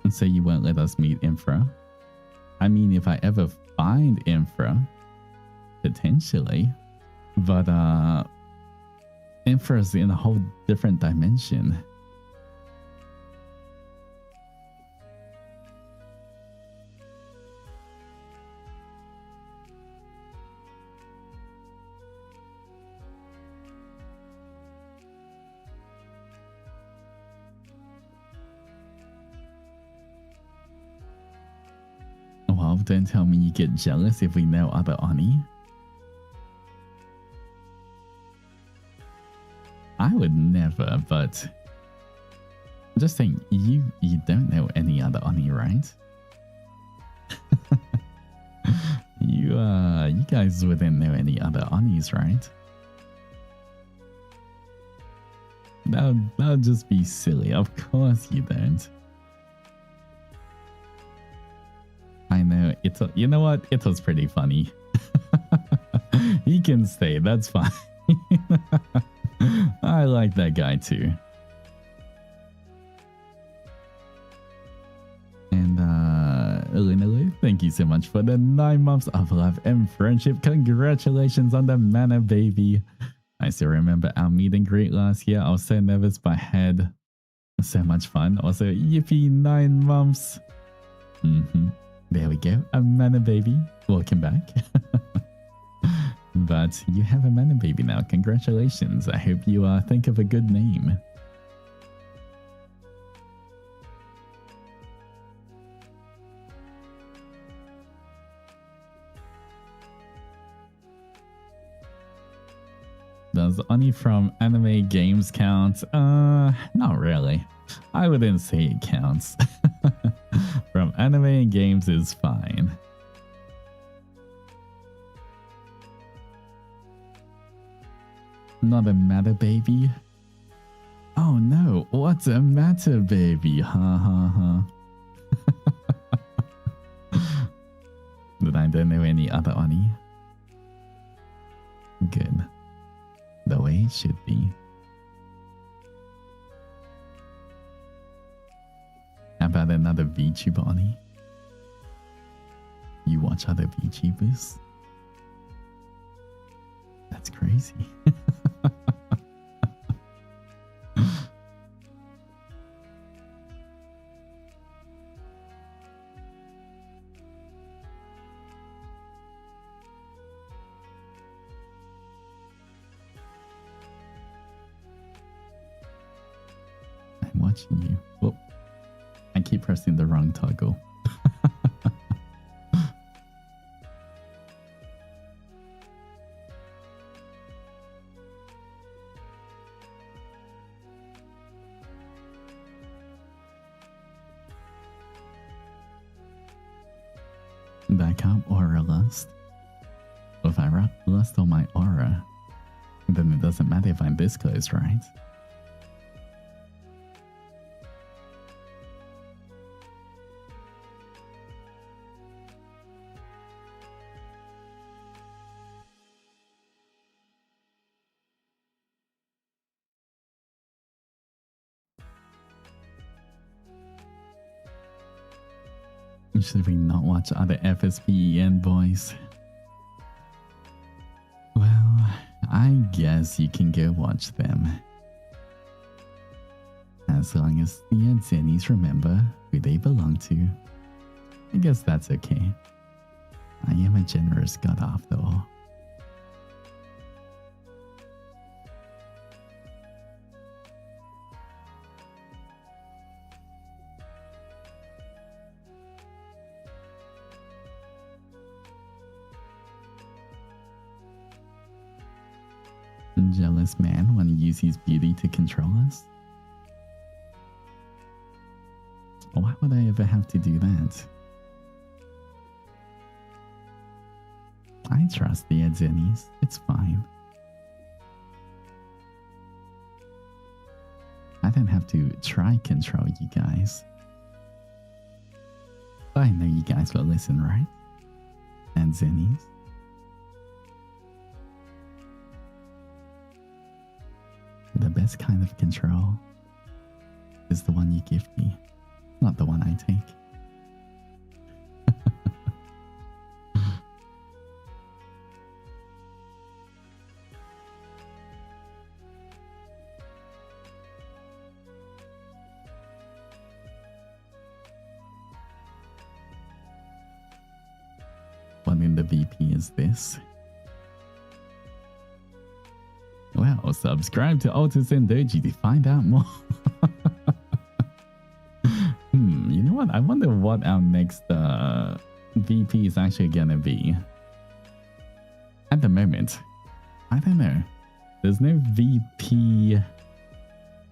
And so you won't let us meet Infra? I mean, if I ever find Infra, potentially. But Infra's in a whole different dimension. Well, don't tell me you get jealous if we know other Oni. I would never, but I'm just saying, you don't know any other Oni, right? You guys wouldn't know any other Onis, right? That would just be silly. Of course you don't. I know, you know what? It was pretty funny. He can stay, that's fine. I like that guy too. And Elena, thank you so much for the 9 months of love and friendship. Congratulations on the mana, baby. I still remember our meet and greet last year. I was so nervous but had so much fun. Also, yippee, 9 months. There we go, a mana baby. Welcome back. But you have a mana baby now. Congratulations. I hope you think of a good name. Does Oni from anime games count? Not really. I wouldn't say it counts. From anime and games is fine. Not a matter baby? Oh no, what's a matter baby? Ha ha ha. But I don't know any other Oni. Good. The way it should be. How about another VTuber Oni? You watch other VTubers? That's crazy. I'm watching you. Whoop. I keep pressing the wrong toggle. Back up aura lust. If I lust on my aura, then it doesn't matter if I'm this close, right? Should we not watch other FSPEN boys? Well, I guess you can go watch them. As long as the Adzennies remember who they belong to. I guess that's okay. I am a generous god after all. jealous man want to use his beauty to control us? Why would I ever have to do that? I trust the Adzennies. It's fine. I don't have to try control you guys. But I know you guys will listen, right? Adzennies. The best kind of control is the one you give me, not the one I take. What in the VP is this? Well, subscribe to Altus Zendoji to find out more. You know what? I wonder what our next VP is actually gonna be. At the moment, I don't know. There's no VP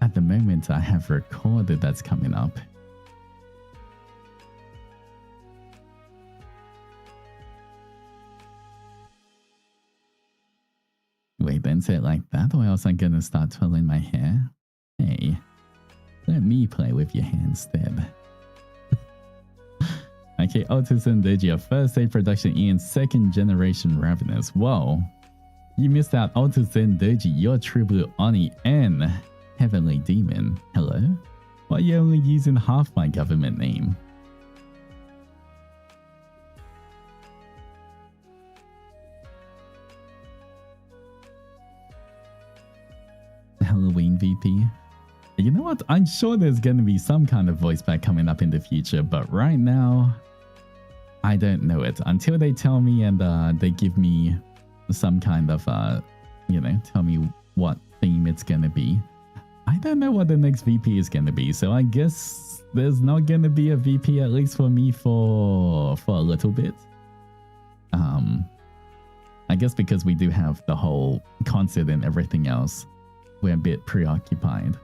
at the moment I have recorded that's coming up. Wait, then say it like that, or else I'm gonna start twirling my hair. Hey, let me play with your hair instead. Okay, Altus and Zendoji, a first aid production in second generation Ravenous. Whoa, you missed out. Altus and Zendoji, your true blue Oni and heavenly demon. Hello? Why are you only using half my government name? Halloween VP. You know what? I'm sure there's going to be some kind of voice pack coming up in the future, but right now, I don't know it. Until they tell me and they give me some kind of, tell me what theme it's going to be. I don't know what the next VP is going to be, so I guess there's not going to be a VP, at least for me, for a little bit. I guess because we do have the whole concert and everything else, we're a bit preoccupied.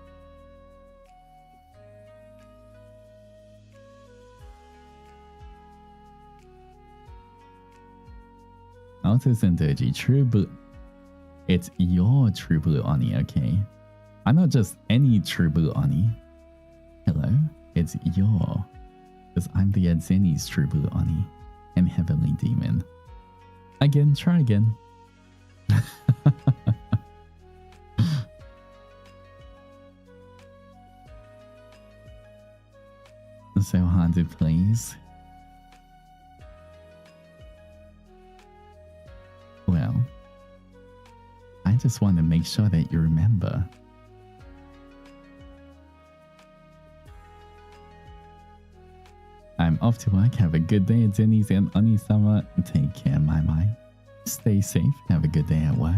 Altus and Zendoji, true blue. It's your true blue Oni, okay? I'm not just any true blue Oni. Hello? It's your. Because I'm the Adzennies true blue Oni and heavenly demon. Again, try again. So hard to please. Well, I just want to make sure that you remember. I'm off to work. Have a good day, Adzennies and Oni-sama. Take care, my. Stay safe. Have a good day at work.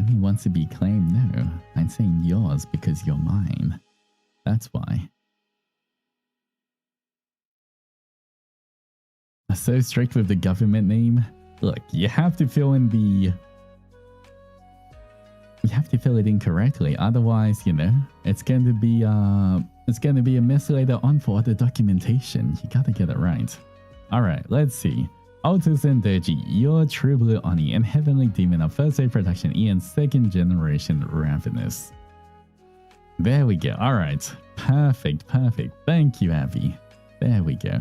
He wants to be claimed. No, I'm saying yours because you're mine. That's why. So strict with the government name. Look, you have to fill in the... You have to fill it in correctly. Otherwise, it's going to be a mess later on for the documentation. You gotta get it right. Alright, let's see. Altus and Zendoji, your true blue Oni and heavenly demon of first aid production in second generation Ravenous. There we go. Alright. Perfect. Thank you, Abby. There we go.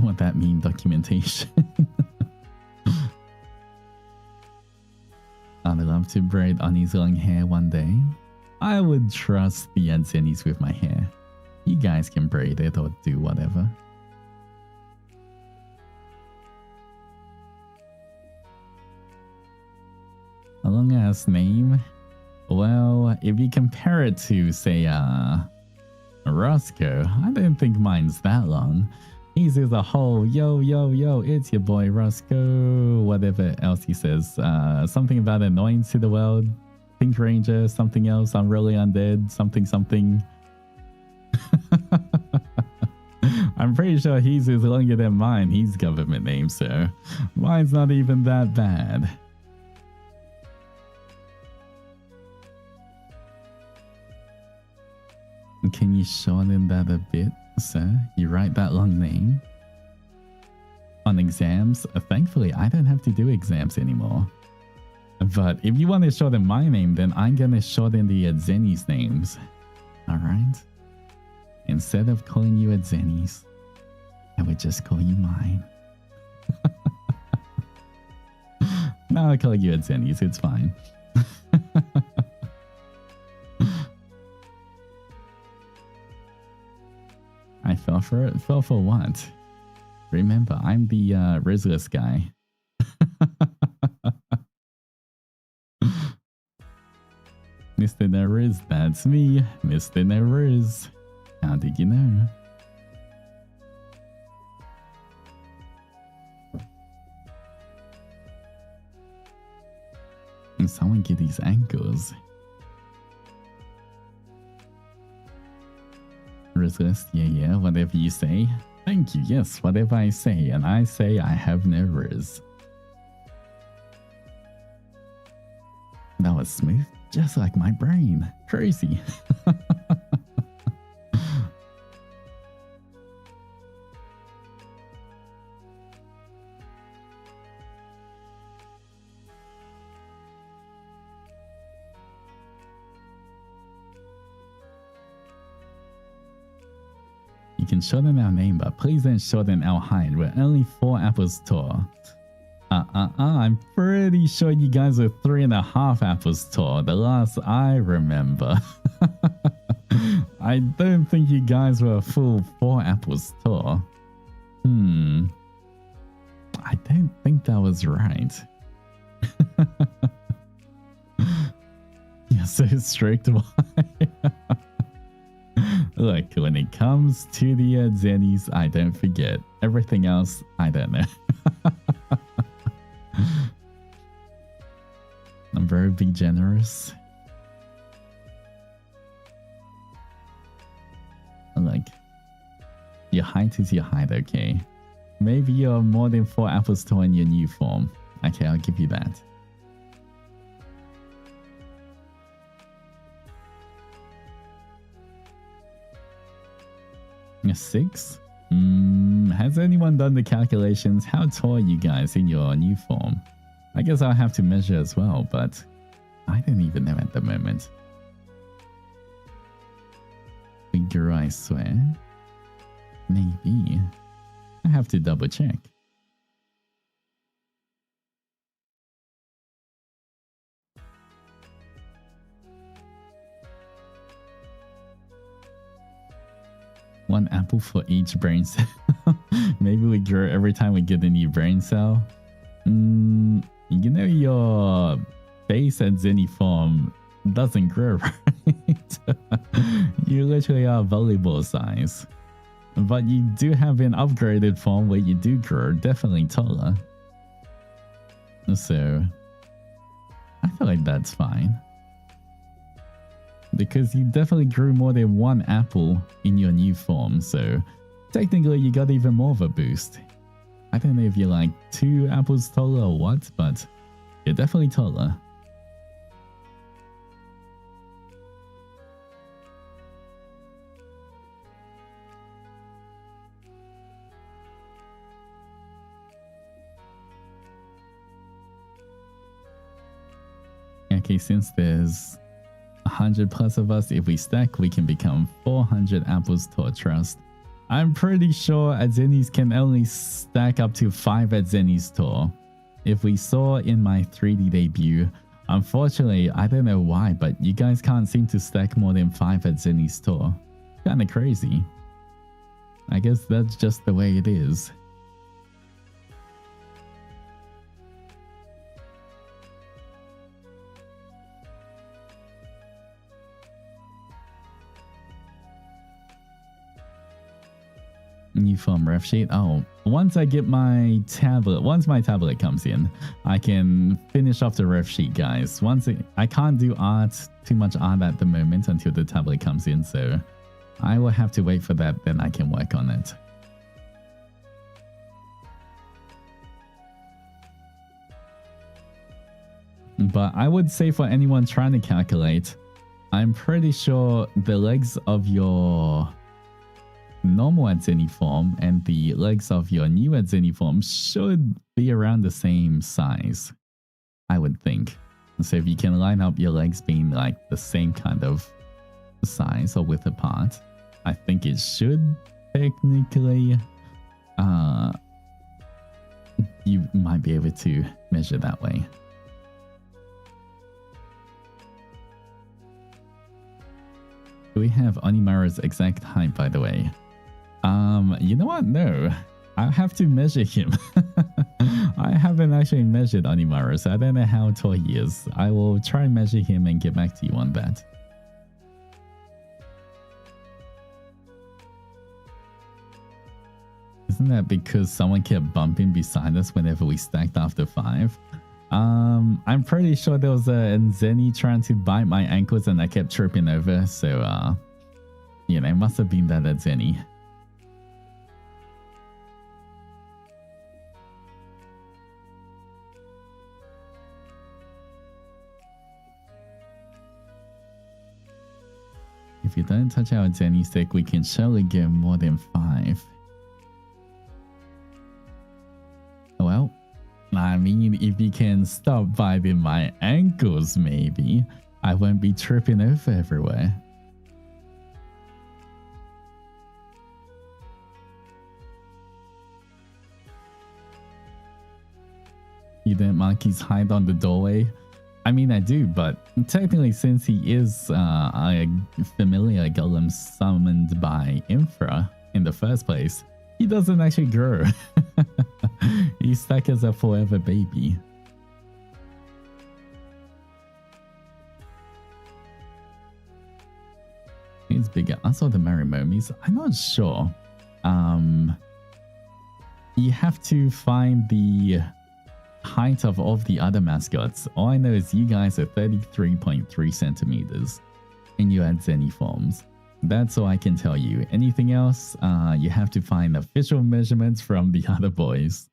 What that mean, documentation? I'd love to braid Oni's long hair one day. I would trust the Adzennies with my hair. You guys can braid it or do whatever. A long ass name? Well, if you compare it to, say, Roscoe, I don't think mine's that long. He's as a whole. Yo, yo, yo, it's your boy Roscoe. Whatever else he says. Something about annoyance to the world. Pink Ranger, something else. I'm really undead. Something, something. I'm pretty sure his is longer than mine. He's government name, so mine's not even that bad. Can you shorten that a bit, sir? You write that long name? On exams? Thankfully, I don't have to do exams anymore. But if you want to shorten my name, then I'm gonna shorten the Adzennies names. Alright? Instead of calling you Adzennies, I would just call you mine. No, I'll call you Adzennies, it's fine. I fell for it. Fell for what? Remember, I'm the Rizless guy. Mr. Neriz, that's me. Mr. Neriz. How did you know? Can someone get these ankles? Resist, yeah, whatever you say. Thank you, yes, whatever I say, and I say I have no riz. That was smooth, just like my brain. Crazy. You can shorten our name, but please don't shorten our height. We're only 4 apples tall. I'm pretty sure you guys are 3.5 apples tall. The last I remember. I don't think you guys were a full 4 apples tall. I don't think that was right. You're so strict. Why? Look, when it comes to the Adzennies, I don't forget. Everything else, I don't know. I'm very big generous. Look, your height is your height, okay? Maybe you're more than 4 apples tall in your new form. Okay, I'll give you that. A 6? Has anyone done the calculations? How tall are you guys in your new form? I guess I'll have to measure as well, but I don't even know at the moment. We grew, I swear. Maybe. I have to double check. One apple for each brain cell. Maybe we grow every time we get a new brain cell. You know your base Adzennie form doesn't grow, right? You literally are volleyball size. But you do have an upgraded form where you do grow, definitely taller. So, I feel like that's fine. Because you definitely grew more than 1 apple in your new form, so technically you got even more of a boost. I don't know if you're like 2 apples taller or what, but you're definitely taller. Okay, since there's 100 plus of us, if we stack, we can become 400 apples tall, trust. I'm pretty sure Adzennies can only stack up to 5 Adzennies tall. If we saw in my 3D debut, unfortunately, I don't know why, but you guys can't seem to stack more than 5 Adzennies tall. Kinda crazy. I guess that's just the way it is. You Form ref sheet. Oh, once I get my tablet, once my tablet comes in, I can finish off the ref sheet, guys. I can't do too much art at the moment until the tablet comes in, so I will have to wait for that, then I can work on it. But I would say for anyone trying to calculate, I'm pretty sure the legs of your normal Adzennie form and the legs of your new Adzennie form should be around the same size, I would think. So if you can line up your legs being like the same kind of size or width apart, I think it should technically, you might be able to measure that way. Do we have Onimaru's exact height, by the way? You know what? No. I have to measure him. I haven't actually measured Onimaru, so I don't know how tall he is. I will try and measure him and get back to you on that. Isn't that because someone kept bumping beside us whenever we stacked after 5? I'm pretty sure there was a Adzennie trying to bite my ankles and I kept tripping over, so you know, it must have been that Adzennie. If you don't touch our Adzennie stick, we can surely get more than 5. Well, I mean, if you can stop biting my ankles, maybe I won't be tripping over everywhere. You don't monkeys hide on the doorway? I mean, I do, but technically since he is a familiar golem summoned by Infra in the first place, he doesn't actually grow. He's stuck as a forever baby. He's bigger. I saw the Marimomis. I'm not sure. You have to find the height of all of the other mascots. All I know is you guys are 33.3 centimeters in your Adzennie forms. That's all I can tell you. Anything else, you have to find official measurements from the other boys.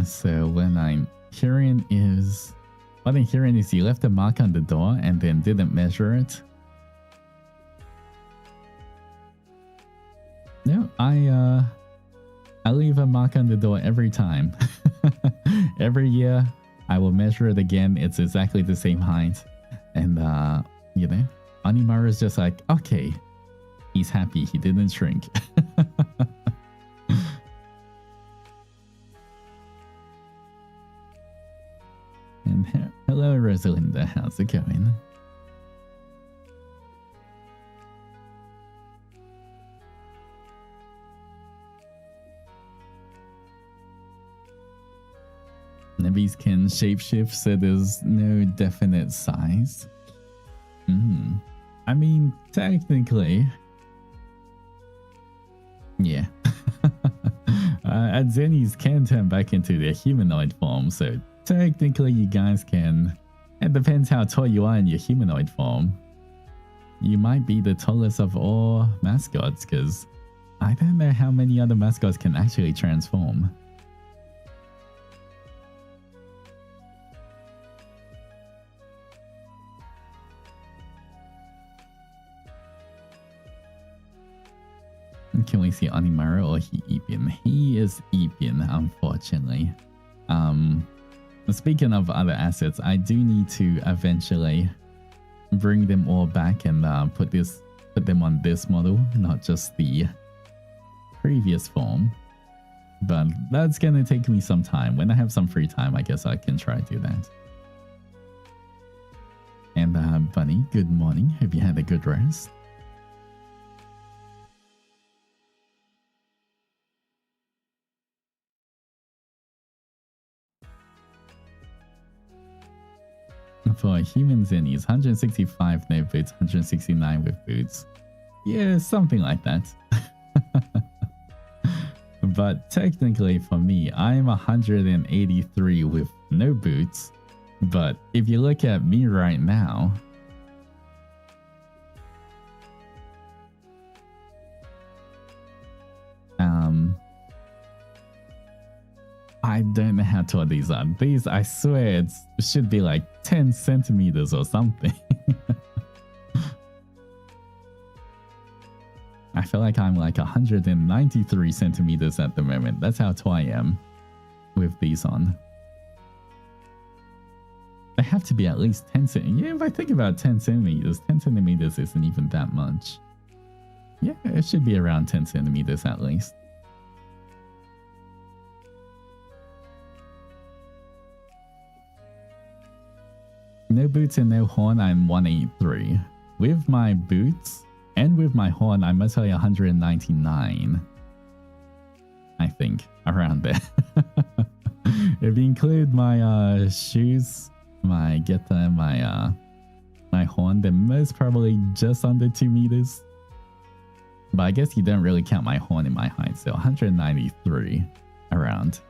So what I'm hearing is you left a mark on the door and then didn't measure it. No, I leave a mark on the door every time. Every year I will measure it again. It's exactly the same height. And you know, Onimaru is just like, okay, he's happy, he didn't shrink. And hello, Rosalinda, how's it going? Nebbies can shapeshift, so there's no definite size. I mean, technically, yeah. Adzennies can turn back into their humanoid form, so technically you guys can. It depends how tall you are in your humanoid form. You might be the tallest of all mascots, because I don't know how many other mascots can actually transform. Can we see Onimaru or he Ipin? He is Ipin, unfortunately. Speaking of other assets, I do need to eventually bring them all back and put them on this model, not just the previous form. But that's gonna take me some time. When I have some free time, I guess I can try to do that. And Bunny, good morning. Hope you had a good rest. For human Zennies, 165 no boots, 169 with boots. Yeah, something like that. But technically for me, I'm 183 with no boots. But if you look at me right now, I don't know how tall these are. These, I swear, it should be like 10 centimeters or something. I feel like I'm like 193 centimeters at the moment. That's how tall I am with these on. They have to be at least 10 centimeters. Yeah, if I think about 10 centimeters, 10 centimeters isn't even that much. Yeah, it should be around 10 centimeters at least. No boots and no horn, I'm 183. With my boots and with my horn, I'm mostly 199. I think, around there. If you include my shoes, my geta, my horn, then most probably just under 2 meters. But I guess you don't really count my horn in my height, so 193 around.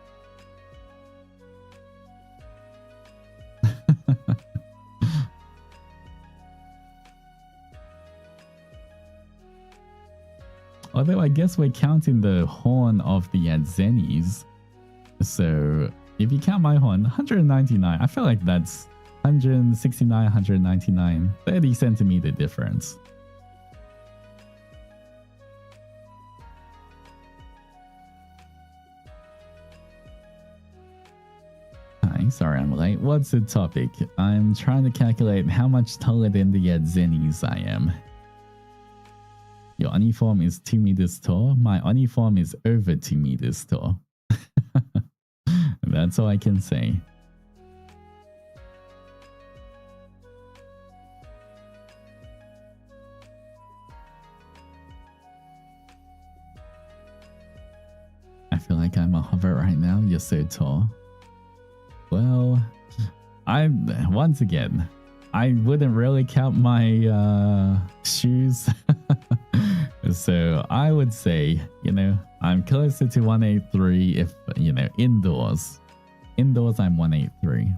Although I guess we're counting the horn of the Adzennies. So if you count my horn, 199. I feel like that's 169, 199, 30 centimeter difference. Hi, sorry I'm late. What's the topic? I'm trying to calculate how much taller than the Adzennies I am. Your uniform is 2 meters tall. My uniform is over 2 meters tall. That's all I can say. I feel like I'm a hover right now. You're so tall. Well, once again, I wouldn't really count my shoes. So I would say, you know, I'm closer to 183 if, you know, indoors. Indoors, I'm 183.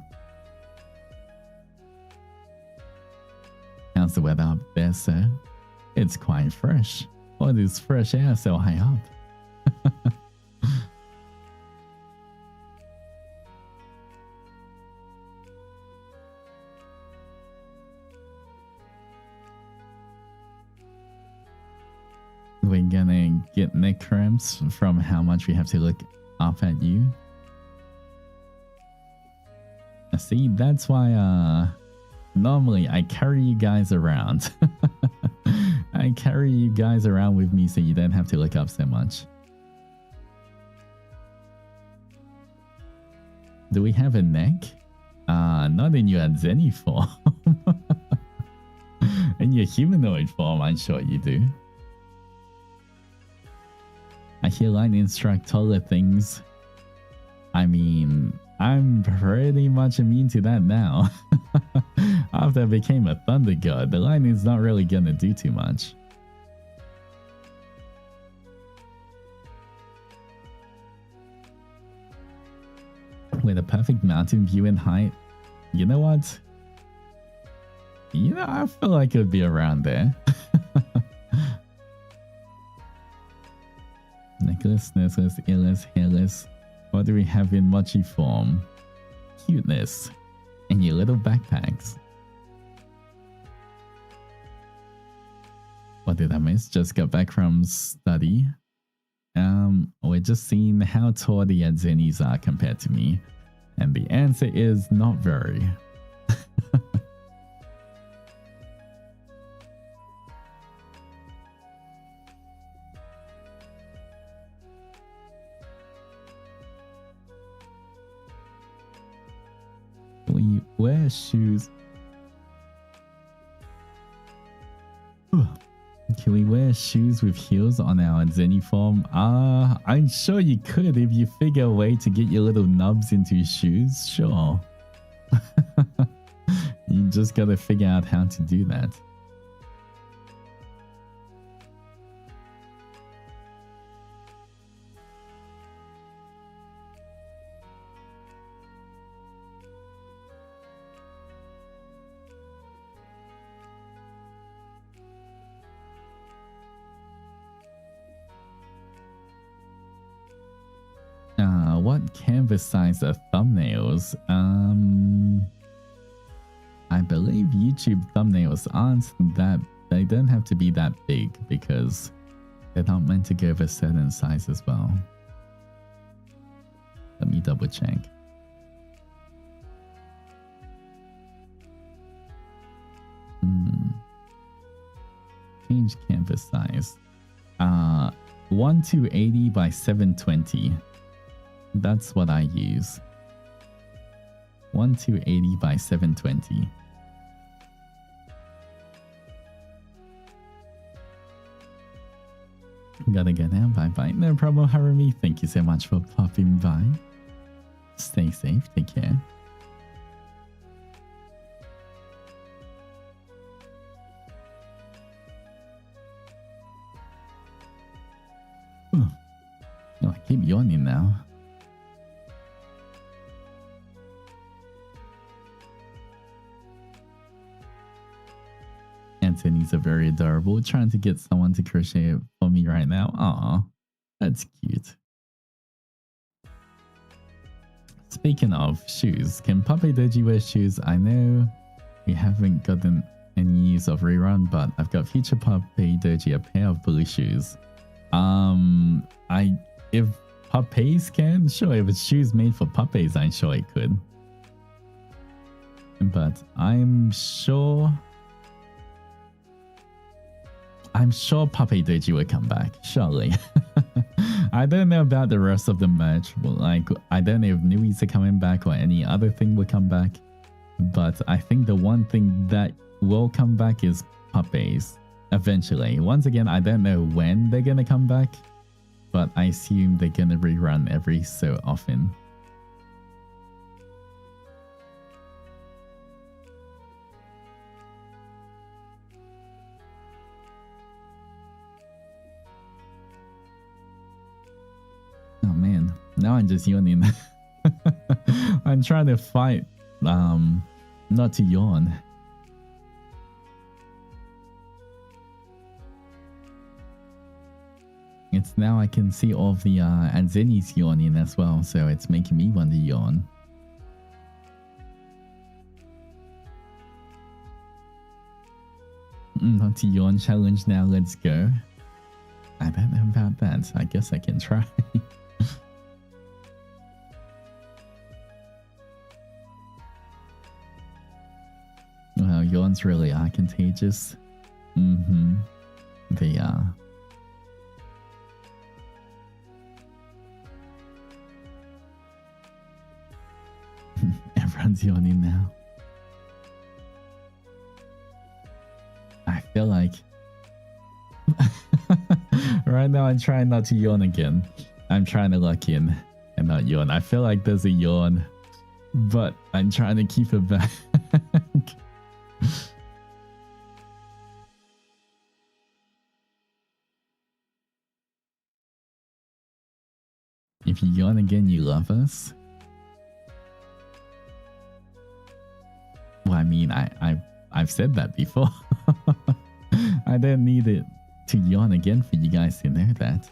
How's the weather up there, sir? It's quite fresh. What is fresh air so high up? We're gonna get neck cramps from how much we have to look up at you. See, that's why normally I carry you guys around. I carry you guys around with me so you don't have to look up so much. Do we have a neck? Not in your Adzennie form. In your humanoid form, I'm sure you do. I hear lightning strike taller things. I mean, I'm pretty much immune to that now. After I became a thunder god, the lightning's not really gonna do too much. With a perfect mountain view in height, you know what? You know, I feel like it would be around there. Necklace, necklace, earless, hairless. What do we have in mochi form? Cuteness. And your little backpacks. What did I miss? Just got back from study. We're just seeing how tall the Adzennies are compared to me. And the answer is not very. We wear shoes. Can we wear shoes with heels on our Adzennie form? I'm sure you could if you figure a way to get your little nubs into your shoes. Sure. You just gotta figure out how to do that. What canvas size are thumbnails? I believe YouTube thumbnails aren't that, they don't have to be that big because they're not meant to go of a certain size as well. Let me double check. Change canvas size. 1280 by 720. That's what I use. 1280 by 720. Gotta go now. Bye bye. No problem, Harumi. Thank you so much for popping by. Stay safe. Take care. Oh, I keep yawning now. Adzennies are very adorable. Trying to get someone to crochet it for me right now. Aw, that's cute. Speaking of shoes, can Pape Doji wear shoes? I know we haven't gotten any news of rerun, but I've got future Pape Doji a pair of blue shoes. If Papes can, sure. If it's shoes made for Papes, I'm sure it could. But I'm sure Pape Doji will come back, surely. I don't know about the rest of the merch. Like, I don't know if Nuis are coming back or any other thing will come back. But I think the one thing that will come back is Papes eventually. Once again, I don't know when they're gonna come back, but I assume they're gonna rerun every so often. Oh man, now I'm just yawning. I'm trying to fight not to yawn. It's now I can see all of the Adzennies yawning as well, so it's making me want to yawn. Not to yawn challenge now, let's go. I don't know about that, I guess I can try. Well, yawns really are contagious. They are. Everyone's yawning now. I feel like right now I'm trying not to yawn again. I'm trying to lock in and not yawn. I feel like there's a yawn, but I'm trying to keep it back. If you yawn again, you love us. Well, I mean, I've said that before. I don't need it to yawn again for you guys to know that.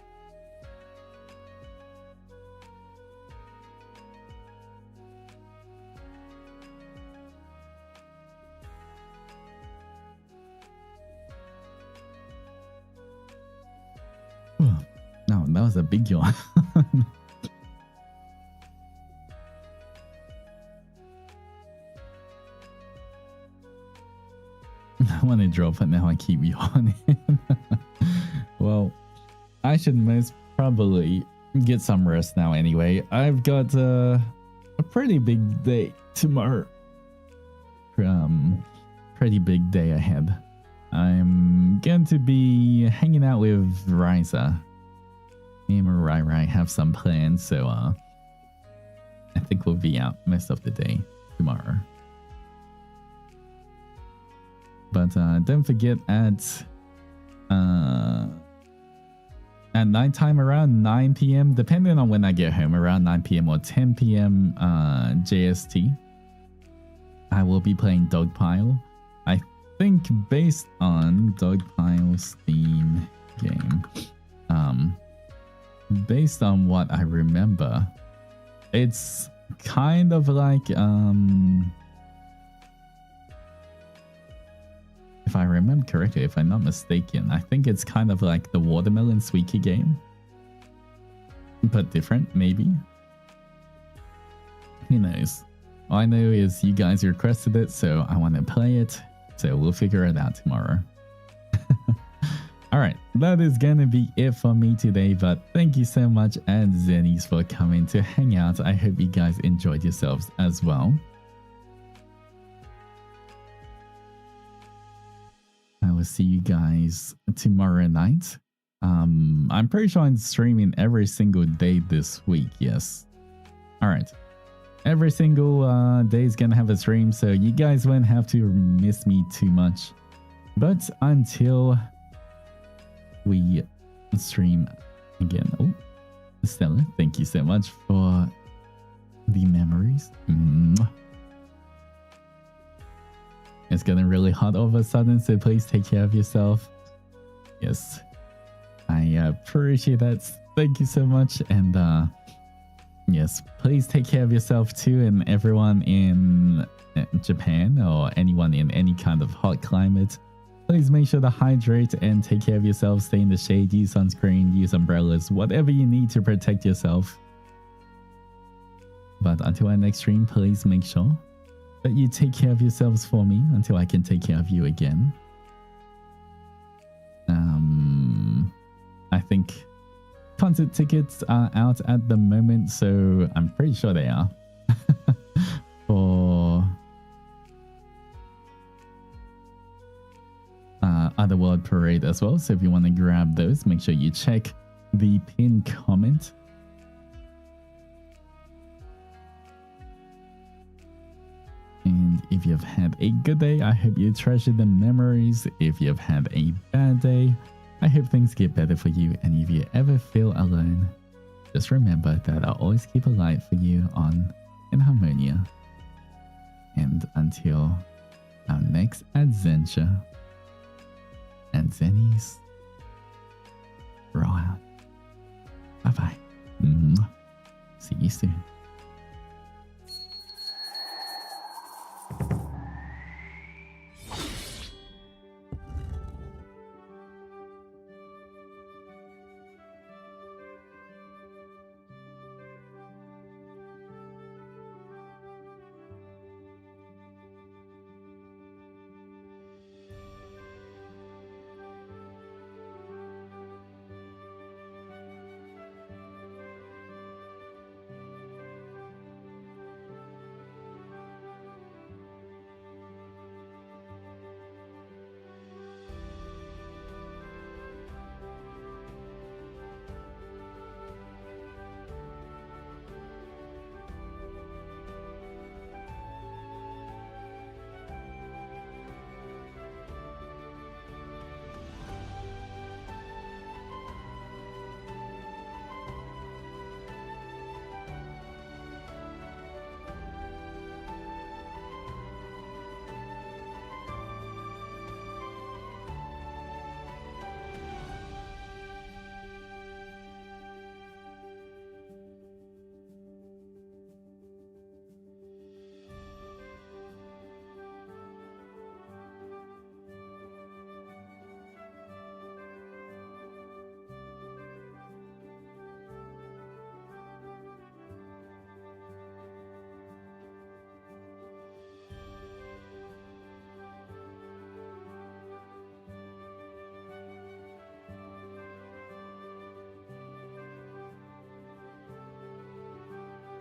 No, that was a big yawn. I want to drop, but now I keep yawning. Well, I should most probably get some rest now anyway. I've got a pretty big day tomorrow. Pretty big day ahead. I'm going to be hanging out with Ryza. Me and Rai have some plans, so I think we'll be out most of the day tomorrow. But don't forget at nighttime around 9 p.m, depending on when I get home, around 9 p.m. or 10 p.m. JST, I will be playing Dogpile. I think based on Dogpile's Steam game, based on what I remember, it's kind of like if I remember correctly, if I'm not mistaken, I think it's kind of like the Watermelon Suiki game, but different, maybe. Who knows? All I know is you guys requested it, so I want to play it. So we'll figure it out tomorrow. Alright, that is gonna be it for me today, but thank you so much Adzennies for coming to hang out. I hope you guys enjoyed yourselves as well. I will see you guys tomorrow night. I'm pretty sure I'm streaming every single day this week, yes. Alright. Every single day is gonna have a stream, so you guys won't have to miss me too much. But until we stream again. Oh, Stella, thank you so much for the memories. It's getting really hot all of a sudden, so please take care of yourself. Yes, I appreciate that. Thank you so much. And yes, please take care of yourself too, and everyone in Japan or anyone in any kind of hot climate. Please make sure to hydrate and take care of yourself. Stay in the shade, use sunscreen, use umbrellas, whatever you need to protect yourself. But until our next stream, please make sure that you take care of yourselves for me until I can take care of you again. I think concert tickets are out at the moment, so I'm pretty sure they are. For Otherworld Parade as well, so if you want to grab those, make sure you check the pinned comment. And if you've had a good day, I hope you treasure the memories. If you've had a bad day, I hope things get better for you. And if you ever feel alone, just remember that I'll always keep a light for you on in Harmonia. And until our next adventure, Adzennies, we're all out. Bye-bye. See you soon.